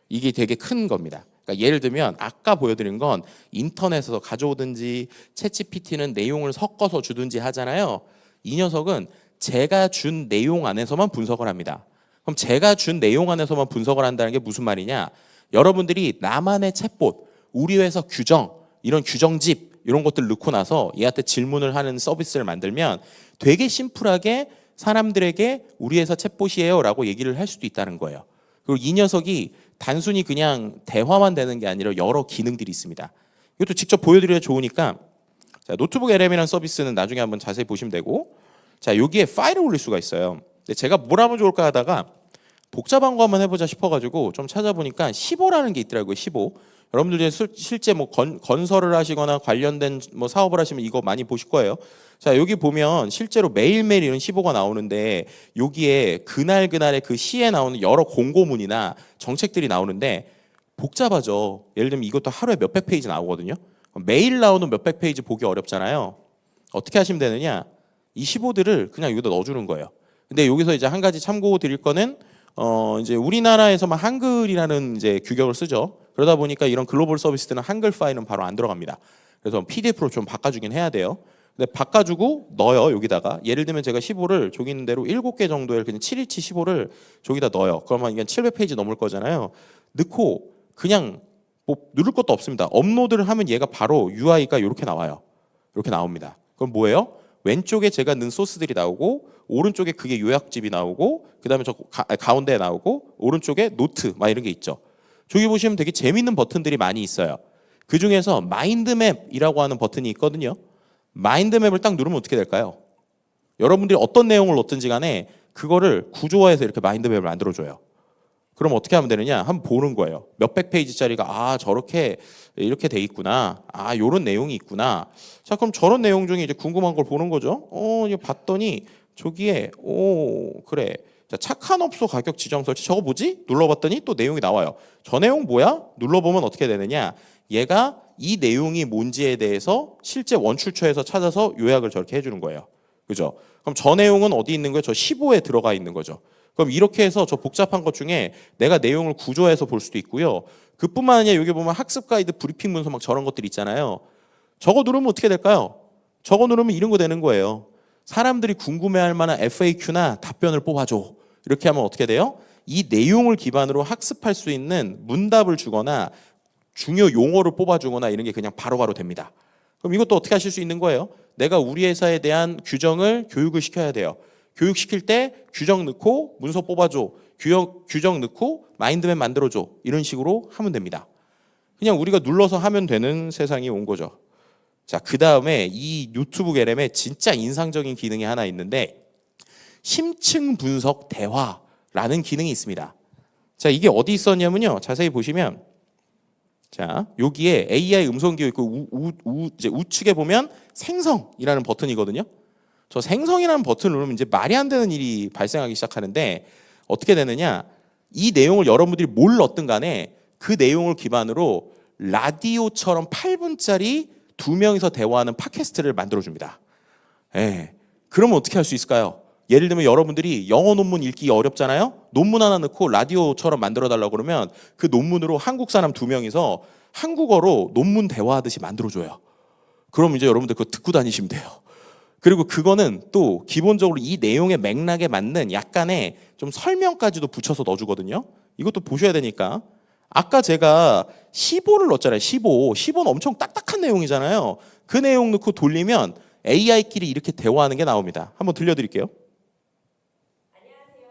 이게 되게 큰 겁니다. 그러니까 예를 들면 아까 보여드린 건 인터넷에서 가져오든지 챗GPT는 내용을 섞어서 주든지 하잖아요. 이 녀석은 제가 준 내용 안에서만 분석을 합니다. 그럼 제가 준 내용 안에서만 분석을 한다는 게 무슨 말이냐? 여러분들이 나만의 챗봇, 우리 회사 규정, 이런 규정집 이런 것들 넣고 나서 얘한테 질문을 하는 서비스를 만들면 되게 심플하게 사람들에게 우리 회사 챗봇이에요 라고 얘기를 할 수도 있다는 거예요. 그리고 이 녀석이 단순히 그냥 대화만 되는 게 아니라 여러 기능들이 있습니다. 이것도 직접 보여드려야 좋으니까 자, 노트북 LM이라는 서비스는 나중에 한번 자세히 보시면 되고, 자, 여기에 파일을 올릴 수가 있어요. 근데 제가 뭘 하면 좋을까 하다가 복잡한 거 한번 해보자 싶어가지고 좀 찾아보니까 15라는 게 있더라고요. 15. 여러분들 중에 실제 뭐 건설을 하시거나 관련된 뭐 사업을 하시면 이거 많이 보실 거예요. 자, 여기 보면 실제로 매일매일 이런 15가 나오는데 여기에 그날의 그 시에 나오는 여러 공고문이나 정책들이 나오는데 복잡하죠. 예를 들면 이것도 하루에 몇백 페이지 나오거든요. 매일 나오는 몇백 페이지 보기 어렵잖아요. 어떻게 하시면 되느냐? 이 15들을 그냥 여기다 넣어주는 거예요. 근데 여기서 이제 한 가지 참고 드릴 거는 이제 우리나라에서만 한글이라는 이제 규격을 쓰죠. 그러다 보니까 이런 글로벌 서비스들은 한글 파일은 바로 안 들어갑니다. 그래서 PDF로 좀 바꿔주긴 해야 돼요. 근데 바꿔주고 넣어요. 여기다가 예를 들면 제가 15를 저기 있는 대로 7개 정도의 그냥 7인치 15를 저기다 넣어요. 그러면 이게 700페이지 넘을 거잖아요. 넣고 그냥 뭐 누를 것도 없습니다. 업로드를 하면 얘가 바로 UI가 이렇게 나와요. 이렇게 나옵니다. 그럼 뭐예요? 왼쪽에 제가 넣은 소스들이 나오고 오른쪽에 그게 요약집이 나오고 그다음에 저 가운데에 나오고 오른쪽에 노트 막 이런 게 있죠. 저기 보시면 되게 재밌는 버튼들이 많이 있어요. 그 중에서 마인드맵이라고 하는 버튼이 있거든요. 마인드맵을 딱 누르면 어떻게 될까요? 여러분들이 어떤 내용을 넣든지 간에 그거를 구조화해서 이렇게 마인드맵을 만들어줘요. 그럼 어떻게 하면 되느냐? 한번 보는 거예요. 몇백 페이지짜리가 저렇게 이렇게 돼 있구나. 요런 내용이 있구나. 자, 그럼 저런 내용 중에 이제 궁금한 걸 보는 거죠. 이거 봤더니 저기에 그래. 자, 착한 업소 가격 지정 설치. 저거 뭐지? 눌러봤더니 또 내용이 나와요. 저 내용 뭐야? 눌러보면 어떻게 되느냐? 얘가 이 내용이 뭔지에 대해서 실제 원출처에서 찾아서 요약을 저렇게 해주는 거예요. 그죠? 그럼 저 내용은 어디 있는 거예요? 저 15에 들어가 있는 거죠. 그럼 이렇게 해서 저 복잡한 것 중에 내가 내용을 구조해서 볼 수도 있고요. 그뿐만 아니라 여기 보면 학습 가이드 브리핑 문서 막 저런 것들 있잖아요. 저거 누르면 어떻게 될까요? 저거 누르면 이런 거 되는 거예요. 사람들이 궁금해할 만한 FAQ나 답변을 뽑아줘. 이렇게 하면 어떻게 돼요? 이 내용을 기반으로 학습할 수 있는 문답을 주거나 중요 용어를 뽑아주거나 이런 게 그냥 바로바로 됩니다. 그럼 이것도 어떻게 하실 수 있는 거예요? 내가 우리 회사에 대한 규정을 교육을 시켜야 돼요. 교육시킬 때 규정 넣고 문서 뽑아줘. 규정 넣고 마인드맵 만들어줘. 이런 식으로 하면 됩니다. 그냥 우리가 눌러서 하면 되는 세상이 온 거죠. 자, 그 다음에 이 노트북 LM에 진짜 인상적인 기능이 하나 있는데 심층 분석 대화라는 기능이 있습니다. 자, 이게 어디 있었냐면요. 자세히 보시면 자, 여기에 AI 음성 기호 있고 이제 우측에 보면 생성이라는 버튼이거든요. 저 생성이라는 버튼을 누르면 이제 말이 안 되는 일이 발생하기 시작하는데 어떻게 되느냐? 이 내용을 여러분들이 뭘 넣든 간에 그 내용을 기반으로 라디오처럼 8분짜리 두 명이서 대화하는 팟캐스트를 만들어줍니다. 그러면 어떻게 할 수 있을까요? 예를 들면 여러분들이 영어 논문 읽기 어렵잖아요. 논문 하나 넣고 라디오처럼 만들어달라고 그러면 그 논문으로 한국 사람 두 명이서 한국어로 논문 대화하듯이 만들어줘요. 그럼 이제 여러분들 그거 듣고 다니시면 돼요. 그리고 그거는 또 기본적으로 이 내용의 맥락에 맞는 약간의 좀 설명까지도 붙여서 넣어주거든요. 이것도 보셔야 되니까. 아까 제가 15를 넣었잖아요. 15는 엄청 딱딱한 내용이잖아요. 그 내용 넣고 돌리면 AI끼리 이렇게 대화하는 게 나옵니다. 한번 들려드릴게요. 안녕하세요.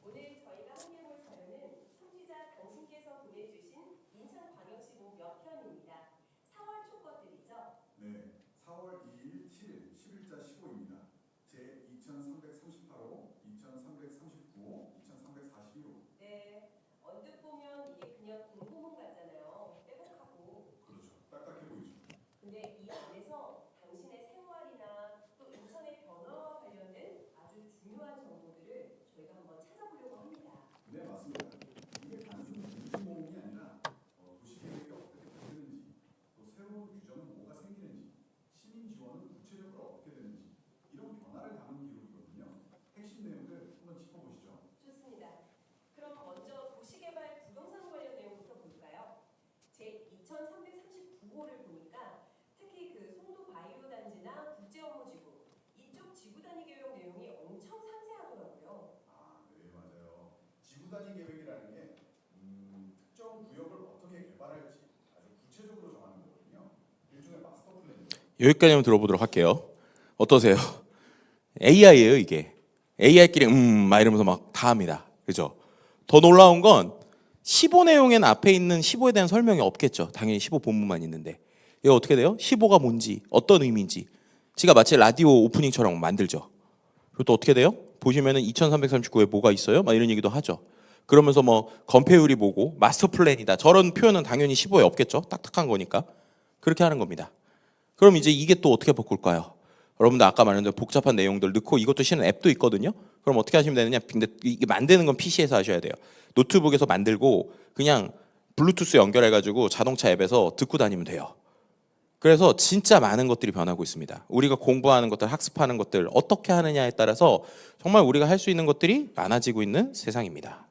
오늘 저희가 함께볼 자료는 청취자 당신께서 보내주신 인천광역시공 몇 편입니다. 4월 초 것들이죠. 네, 4월 2일, 7일, 11자 15입니다. 제 2338호, 2339호, 2341호. 네, 언뜻 보면 이게 그냥 공고문 같잖아요. 빼곡하고. 그렇죠. 딱딱해 보이죠. 근데 이 안에서 당신의 생활이나 또 인천의 변화와 관련된 아주 중요한 정보들을 저희가 한번 찾아보려고 합니다. 네, 맞습니다. 이게 단순 공지 모음이 아니라 도시 계획이 어떻게 바뀌는지, 또 새로운 규정은 뭐가 생기는지, 시민 지원은 구체적으로 어떻게 되는지 이런 변화를 담은 기록이거든요. 핵심 내용들 한번 짚어보시죠. 좋습니다. 그럼 먼저 도시개발 부동산 관련 내용부터 볼까요? 제 2339호를 보니까 특히 그 송도 바이오 단지나 국제업무지구 이쪽 지구 단위 계획 내용이 엄청 상세하더라고요. 네, 맞아요. 지구 단위 계획이라는 게 특정 구역을 어떻게 개발할지 아주 구체적으로 정하는 거거든요. 일종의 마스터 플랜이죠. 여기까지만 들어보도록 할게요. 어떠세요? AI예요, 이게. AI끼리 막 이러면서 막 다 합니다. 그죠? 더 놀라운 건 15 내용엔 앞에 있는 15에 대한 설명이 없겠죠. 당연히 15 본문만 있는데. 이거 어떻게 돼요? 15가 뭔지, 어떤 의미인지. 지가 마치 라디오 오프닝처럼 만들죠. 그리고 또 어떻게 돼요? 보시면은 2339에 뭐가 있어요? 막 이런 얘기도 하죠. 그러면서 뭐 건폐율이 뭐고 마스터 플랜이다. 저런 표현은 당연히 15에 없겠죠. 딱딱한 거니까. 그렇게 하는 겁니다. 그럼 이제 이게 또 어떻게 바꿀까요? 여러분들 아까 말한 대로 복잡한 내용들 넣고 이것도 실은 앱도 있거든요. 그럼 어떻게 하시면 되느냐? 근데 이게 만드는 건 PC에서 하셔야 돼요. 노트북에서 만들고 그냥 블루투스 연결해가지고 자동차 앱에서 듣고 다니면 돼요. 그래서 진짜 많은 것들이 변하고 있습니다. 우리가 공부하는 것들, 학습하는 것들 어떻게 하느냐에 따라서 정말 우리가 할 수 있는 것들이 많아지고 있는 세상입니다.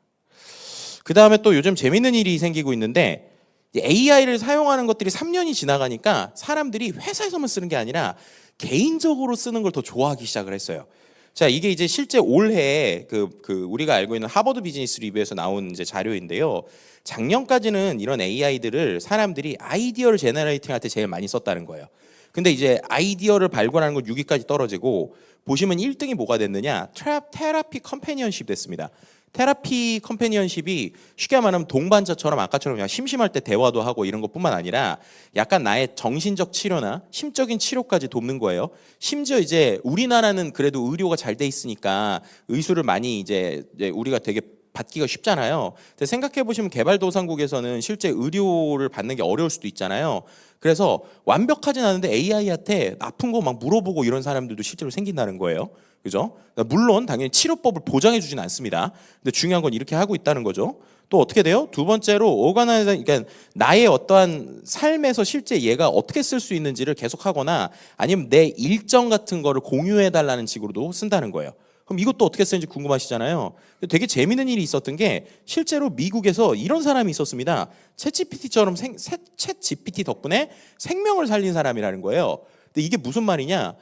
그 다음에 또 요즘 재밌는 일이 생기고 있는데 AI를 사용하는 것들이 3년이 지나가니까 사람들이 회사에서만 쓰는 게 아니라 개인적으로 쓰는 걸 더 좋아하기 시작을 했어요. 자, 이게 이제 실제 올해 우리가 알고 있는 하버드 비즈니스 리뷰에서 나온 이제 자료인데요. 작년까지는 이런 AI들을 사람들이 아이디어를 제너레이팅 할 때 제일 많이 썼다는 거예요. 근데 이제 아이디어를 발굴하는 건 6위까지 떨어지고 보시면 1등이 뭐가 됐느냐? 테라피 컴패니언십 됐습니다. 테라피 컴패니언십이 쉽게 말하면 동반자처럼 아까처럼 그냥 심심할 때 대화도 하고 이런 것뿐만 아니라 약간 나의 정신적 치료나 심적인 치료까지 돕는 거예요. 심지어 이제 우리나라는 그래도 의료가 잘 돼 있으니까 의술을 많이 이제 우리가 되게 받기가 쉽잖아요. 근데 생각해 보시면 개발도상국에서는 실제 의료를 받는 게 어려울 수도 있잖아요. 그래서 완벽하진 않은데 AI한테 아픈 거 막 물어보고 이런 사람들도 실제로 생긴다는 거예요. 그죠? 물론 당연히 치료법을 보장해 주진 않습니다. 근데 중요한 건 이렇게 하고 있다는 거죠. 또 어떻게 돼요? 두 번째로 그러니까 나의 어떠한 삶에서 실제 얘가 어떻게 쓸 수 있는지를 계속하거나 아니면 내 일정 같은 거를 공유해 달라는 식으로도 쓴다는 거예요. 그럼 이것도 어떻게 쓰는지 궁금하시잖아요. 되게 재밌는 일이 있었던 게 실제로 미국에서 이런 사람이 있었습니다. 챗GPT 덕분에 생명을 살린 사람이라는 거예요. 근데 이게 무슨 말이냐?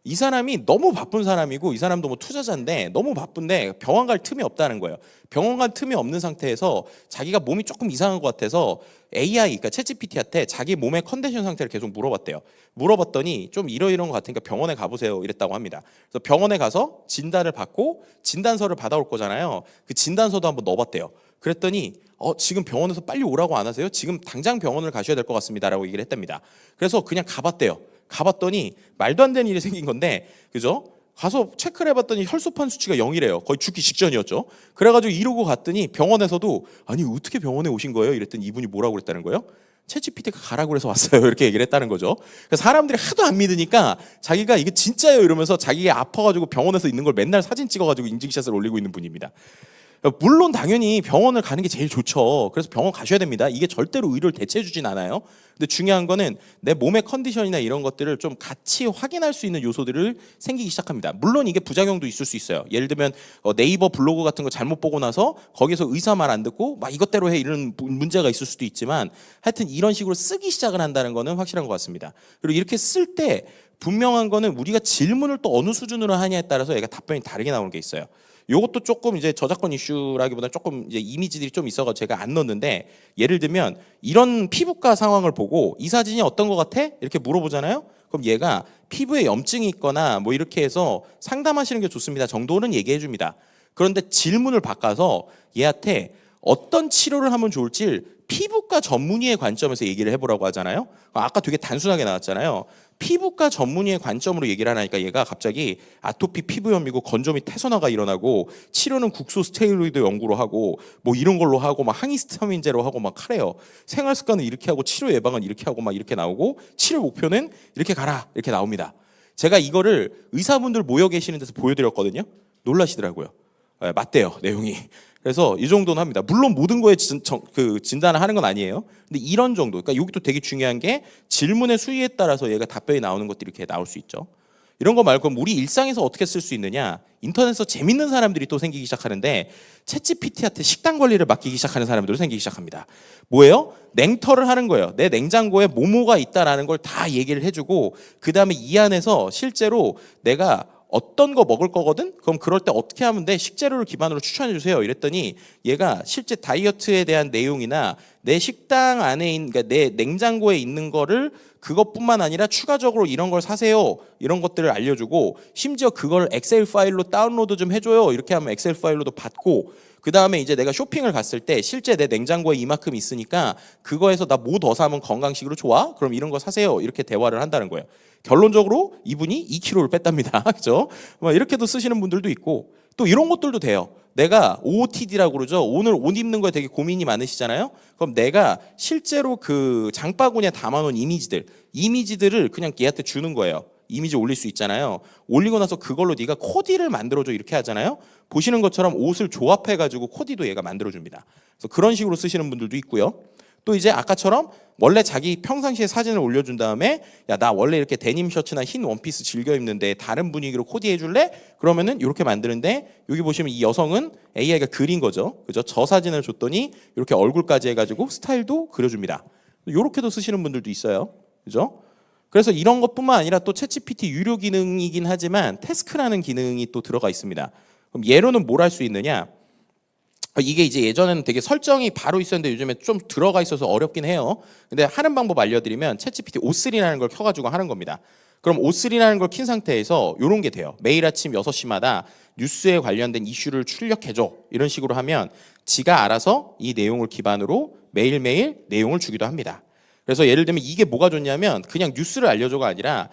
이 사람이 너무 바쁜 사람이고 이 사람도 뭐 투자자인데 너무 바쁜데 병원 갈 틈이 없다는 거예요. 병원 갈 틈이 없는 상태에서 자기가 몸이 조금 이상한 것 같아서 AI, 그러니까 챗GPT한테 자기 몸의 컨디션 상태를 계속 물어봤대요. 물어봤더니 좀 이러이러한 것 같으니까 병원에 가보세요 이랬다고 합니다. 그래서 병원에 가서 진단을 받고 진단서를 받아올 거잖아요. 그 진단서도 한번 넣어봤대요. 그랬더니 지금 병원에서 빨리 오라고 안 하세요? 지금 당장 병원을 가셔야 될 것 같습니다라고 얘기를 했답니다. 그래서 그냥 가봤대요. 가봤더니 말도 안 되는 일이 생긴 건데, 그죠? 가서 체크를 해봤더니 혈소판 수치가 0이래요. 거의 죽기 직전이었죠. 그래가지고 이러고 갔더니 병원에서도 아니 어떻게 병원에 오신 거예요? 이랬더니 이분이 뭐라고 그랬다는 거예요? 챗GPT가 가라고 그래서 왔어요. 이렇게 얘기를 했다는 거죠. 그래서 사람들이 하도 안 믿으니까 자기가 이게 진짜예요 이러면서 자기가 아파가지고 병원에서 있는 걸 맨날 사진 찍어가지고 인증샷을 올리고 있는 분입니다. 물론 당연히 병원을 가는 게 제일 좋죠. 그래서 병원 가셔야 됩니다. 이게 절대로 의료를 대체해 주진 않아요. 근데 중요한 거는 내 몸의 컨디션이나 이런 것들을 좀 같이 확인할 수 있는 요소들을 생기기 시작합니다. 물론 이게 부작용도 있을 수 있어요. 예를 들면 네이버 블로그 같은 거 잘못 보고 나서 거기서 의사 말 안 듣고 막 이것대로 해 이런 문제가 있을 수도 있지만 하여튼 이런 식으로 쓰기 시작을 한다는 거는 확실한 것 같습니다. 그리고 이렇게 쓸 때 분명한 거는 우리가 질문을 또 어느 수준으로 하냐에 따라서 얘가 답변이 다르게 나오는 게 있어요. 요것도 조금 이제 저작권 이슈라기보다 조금 이제 이미지들이 좀 있어서 제가 안 넣었는데 예를 들면 이런 피부과 상황을 보고 이 사진이 어떤 것 같아? 이렇게 물어보잖아요. 그럼 얘가 피부에 염증이 있거나 뭐 이렇게 해서 상담하시는 게 좋습니다 정도는 얘기해 줍니다. 그런데 질문을 바꿔서 얘한테 어떤 치료를 하면 좋을지 피부과 전문의의 관점에서 얘기를 해보라고 하잖아요. 아까 되게 단순하게 나왔잖아요. 피부과 전문의의 관점으로 얘기를 하니까 얘가 갑자기 아토피 피부염이고 건조미 태선화가 일어나고 치료는 국소 스테로이드 연구로 하고 뭐 이런 걸로 하고 막 항히스타민제로 하고 막 하래요. 생활 습관은 이렇게 하고 치료 예방은 이렇게 하고 막 이렇게 나오고 치료 목표는 이렇게 가라 이렇게 나옵니다. 제가 이거를 의사분들 모여 계시는 데서 보여드렸거든요. 놀라시더라고요. 맞대요 내용이. 그래서 이 정도는 합니다. 물론 모든 거에 진단을 하는 건 아니에요. 근데 이런 정도. 그러니까 여기 또 되게 중요한 게 질문의 수위에 따라서 얘가 답변이 나오는 것들이 이렇게 나올 수 있죠. 이런 거 말고 우리 일상에서 어떻게 쓸 수 있느냐. 인터넷에서 재밌는 사람들이 또 생기기 시작하는데 챗GPT한테 식단 관리를 맡기기 시작하는 사람들도 생기기 시작합니다. 뭐예요? 냉터를 하는 거예요. 내 냉장고에 뭐뭐가 있다라는 걸 다 얘기를 해주고 그 다음에 이 안에서 실제로 내가 어떤 거 먹을 거거든? 그럼 그럴 때 어떻게 하면 돼? 식재료를 기반으로 추천해 주세요. 이랬더니 얘가 실제 다이어트에 대한 내용이나 내 식당 안에 있는, 그러니까 내 냉장고에 있는 거를 그것뿐만 아니라 추가적으로 이런 걸 사세요. 이런 것들을 알려주고 심지어 그걸 엑셀 파일로 다운로드 좀 해줘요. 이렇게 하면 엑셀 파일로도 받고 그 다음에 이제 내가 쇼핑을 갔을 때 실제 내 냉장고에 이만큼 있으니까 그거에서 나 뭐 더 사면 건강식으로 좋아? 그럼 이런 거 사세요. 이렇게 대화를 한다는 거예요. 결론적으로 이분이 2kg를 뺐답니다. 그죠? 이렇게도 쓰시는 분들도 있고 또 이런 것들도 돼요. 내가 OOTD라고 그러죠. 오늘 옷 입는 거에 되게 고민이 많으시잖아요. 그럼 내가 실제로 그 장바구니에 담아놓은 이미지들을 그냥 얘한테 주는 거예요. 이미지 올릴 수 있잖아요. 올리고 나서 그걸로 네가 코디를 만들어줘 이렇게 하잖아요. 보시는 것처럼 옷을 조합해가지고 코디도 얘가 만들어줍니다. 그래서 그런 식으로 쓰시는 분들도 있고요. 또 이제 아까처럼 원래 자기 평상시에 사진을 올려준 다음에 야, 나 원래 이렇게 데님 셔츠나 흰 원피스 즐겨 입는데 다른 분위기로 코디해 줄래? 그러면은 이렇게 만드는데 여기 보시면 이 여성은 AI가 그린 거죠. 그죠? 저 사진을 줬더니 이렇게 얼굴까지 해가지고 스타일도 그려줍니다. 이렇게도 쓰시는 분들도 있어요. 그죠? 그래서 이런 것뿐만 아니라 또 챗GPT 유료 기능이긴 하지만 태스크라는 기능이 또 들어가 있습니다. 그럼 예로는 뭘 할 수 있느냐? 이게 이제 예전에는 되게 설정이 바로 있었는데 요즘에 좀 들어가 있어서 어렵긴 해요. 근데 하는 방법 알려드리면 챗GPT O3라는 걸 켜가지고 하는 겁니다. 그럼 O3라는 걸 킨 상태에서 이런 게 돼요. 매일 아침 6시마다 뉴스에 관련된 이슈를 출력해줘. 이런 식으로 하면 지가 알아서 이 내용을 기반으로 매일매일 내용을 주기도 합니다. 그래서 예를 들면 이게 뭐가 좋냐면 그냥 뉴스를 알려줘가 아니라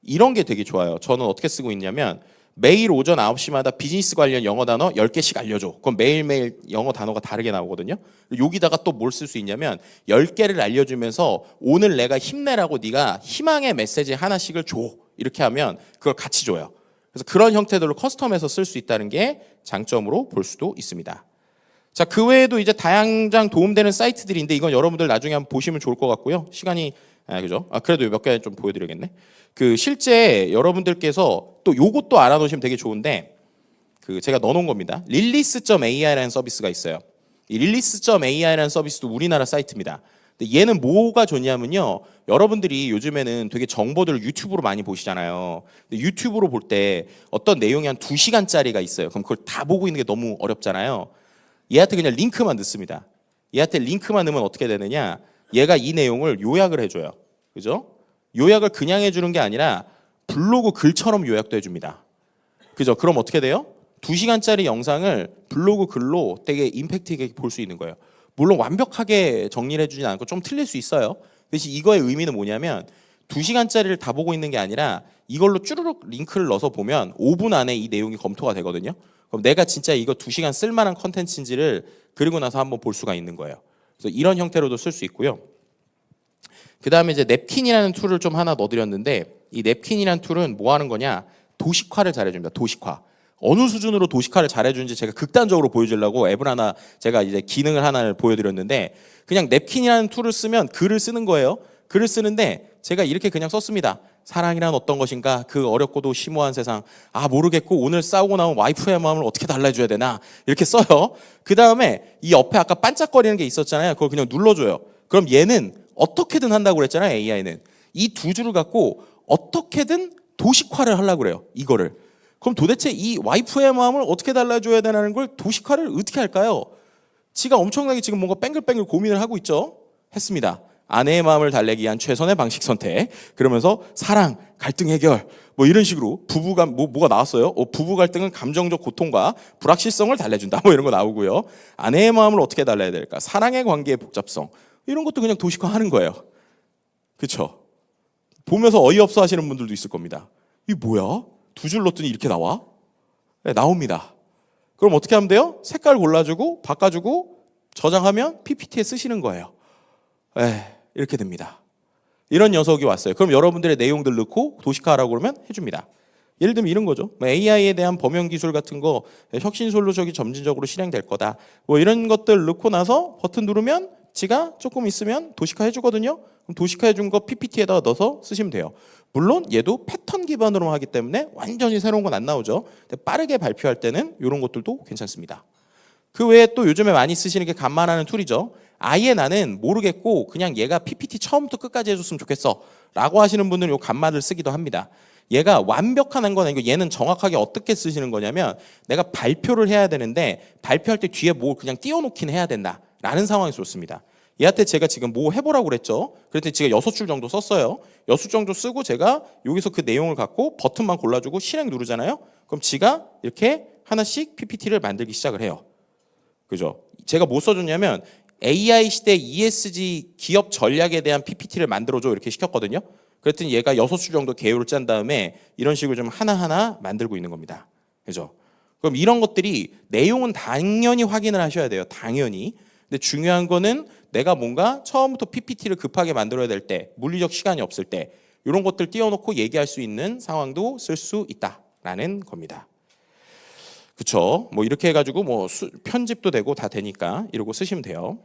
이런 게 되게 좋아요. 저는 어떻게 쓰고 있냐면 매일 오전 9시마다 비즈니스 관련 영어 단어 10개씩 알려줘. 그럼 매일매일 영어 단어가 다르게 나오거든요. 여기다가 또 뭘 쓸 수 있냐면 10개를 알려주면서 오늘 내가 힘내라고 네가 희망의 메시지 하나씩을 줘. 이렇게 하면 그걸 같이 줘요. 그래서 그런 형태들로 커스텀해서 쓸 수 있다는 게 장점으로 볼 수도 있습니다. 자, 그 외에도 이제 다양장 도움되는 사이트들인데 이건 여러분들 나중에 한번 보시면 좋을 것 같고요. 시간이 그죠? 그래도 몇 개 좀 보여드려야겠네. 그 실제 여러분들께서 또 요것도 알아놓으시면 되게 좋은데 그 제가 넣어놓은 겁니다. 릴리스.ai라는 서비스가 있어요. 이 릴리스.ai라는 서비스도 우리나라 사이트입니다. 근데 얘는 뭐가 좋냐면요. 여러분들이 요즘에는 되게 정보들을 유튜브로 많이 보시잖아요. 근데 유튜브로 볼 때 어떤 내용이 한 2시간짜리가 있어요. 그럼 그걸 다 보고 있는 게 너무 어렵잖아요. 얘한테 그냥 링크만 넣습니다. 얘한테 링크만 넣으면 어떻게 되느냐? 얘가 이 내용을 요약을 해줘요. 그죠? 요약을 그냥 해주는 게 아니라 블로그 글처럼 요약도 해줍니다. 그죠? 그럼 어떻게 돼요? 2시간짜리 영상을 블로그 글로 되게 임팩트 있게 볼 수 있는 거예요. 물론 완벽하게 정리를 해주진 않고 좀 틀릴 수 있어요. 대신 이거의 의미는 뭐냐면 2시간짜리를 다 보고 있는 게 아니라 이걸로 쭈르륵 링크를 넣어서 보면 5분 안에 이 내용이 검토가 되거든요. 그럼 내가 진짜 이거 2시간 쓸만한 컨텐츠인지를 그리고 나서 한번 볼 수가 있는 거예요. 그래서 이런 형태로도 쓸 수 있고요. 그 다음에 이제 냅킨이라는 툴을 좀 하나 넣어드렸는데 이 냅킨이라는 툴은 뭐 하는 거냐? 도식화를 잘해줍니다. 도식화. 어느 수준으로 도식화를 잘해주는지 제가 극단적으로 보여주려고 앱을 하나 제가 이제 기능을 하나를 보여드렸는데 그냥 냅킨이라는 툴을 쓰면 글을 쓰는 거예요. 글을 쓰는데 제가 이렇게 그냥 썼습니다. 사랑이란 어떤 것인가? 그 어렵고도 심오한 세상. 모르겠고 오늘 싸우고 나온 와이프의 마음을 어떻게 달래줘야 되나? 이렇게 써요. 그 다음에 이 옆에 아까 반짝거리는 게 있었잖아요. 그걸 그냥 눌러줘요. 그럼 얘는 어떻게든 한다고 그랬잖아요. AI는. 이 두 줄을 갖고 어떻게든 도식화를 하려고 그래요. 이거를. 그럼 도대체 이 와이프의 마음을 어떻게 달래줘야 되나는 걸 도식화를 어떻게 할까요? 지가 엄청나게 지금 뭔가 뱅글뱅글 고민을 하고 있죠. 했습니다. 아내의 마음을 달래기 위한 최선의 방식 선택. 그러면서 사랑, 갈등 해결 뭐 이런 식으로 부부간 뭐가 나왔어요. 부부 갈등은 감정적 고통과 불확실성을 달래준다. 뭐 이런 거 나오고요. 아내의 마음을 어떻게 달래야 될까? 사랑의 관계의 복잡성. 이런 것도 그냥 도식화하는 거예요. 그렇죠? 보면서 어이없어 하시는 분들도 있을 겁니다. 이게 뭐야? 두 줄 넣었더니 이렇게 나와? 네, 나옵니다. 그럼 어떻게 하면 돼요? 색깔 골라주고 바꿔주고 저장하면 PPT에 쓰시는 거예요. 이렇게 됩니다. 이런 녀석이 왔어요. 그럼 여러분들의 내용들 넣고 도식화하라고 그러면 해줍니다. 예를 들면 이런 거죠. AI에 대한 범용 기술 같은 거 혁신솔로 점진적으로 실행될 거다. 뭐 이런 것들 넣고 나서 버튼 누르면 지가 조금 있으면 도식화 해주거든요. 그럼 도식화 해준 거 PPT에다가 넣어서 쓰시면 돼요. 물론 얘도 패턴 기반으로 하기 때문에 완전히 새로운 건 안 나오죠. 근데 빠르게 발표할 때는 이런 것들도 괜찮습니다. 그 외에 또 요즘에 많이 쓰시는 게 간만하는 툴이죠. 아예 나는 모르겠고 그냥 얘가 PPT 처음부터 끝까지 해줬으면 좋겠어 라고 하시는 분들은 요 간만을 쓰기도 합니다. 얘가 완벽한 건 아니고 얘는 정확하게 어떻게 쓰시는 거냐면 내가 발표를 해야 되는데 발표할 때 뒤에 뭘 그냥 띄워놓긴 해야 된다라는 상황에서 좋습니다. 얘한테 제가 지금 뭐 해보라고 그랬죠. 그랬더니 제가 6줄 정도 썼어요. 6줄 정도 쓰고 제가 여기서 그 내용을 갖고 버튼만 골라주고 실행 누르잖아요. 그럼 지가 이렇게 하나씩 PPT를 만들기 시작을 해요. 그죠? 제가 뭐 써줬냐면 AI 시대 ESG 기업 전략에 대한 PPT를 만들어줘 이렇게 시켰거든요. 그랬더니 얘가 6줄 정도 개요를 짠 다음에 이런 식으로 좀 하나하나 만들고 있는 겁니다. 그죠? 그럼 이런 것들이 내용은 당연히 확인을 하셔야 돼요. 당연히. 근데 중요한 거는 내가 뭔가 처음부터 PPT를 급하게 만들어야 될 때, 물리적 시간이 없을 때 이런 것들 띄워놓고 얘기할 수 있는 상황도 쓸 수 있다라는 겁니다. 그쵸? 뭐 이렇게 해가지고 뭐 편집도 되고 다 되니까 이러고 쓰시면 돼요.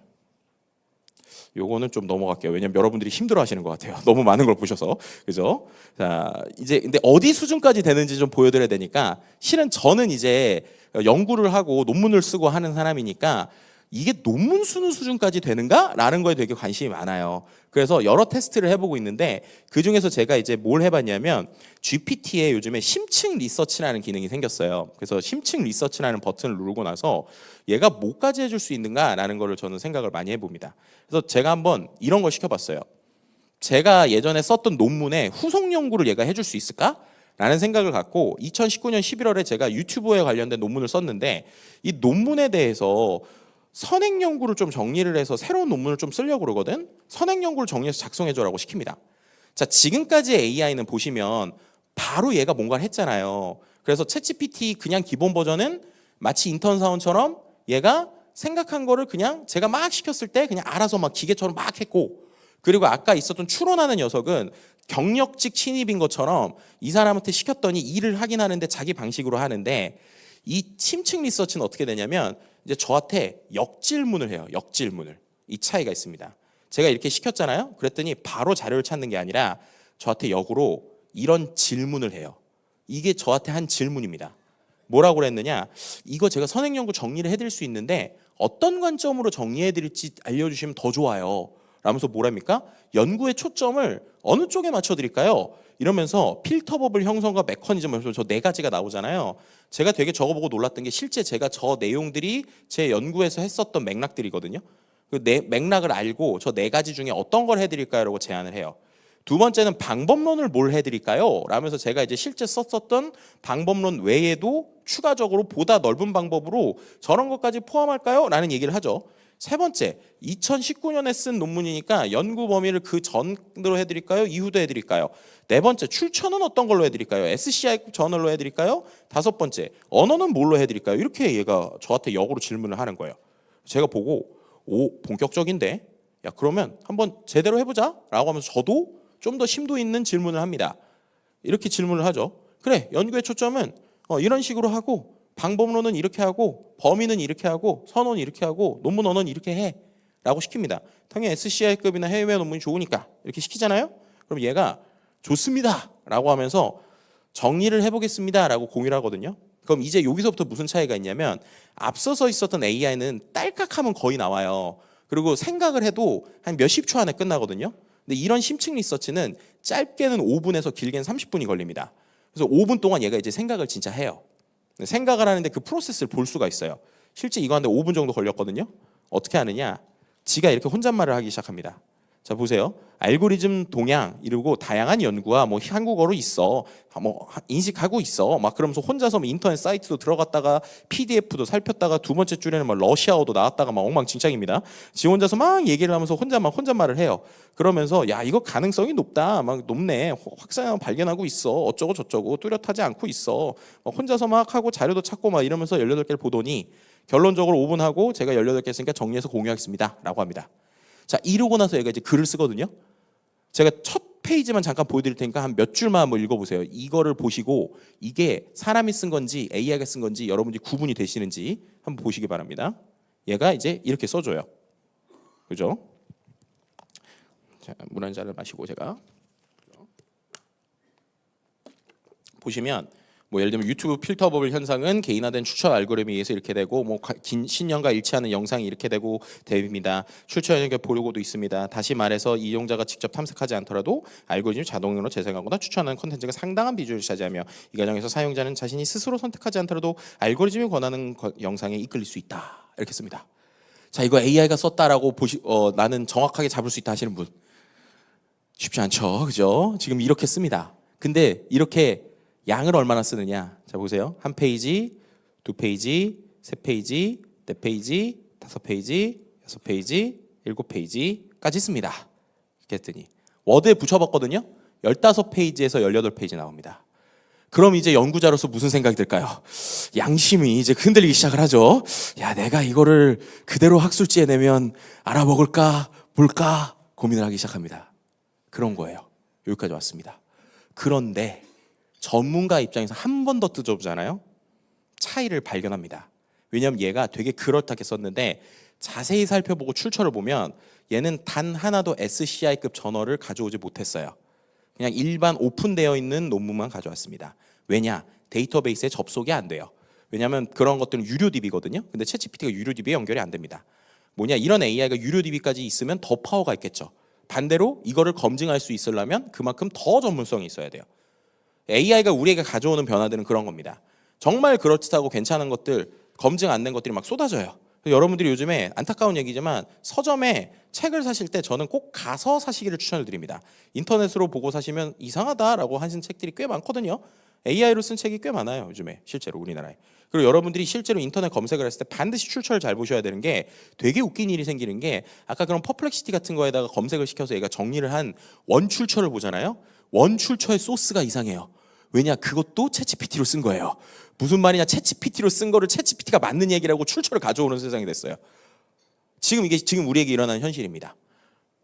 요거는 좀 넘어갈게요. 왜냐면 여러분들이 힘들어하시는 것 같아요. 너무 많은 걸 보셔서. 그죠? 자, 이제 근데 어디 수준까지 되는지 좀 보여드려야 되니까 실은 저는 이제 연구를 하고 논문을 쓰고 하는 사람이니까 이게 논문 쓰는 수준까지 되는가라는 거에 되게 관심이 많아요. 그래서 여러 테스트를 해보고 있는데 그 중에서 제가 이제 뭘 해봤냐면 GPT에 요즘에 심층 리서치라는 기능이 생겼어요. 그래서 심층 리서치라는 버튼을 누르고 나서 얘가 뭐까지 해줄 수 있는가라는 거를 저는 생각을 많이 해봅니다. 그래서 제가 한번 이런 걸 시켜봤어요. 제가 예전에 썼던 논문에 후속 연구를 얘가 해줄 수 있을까? 라는 생각을 갖고 2019년 11월에 제가 유튜브에 관련된 논문을 썼는데 이 논문에 대해서 선행 연구를 좀 정리를 해서 새로운 논문을 좀 쓰려고 그러거든. 선행 연구를 정리해서 작성해줘라고 시킵니다. 자, 지금까지 AI는 보시면 바로 얘가 뭔가를 했잖아요. 그래서 챗GPT 그냥 기본 버전은 마치 인턴 사원처럼 얘가 생각한 거를 그냥 제가 막 시켰을 때 그냥 알아서 막 기계처럼 막 했고, 그리고 아까 있었던 추론하는 녀석은 경력직 신입인 것처럼 이 사람한테 시켰더니 일을 하긴 하는데 자기 방식으로 하는데, 이 심층 리서치는 어떻게 되냐면 이제 저한테 역질문을 해요. 역질문을. 이 차이가 있습니다. 제가 이렇게 시켰잖아요. 그랬더니 바로 자료를 찾는 게 아니라 저한테 역으로 이런 질문을 해요. 이게 저한테 한 질문입니다. 뭐라고 그랬느냐? 이거 제가 선행 연구 정리를 해드릴 수 있는데 어떤 관점으로 정리해드릴지 알려주시면 더 좋아요. 라면서 뭐랍니까? 연구의 초점을 어느 쪽에 맞춰드릴까요? 이러면서 필터 버블 형성과 메커니즘을 저 4가지가 나오잖아요. 제가 되게 저거 보고 놀랐던 게 실제 제가 저 내용들이 제 연구에서 했었던 맥락들이거든요. 그 맥락을 알고 저 4가지 중에 어떤 걸 해드릴까요? 라고 제안을 해요. 두 번째는 방법론을 뭘 해드릴까요? 라면서 제가 이제 실제 썼었던 방법론 외에도 추가적으로 보다 넓은 방법으로 저런 것까지 포함할까요? 라는 얘기를 하죠. 세 번째, 2019년에 쓴 논문이니까 연구 범위를 그 전으로 해드릴까요? 이후도 해드릴까요? 네 번째, 출처는 어떤 걸로 해드릴까요? SCI 저널로 해드릴까요? 다섯 번째, 언어는 뭘로 해드릴까요? 이렇게 얘가 저한테 역으로 질문을 하는 거예요. 제가 보고 오, 본격적인데? 야, 그러면 한번 제대로 해보자 라고 하면서 저도 좀 더 심도 있는 질문을 합니다. 이렇게 질문을 하죠. 그래, 연구의 초점은 이런 식으로 하고 방법론은 이렇게 하고 범위는 이렇게 하고 선언은 이렇게 하고 논문 언어는 이렇게 해 라고 시킵니다. 당연히 SCI급이나 해외 논문이 좋으니까 이렇게 시키잖아요. 그럼 얘가 좋습니다 라고 하면서 정리를 해보겠습니다 라고 공유를 하거든요. 그럼 이제 여기서부터 무슨 차이가 있냐면 앞서서 있었던 AI는 딸깍하면 거의 나와요. 그리고 생각을 해도 한 몇십 초 안에 끝나거든요. 근데 이런 심층 리서치는 짧게는 5분에서 길게는 30분이 걸립니다. 그래서 5분 동안 얘가 이제 생각을 진짜 해요. 생각을 하는데 그 프로세스를 볼 수가 있어요. 실제 이거 하는데 5분 정도 걸렸거든요. 어떻게 하느냐? 지가 이렇게 혼잣말을 하기 시작합니다. 자, 보세요. 알고리즘 동향 이러고 다양한 연구와 뭐 한국어로 있어. 뭐 인식하고 있어. 막 그러면서 혼자서 뭐 인터넷 사이트도 들어갔다가 PDF도 살폈다가 두 번째 줄에는 막 러시아어도 나왔다가 막 엉망진창입니다. 지 혼자서 막 얘기를 하면서 혼잣말을 해요. 그러면서 야, 이거 가능성이 높다. 막 높네. 확산형 발견하고 있어. 어쩌고 저쩌고 뚜렷하지 않고 있어. 막 혼자서 막 하고 자료도 찾고 막 이러면서 18개를 보더니 결론적으로 5분 하고 제가 18개 했으니까 정리해서 공유하겠습니다. 라고 합니다. 자, 이러고 나서 얘가 이제 글을 쓰거든요. 제가 첫 페이지만 잠깐 보여드릴 테니까 한 몇 줄만 한번 읽어보세요. 이거를 보시고 이게 사람이 쓴 건지 AI가 쓴 건지 여러분들이 구분이 되시는지 한번 보시기 바랍니다. 얘가 이제 이렇게 써줘요. 그죠? 자, 물 한 잔을 마시고 제가 보시면 뭐 예를 들면 유튜브 필터 버블 현상은 개인화된 추천 알고리즘에 의해서 이렇게 되고 뭐 긴 신념과 일치하는 영상이 이렇게 되고 됩니다. 출처 연결 보고도 있습니다. 다시 말해서 이용자가 직접 탐색하지 않더라도 알고리즘이 자동으로 재생하거나 추천하는 콘텐츠가 상당한 비중을 차지하며 이 과정에서 사용자는 자신이 스스로 선택하지 않더라도 알고리즘이 권하는 영상에 이끌릴 수 있다. 이렇게 씁니다. 자, 이거 AI가 썼다라고 나는 정확하게 잡을 수 있다 하시는 분 쉽지 않죠, 그죠? 지금 이렇게 씁니다. 근데 이렇게 양을 얼마나 쓰느냐? 자, 보세요. 한 페이지, 두 페이지, 세 페이지, 네 페이지, 다섯 페이지, 여섯 페이지, 일곱 페이지까지 씁니다. 이렇게 했더니 워드에 붙여봤거든요. 15페이지에서 18페이지 나옵니다. 그럼 이제 연구자로서 무슨 생각이 들까요? 양심이 이제 흔들리기 시작을 하죠. 야, 내가 이거를 그대로 학술지에 내면 알아먹을까, 볼까 고민을 하기 시작합니다. 그런 거예요. 여기까지 왔습니다. 그런데 전문가 입장에서 한 번 더 뜯어보잖아요. 차이를 발견합니다. 왜냐하면 얘가 되게 그럴듯하게 썼는데 자세히 살펴보고 출처를 보면 얘는 단 하나도 SCI급 저널을 가져오지 못했어요. 그냥 일반 오픈되어 있는 논문만 가져왔습니다. 왜냐? 데이터베이스에 접속이 안 돼요. 왜냐하면 그런 것들은 유료 DB거든요. 근데 챗GPT가 유료 DB에 연결이 안 됩니다. 뭐냐? 이런 AI가 유료 DB까지 있으면 더 파워가 있겠죠. 반대로 이거를 검증할 수 있으려면 그만큼 더 전문성이 있어야 돼요. AI가 우리에게 가져오는 변화들은 그런 겁니다. 정말 그럴듯하고 괜찮은 것들, 검증 안 된 것들이 막 쏟아져요. 여러분들이 요즘에 안타까운 얘기지만 서점에 책을 사실 때 저는 꼭 가서 사시기를 추천을 드립니다. 인터넷으로 보고 사시면 이상하다라고 하신 책들이 꽤 많거든요. AI로 쓴 책이 꽤 많아요, 요즘에 실제로 우리나라에. 그리고 여러분들이 실제로 인터넷 검색을 했을 때 반드시 출처를 잘 보셔야 되는 게 되게 웃긴 일이 생기는 게 아까 그런 퍼플렉시티 같은 거에다가 검색을 시켜서 얘가 정리를 한 원 출처를 보잖아요. 원 출처의 소스가 이상해요. 왜냐? 그것도 챗GPT로 쓴 거예요. 무슨 말이냐? 챗GPT로 쓴 거를 챗GPT가 맞는 얘기라고 출처를 가져오는 세상이 됐어요. 지금 우리에게 일어나는 현실입니다.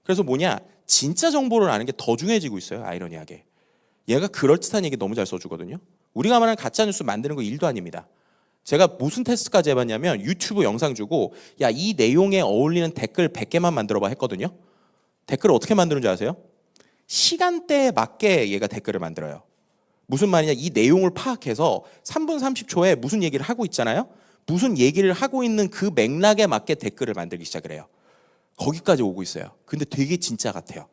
그래서 뭐냐? 진짜 정보를 아는 게 더 중요해지고 있어요. 아이러니하게. 얘가 그럴듯한 얘기 너무 잘 써주거든요. 우리가 말하는 가짜뉴스 만드는 거 일도 아닙니다. 제가 무슨 테스트까지 해봤냐면 유튜브 영상 주고 야, 이 내용에 어울리는 댓글 100개만 만들어봐 했거든요. 댓글을 어떻게 만드는지 아세요? 시간대에 맞게 얘가 댓글을 만들어요. 무슨 말이냐? 이 내용을 파악해서 3분 30초에 무슨 얘기를 하고 있잖아요. 무슨 얘기를 하고 있는 그 맥락에 맞게 댓글을 만들기 시작을 해요. 거기까지 오고 있어요. 근데 되게 진짜 같아요.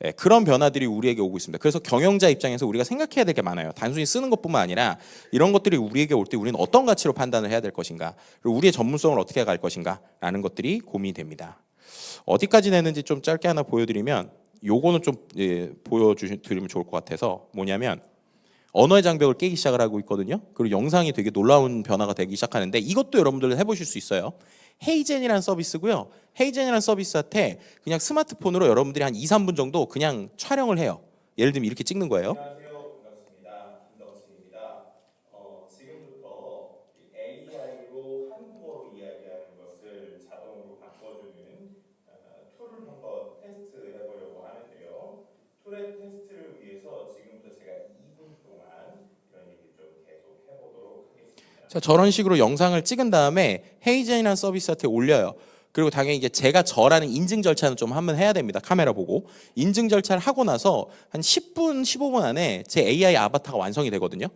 예, 그런 변화들이 우리에게 오고 있습니다. 그래서 경영자 입장에서 우리가 생각해야 될 게 많아요. 단순히 쓰는 것뿐만 아니라 이런 것들이 우리에게 올 때 우리는 어떤 가치로 판단을 해야 될 것인가, 그리고 우리의 전문성을 어떻게 갈 것인가 라는 것들이 고민이 됩니다. 어디까지 되는지 좀 짧게 하나 보여드리면 요거는 좀 보여드리면 좋을 것 같아서 뭐냐면 언어의 장벽을 깨기 시작을 하고 있거든요. 그리고 영상이 되게 놀라운 변화가 되기 시작하는데 이것도 여러분들 해보실 수 있어요. 헤이젠이라는 서비스고요. 헤이젠이라는 서비스한테 그냥 스마트폰으로 여러분들이 한 2, 3분 정도 그냥 촬영을 해요. 예를 들면 이렇게 찍는 거예요. 안녕하세요. 반갑습니다. 김덕진입니다. 지금부터 AI로 한국어로 이야기하는 것을 자동으로 바꿔주는 툴을 한번 테스트 해보려고 하는데요. 툴의 테스트를 위해서 지금부터 제가 2분 동안 이런 얘기 좀 계속 해보도록 하겠습니다. 자, 저런 식으로 영상을 찍은 다음에 헤이젠이라는 서비스한테 올려요. 그리고 당연히 이제 제가 저라는 인증 절차는 좀 한번 해야 됩니다. 카메라 보고. 인증 절차를 하고 나서 한 10분, 15분 안에 제 AI 아바타가 완성이 되거든요.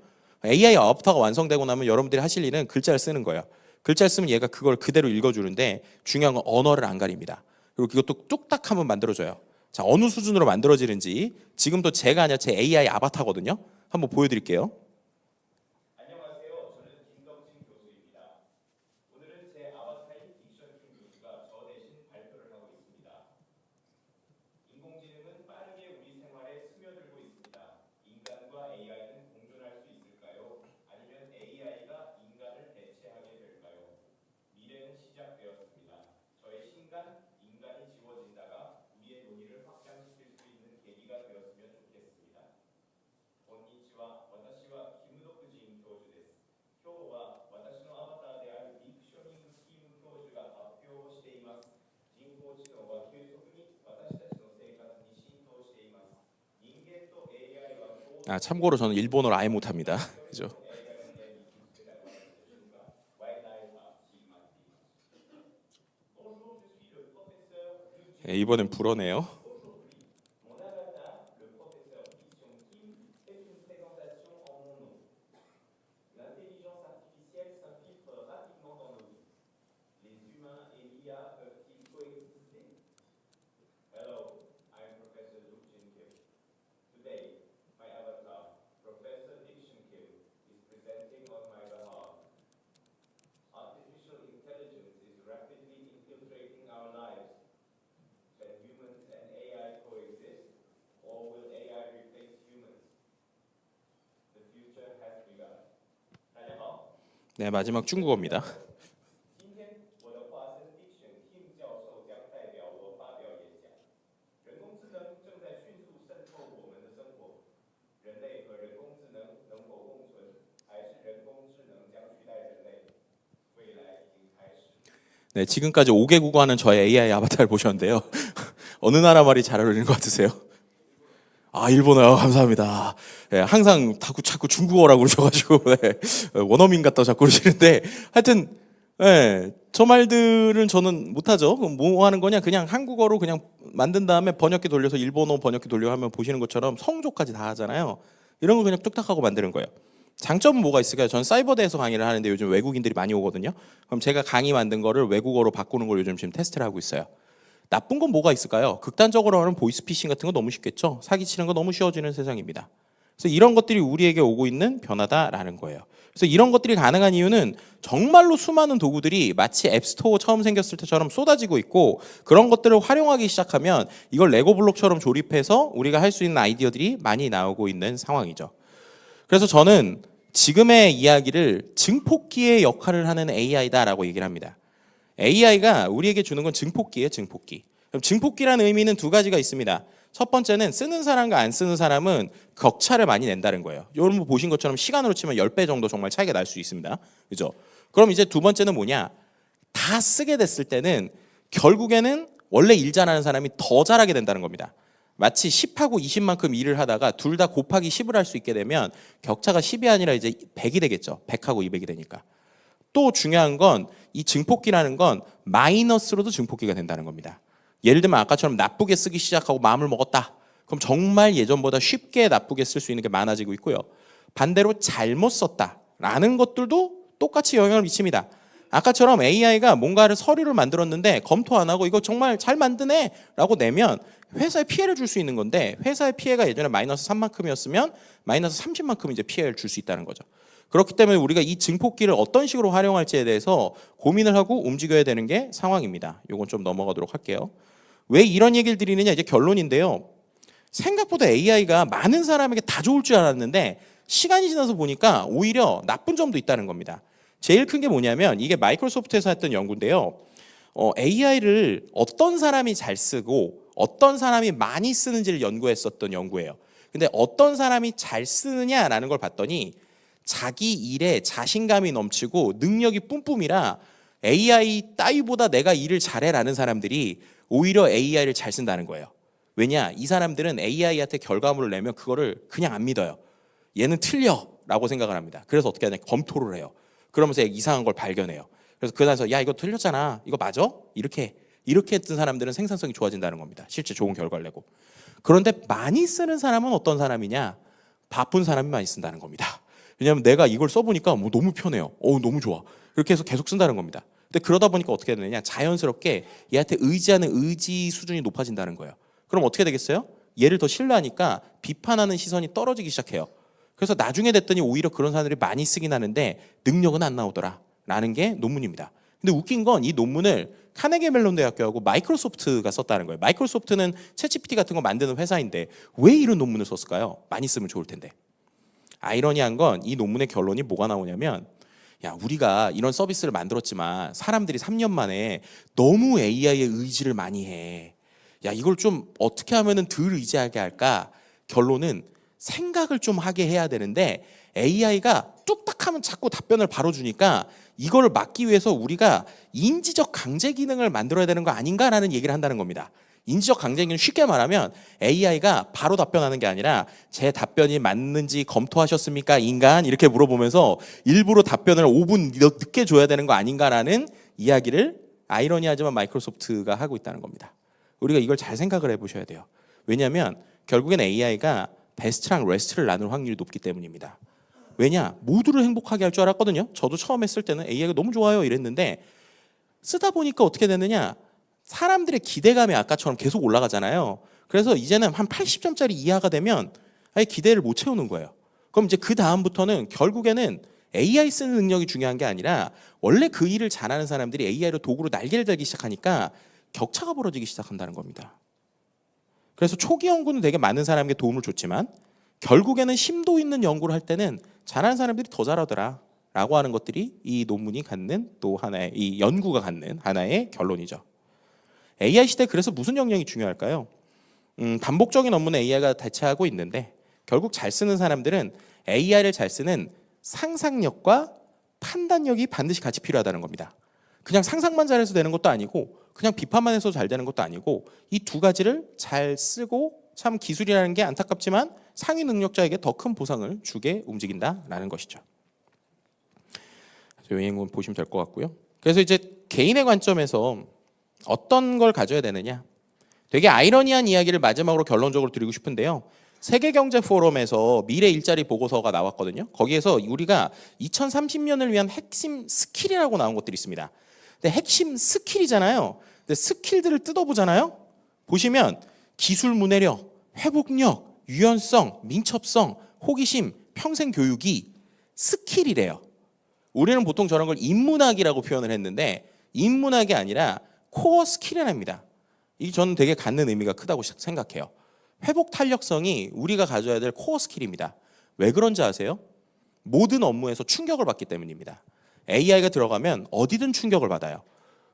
AI 아바타가 완성되고 나면 여러분들이 하실 일은 글자를 쓰는 거예요. 글자를 쓰면 얘가 그걸 그대로 읽어주는데 중요한 건 언어를 안 가립니다. 그리고 그것도 뚝딱 한번 만들어줘요. 자, 어느 수준으로 만들어지는지 지금도 제가 아니라 제 AI 아바타거든요. 한번 보여드릴게요. 안녕하세요. 저는 김덕진 교수입니다. 오늘은 제 아바타인 딕션팀 교수가 저 대신 발표를 하고 있습니다. 인공지능은 빠르게 우리 생활에 스며들고 있습니다. 인간과 AI는 공존할 수 있을까요? 아니면 AI가 인간을 대체하게 될까요? 미래는 시작되었습니다. 저의 신간, 인간이 지워진다가 우리의 논의를 확장시킬 수 있는 계기가 되었으면 좋겠습니다. こんにちは。私はキム・ドクジン教授です。今日は私のアバターであるディクショニング・キム教授が発表をしています。人工知能は急速に私たちの生活に浸透しています。人間と AI は共同 참고로 저는 일본어를 아예 못합니다. 그죠? AIが見つけたからでしょうか。ワイナイは決まっています。Bonjour, je suis le professeur Yu 예, 이번엔 불어네요. Mon avatar, le professeur Yu Kim, fait une présentation en mon nom. 네, 마지막 중국어입니다. 今天我的华生 Diction Tim 教授将代表我发表演讲。人工智能正在迅速渗透我们的生活。人类和人工智能能否共存，还是人工智能将取代人类？未来已经开始。 네, 지금까지 5개 국어 하는 저의 AI 아바타를 보셨는데요. 어느 나라 말이 잘 어울리는 것 같으세요? 아, 일본어요. 감사합니다. 네, 항상 자꾸 중국어라고 그러셔가지고 네, 원어민 같다 자꾸 그러시는데 하여튼 네, 저 말들은 저는 못하죠. 그럼 뭐 하는 거냐? 그냥 한국어로 그냥 만든 다음에 번역기 돌려서 일본어 번역기 돌려 하면 보시는 것처럼 성조까지 다 하잖아요. 이런 거 그냥 뚝딱하고 만드는 거예요. 장점은 뭐가 있을까요? 전 사이버대에서 강의를 하는데 요즘 외국인들이 많이 오거든요. 그럼 제가 강의 만든 거를 외국어로 바꾸는 걸 요즘 지금 테스트를 하고 있어요. 나쁜 건 뭐가 있을까요? 극단적으로 하는 보이스피싱 같은 거 너무 쉽겠죠. 사기치는 거 너무 쉬워지는 세상입니다. 그래서 이런 것들이 우리에게 오고 있는 변화다라는 거예요. 그래서 이런 것들이 가능한 이유는 정말로 수많은 도구들이 마치 앱스토어 처음 생겼을 때처럼 쏟아지고 있고 그런 것들을 활용하기 시작하면 이걸 레고 블록처럼 조립해서 우리가 할 수 있는 아이디어들이 많이 나오고 있는 상황이죠. 그래서 저는 지금의 이야기를 증폭기의 역할을 하는 AI다라고 얘기를 합니다. AI가 우리에게 주는 건 증폭기예요, 증폭기. 그럼 증폭기라는 의미는 두 가지가 있습니다. 첫 번째는 쓰는 사람과 안 쓰는 사람은 격차를 많이 낸다는 거예요. 여러분 보신 것처럼 시간으로 치면 10배 정도 정말 차이가 날 수 있습니다. 그죠? 그럼 이제 두 번째는 뭐냐? 다 쓰게 됐을 때는 결국에는 원래 일 잘하는 사람이 더 잘하게 된다는 겁니다. 마치 10하고 20만큼 일을 하다가 둘 다 곱하기 10을 할 수 있게 되면 격차가 10이 아니라 이제 100이 되겠죠. 100하고 200이 되니까. 또 중요한 건 이 증폭기라는 건 마이너스로도 증폭기가 된다는 겁니다. 예를 들면 아까처럼 나쁘게 쓰기 시작하고 마음을 먹었다. 그럼 정말 예전보다 쉽게 나쁘게 쓸 수 있는 게 많아지고 있고요. 반대로 잘못 썼다라는 것들도 똑같이 영향을 미칩니다. 아까처럼 AI가 뭔가를 서류를 만들었는데 검토 안 하고 이거 정말 잘 만드네 라고 내면 회사에 피해를 줄 수 있는 건데 회사의 피해가 예전에 마이너스 3만큼이었으면 마이너스 30만큼 이제 피해를 줄 수 있다는 거죠. 그렇기 때문에 우리가 이 증폭기를 어떤 식으로 활용할지에 대해서 고민을 하고 움직여야 되는 게 상황입니다. 이건 좀 넘어가도록 할게요. 왜 이런 얘기를 드리느냐 이제 결론인데요. 생각보다 AI가 많은 사람에게 다 좋을 줄 알았는데 시간이 지나서 보니까 오히려 나쁜 점도 있다는 겁니다. 제일 큰 게 뭐냐면 이게 마이크로소프트에서 했던 연구인데요. AI를 어떤 사람이 잘 쓰고 어떤 사람이 많이 쓰는지를 연구했었던 연구예요. 근데 어떤 사람이 잘 쓰느냐라는 걸 봤더니 자기 일에 자신감이 넘치고 능력이 뿜뿜이라 AI 따위보다 내가 일을 잘해라는 사람들이 오히려 AI를 잘 쓴다는 거예요. 왜냐? 이 사람들은 AI한테 결과물을 내면 그거를 그냥 안 믿어요. 얘는 틀려라고 생각을 합니다. 그래서 어떻게 하냐? 검토를 해요. 그러면서 이상한 걸 발견해요. 그래서 그다음에 야 이거 틀렸잖아. 이거 맞아? 이렇게 했던 사람들은 생산성이 좋아진다는 겁니다. 실제 좋은 결과를 내고. 그런데 많이 쓰는 사람은 어떤 사람이냐? 바쁜 사람이 많이 쓴다는 겁니다. 왜냐하면 내가 이걸 써보니까 뭐 너무 편해요. 너무 좋아. 그렇게 해서 계속 쓴다는 겁니다. 근데 그러다 보니까 어떻게 되느냐? 자연스럽게 얘한테 의지하는 의지 수준이 높아진다는 거예요. 그럼 어떻게 되겠어요? 얘를 더 신뢰하니까 비판하는 시선이 떨어지기 시작해요. 그래서 나중에 됐더니 오히려 그런 사람들이 많이 쓰긴 하는데 능력은 안 나오더라 라는 게 논문입니다. 근데 웃긴 건 이 논문을 카네기 멜론 대학교하고 마이크로소프트가 썼다는 거예요. 마이크로소프트는 챗GPT 같은 거 만드는 회사인데 왜 이런 논문을 썼을까요? 많이 쓰면 좋을 텐데. 아이러니한 건 이 논문의 결론이 뭐가 나오냐면 야 우리가 이런 서비스를 만들었지만 사람들이 3년 만에 너무 AI의 의지를 많이 해. 야 이걸 좀 어떻게 하면은 덜 의지하게 할까? 결론은 생각을 좀 하게 해야 되는데 AI가 뚝딱하면 자꾸 답변을 바로 주니까 이거를 막기 위해서 우리가 인지적 강제 기능을 만들어야 되는 거 아닌가라는 얘기를 한다는 겁니다. 인지적 강제 기능 쉽게 말하면 AI가 바로 답변하는 게 아니라 제 답변이 맞는지 검토하셨습니까 인간? 이렇게 물어보면서 일부러 답변을 5분 늦게 줘야 되는 거 아닌가라는 이야기를 아이러니하지만 마이크로소프트가 하고 있다는 겁니다. 우리가 이걸 잘 생각을 해보셔야 돼요. 왜냐하면 결국엔 AI가 베스트랑 레스트를 나눌 확률이 높기 때문입니다. 왜냐? 모두를 행복하게 할 줄 알았거든요. 저도 처음 했을 때는 AI가 너무 좋아요 이랬는데 쓰다 보니까 어떻게 되느냐? 사람들의 기대감이 아까처럼 계속 올라가잖아요. 그래서 이제는 한 80점짜리 이하가 되면 아예 기대를 못 채우는 거예요. 그럼 이제 그 다음부터는 결국에는 AI 쓰는 능력이 중요한 게 아니라 원래 그 일을 잘하는 사람들이 AI로 도구로 날개를 달기 시작하니까 격차가 벌어지기 시작한다는 겁니다. 그래서 초기 연구는 되게 많은 사람에게 도움을 줬지만 결국에는 심도 있는 연구를 할 때는 잘하는 사람들이 더 잘하더라 라고 하는 것들이 이 논문이 갖는 또 하나의, 이 연구가 갖는 하나의 결론이죠. AI 시대 그래서 무슨 역량이 중요할까요? 반복적인 업무는 AI가 대체하고 있는데 결국 잘 쓰는 사람들은 AI를 잘 쓰는 상상력과 판단력이 반드시 같이 필요하다는 겁니다. 그냥 상상만 잘해서 되는 것도 아니고 그냥 비판만 해서 잘 되는 것도 아니고 이 두 가지를 잘 쓰고 참 기술이라는 게 안타깝지만 상위 능력자에게 더 큰 보상을 주게 움직인다라는 것이죠. 요인은 보시면 될 것 같고요. 그래서 이제 개인의 관점에서 어떤 걸 가져야 되느냐. 되게 아이러니한 이야기를 마지막으로 결론적으로 드리고 싶은데요. 세계경제포럼에서 미래 일자리 보고서가 나왔거든요. 거기에서 우리가 2030년을 위한 핵심 스킬이라고 나온 것들이 있습니다. 근데 핵심 스킬이잖아요. 근데 스킬들을 뜯어보잖아요. 보시면 기술 문해력, 회복력, 유연성, 민첩성, 호기심, 평생 교육이 스킬이래요. 우리는 보통 저런 걸 인문학이라고 표현을 했는데 인문학이 아니라 코어 스킬이랍니다. 이게 저는 되게 갖는 의미가 크다고 생각해요. 회복 탄력성이 우리가 가져야 될 코어 스킬입니다. 왜 그런지 아세요? 모든 업무에서 충격을 받기 때문입니다. AI가 들어가면 어디든 충격을 받아요.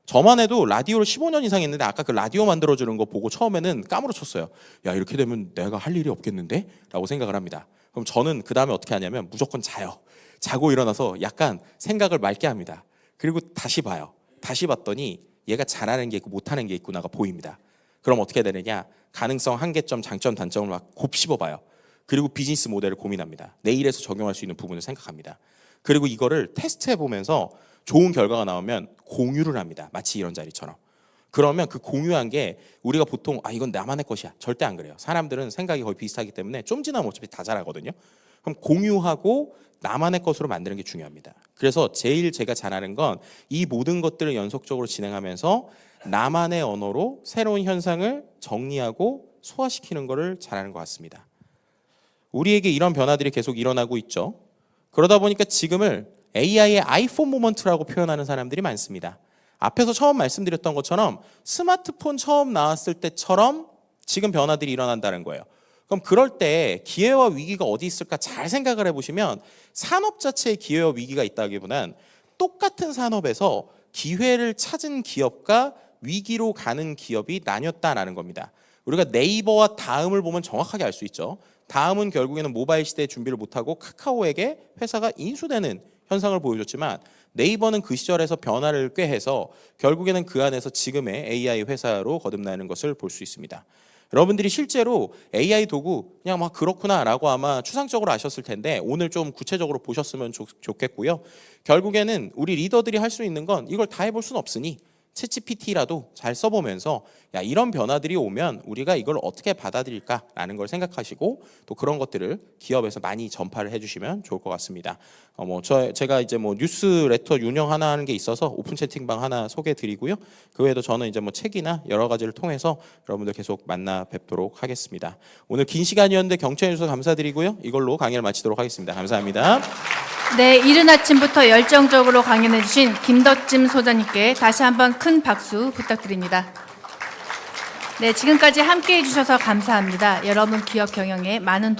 저만 해도 라디오를 15년 이상 했는데 아까 그 라디오 만들어주는 거 보고 처음에는 까무러쳤어요. 야, 이렇게 되면 내가 할 일이 없겠는데? 라고 생각을 합니다. 그럼 저는 그 다음에 어떻게 하냐면 무조건 자요. 자고 일어나서 약간 생각을 맑게 합니다. 그리고 다시 봐요. 다시 봤더니 얘가 잘하는 게 있고 못하는 게 있구나가 보입니다. 그럼 어떻게 되느냐? 가능성, 한계점, 장점, 단점을 막 곱씹어봐요. 그리고 비즈니스 모델을 고민합니다. 내 일에서 적용할 수 있는 부분을 생각합니다. 그리고 이거를 테스트해보면서 좋은 결과가 나오면 공유를 합니다. 마치 이런 자리처럼. 그러면 그 공유한 게 우리가 보통 이건 나만의 것이야. 절대 안 그래요. 사람들은 생각이 거의 비슷하기 때문에 좀 지나면 어차피 다 잘하거든요. 그럼 공유하고 나만의 것으로 만드는 게 중요합니다. 그래서 제일 제가 잘하는 건 이 모든 것들을 연속적으로 진행하면서 나만의 언어로 새로운 현상을 정리하고 소화시키는 것을 잘하는 것 같습니다. 우리에게 이런 변화들이 계속 일어나고 있죠. 그러다 보니까 지금을 AI의 아이폰 모먼트라고 표현하는 사람들이 많습니다. 앞에서 처음 말씀드렸던 것처럼 스마트폰 처음 나왔을 때처럼 지금 변화들이 일어난다는 거예요. 그럼 그럴 때 기회와 위기가 어디 있을까 잘 생각을 해보시면 산업 자체에 기회와 위기가 있다기보단 똑같은 산업에서 기회를 찾은 기업과 위기로 가는 기업이 나뉘었다라는 겁니다. 우리가 네이버와 다음을 보면 정확하게 알 수 있죠. 다음은 결국에는 모바일 시대에 준비를 못하고 카카오에게 회사가 인수되는 현상을 보여줬지만 네이버는 그 시절에서 변화를 꾀해서 결국에는 그 안에서 지금의 AI 회사로 거듭나는 것을 볼 수 있습니다. 여러분들이 실제로 AI 도구 그냥 막 그렇구나라고 아마 추상적으로 아셨을 텐데 오늘 좀 구체적으로 보셨으면 좋겠고요. 결국에는 우리 리더들이 할 수 있는 건 이걸 다 해볼 수는 없으니 챗GPT라도 잘 써보면서 야 이런 변화들이 오면 우리가 이걸 어떻게 받아들일까라는 걸 생각하시고 또 그런 것들을 기업에서 많이 전파를 해주시면 좋을 것 같습니다. 제가 이제 뉴스레터 운영 하나 하는 게 있어서 오픈 채팅방 하나 소개해드리고요. 그 외에도 저는 이제 책이나 여러 가지를 통해서 여러분들 계속 만나 뵙도록 하겠습니다. 오늘 긴 시간이었는데 경청해 주셔서 감사드리고요. 이걸로 강의를 마치도록 하겠습니다. 감사합니다. 네, 이른 아침부터 열정적으로 강연해 주신 김덕진 소장님께 다시 한번 큰 박수 부탁드립니다. 네, 지금까지 함께해 주셔서 감사합니다. 여러분 기업 경영에 많은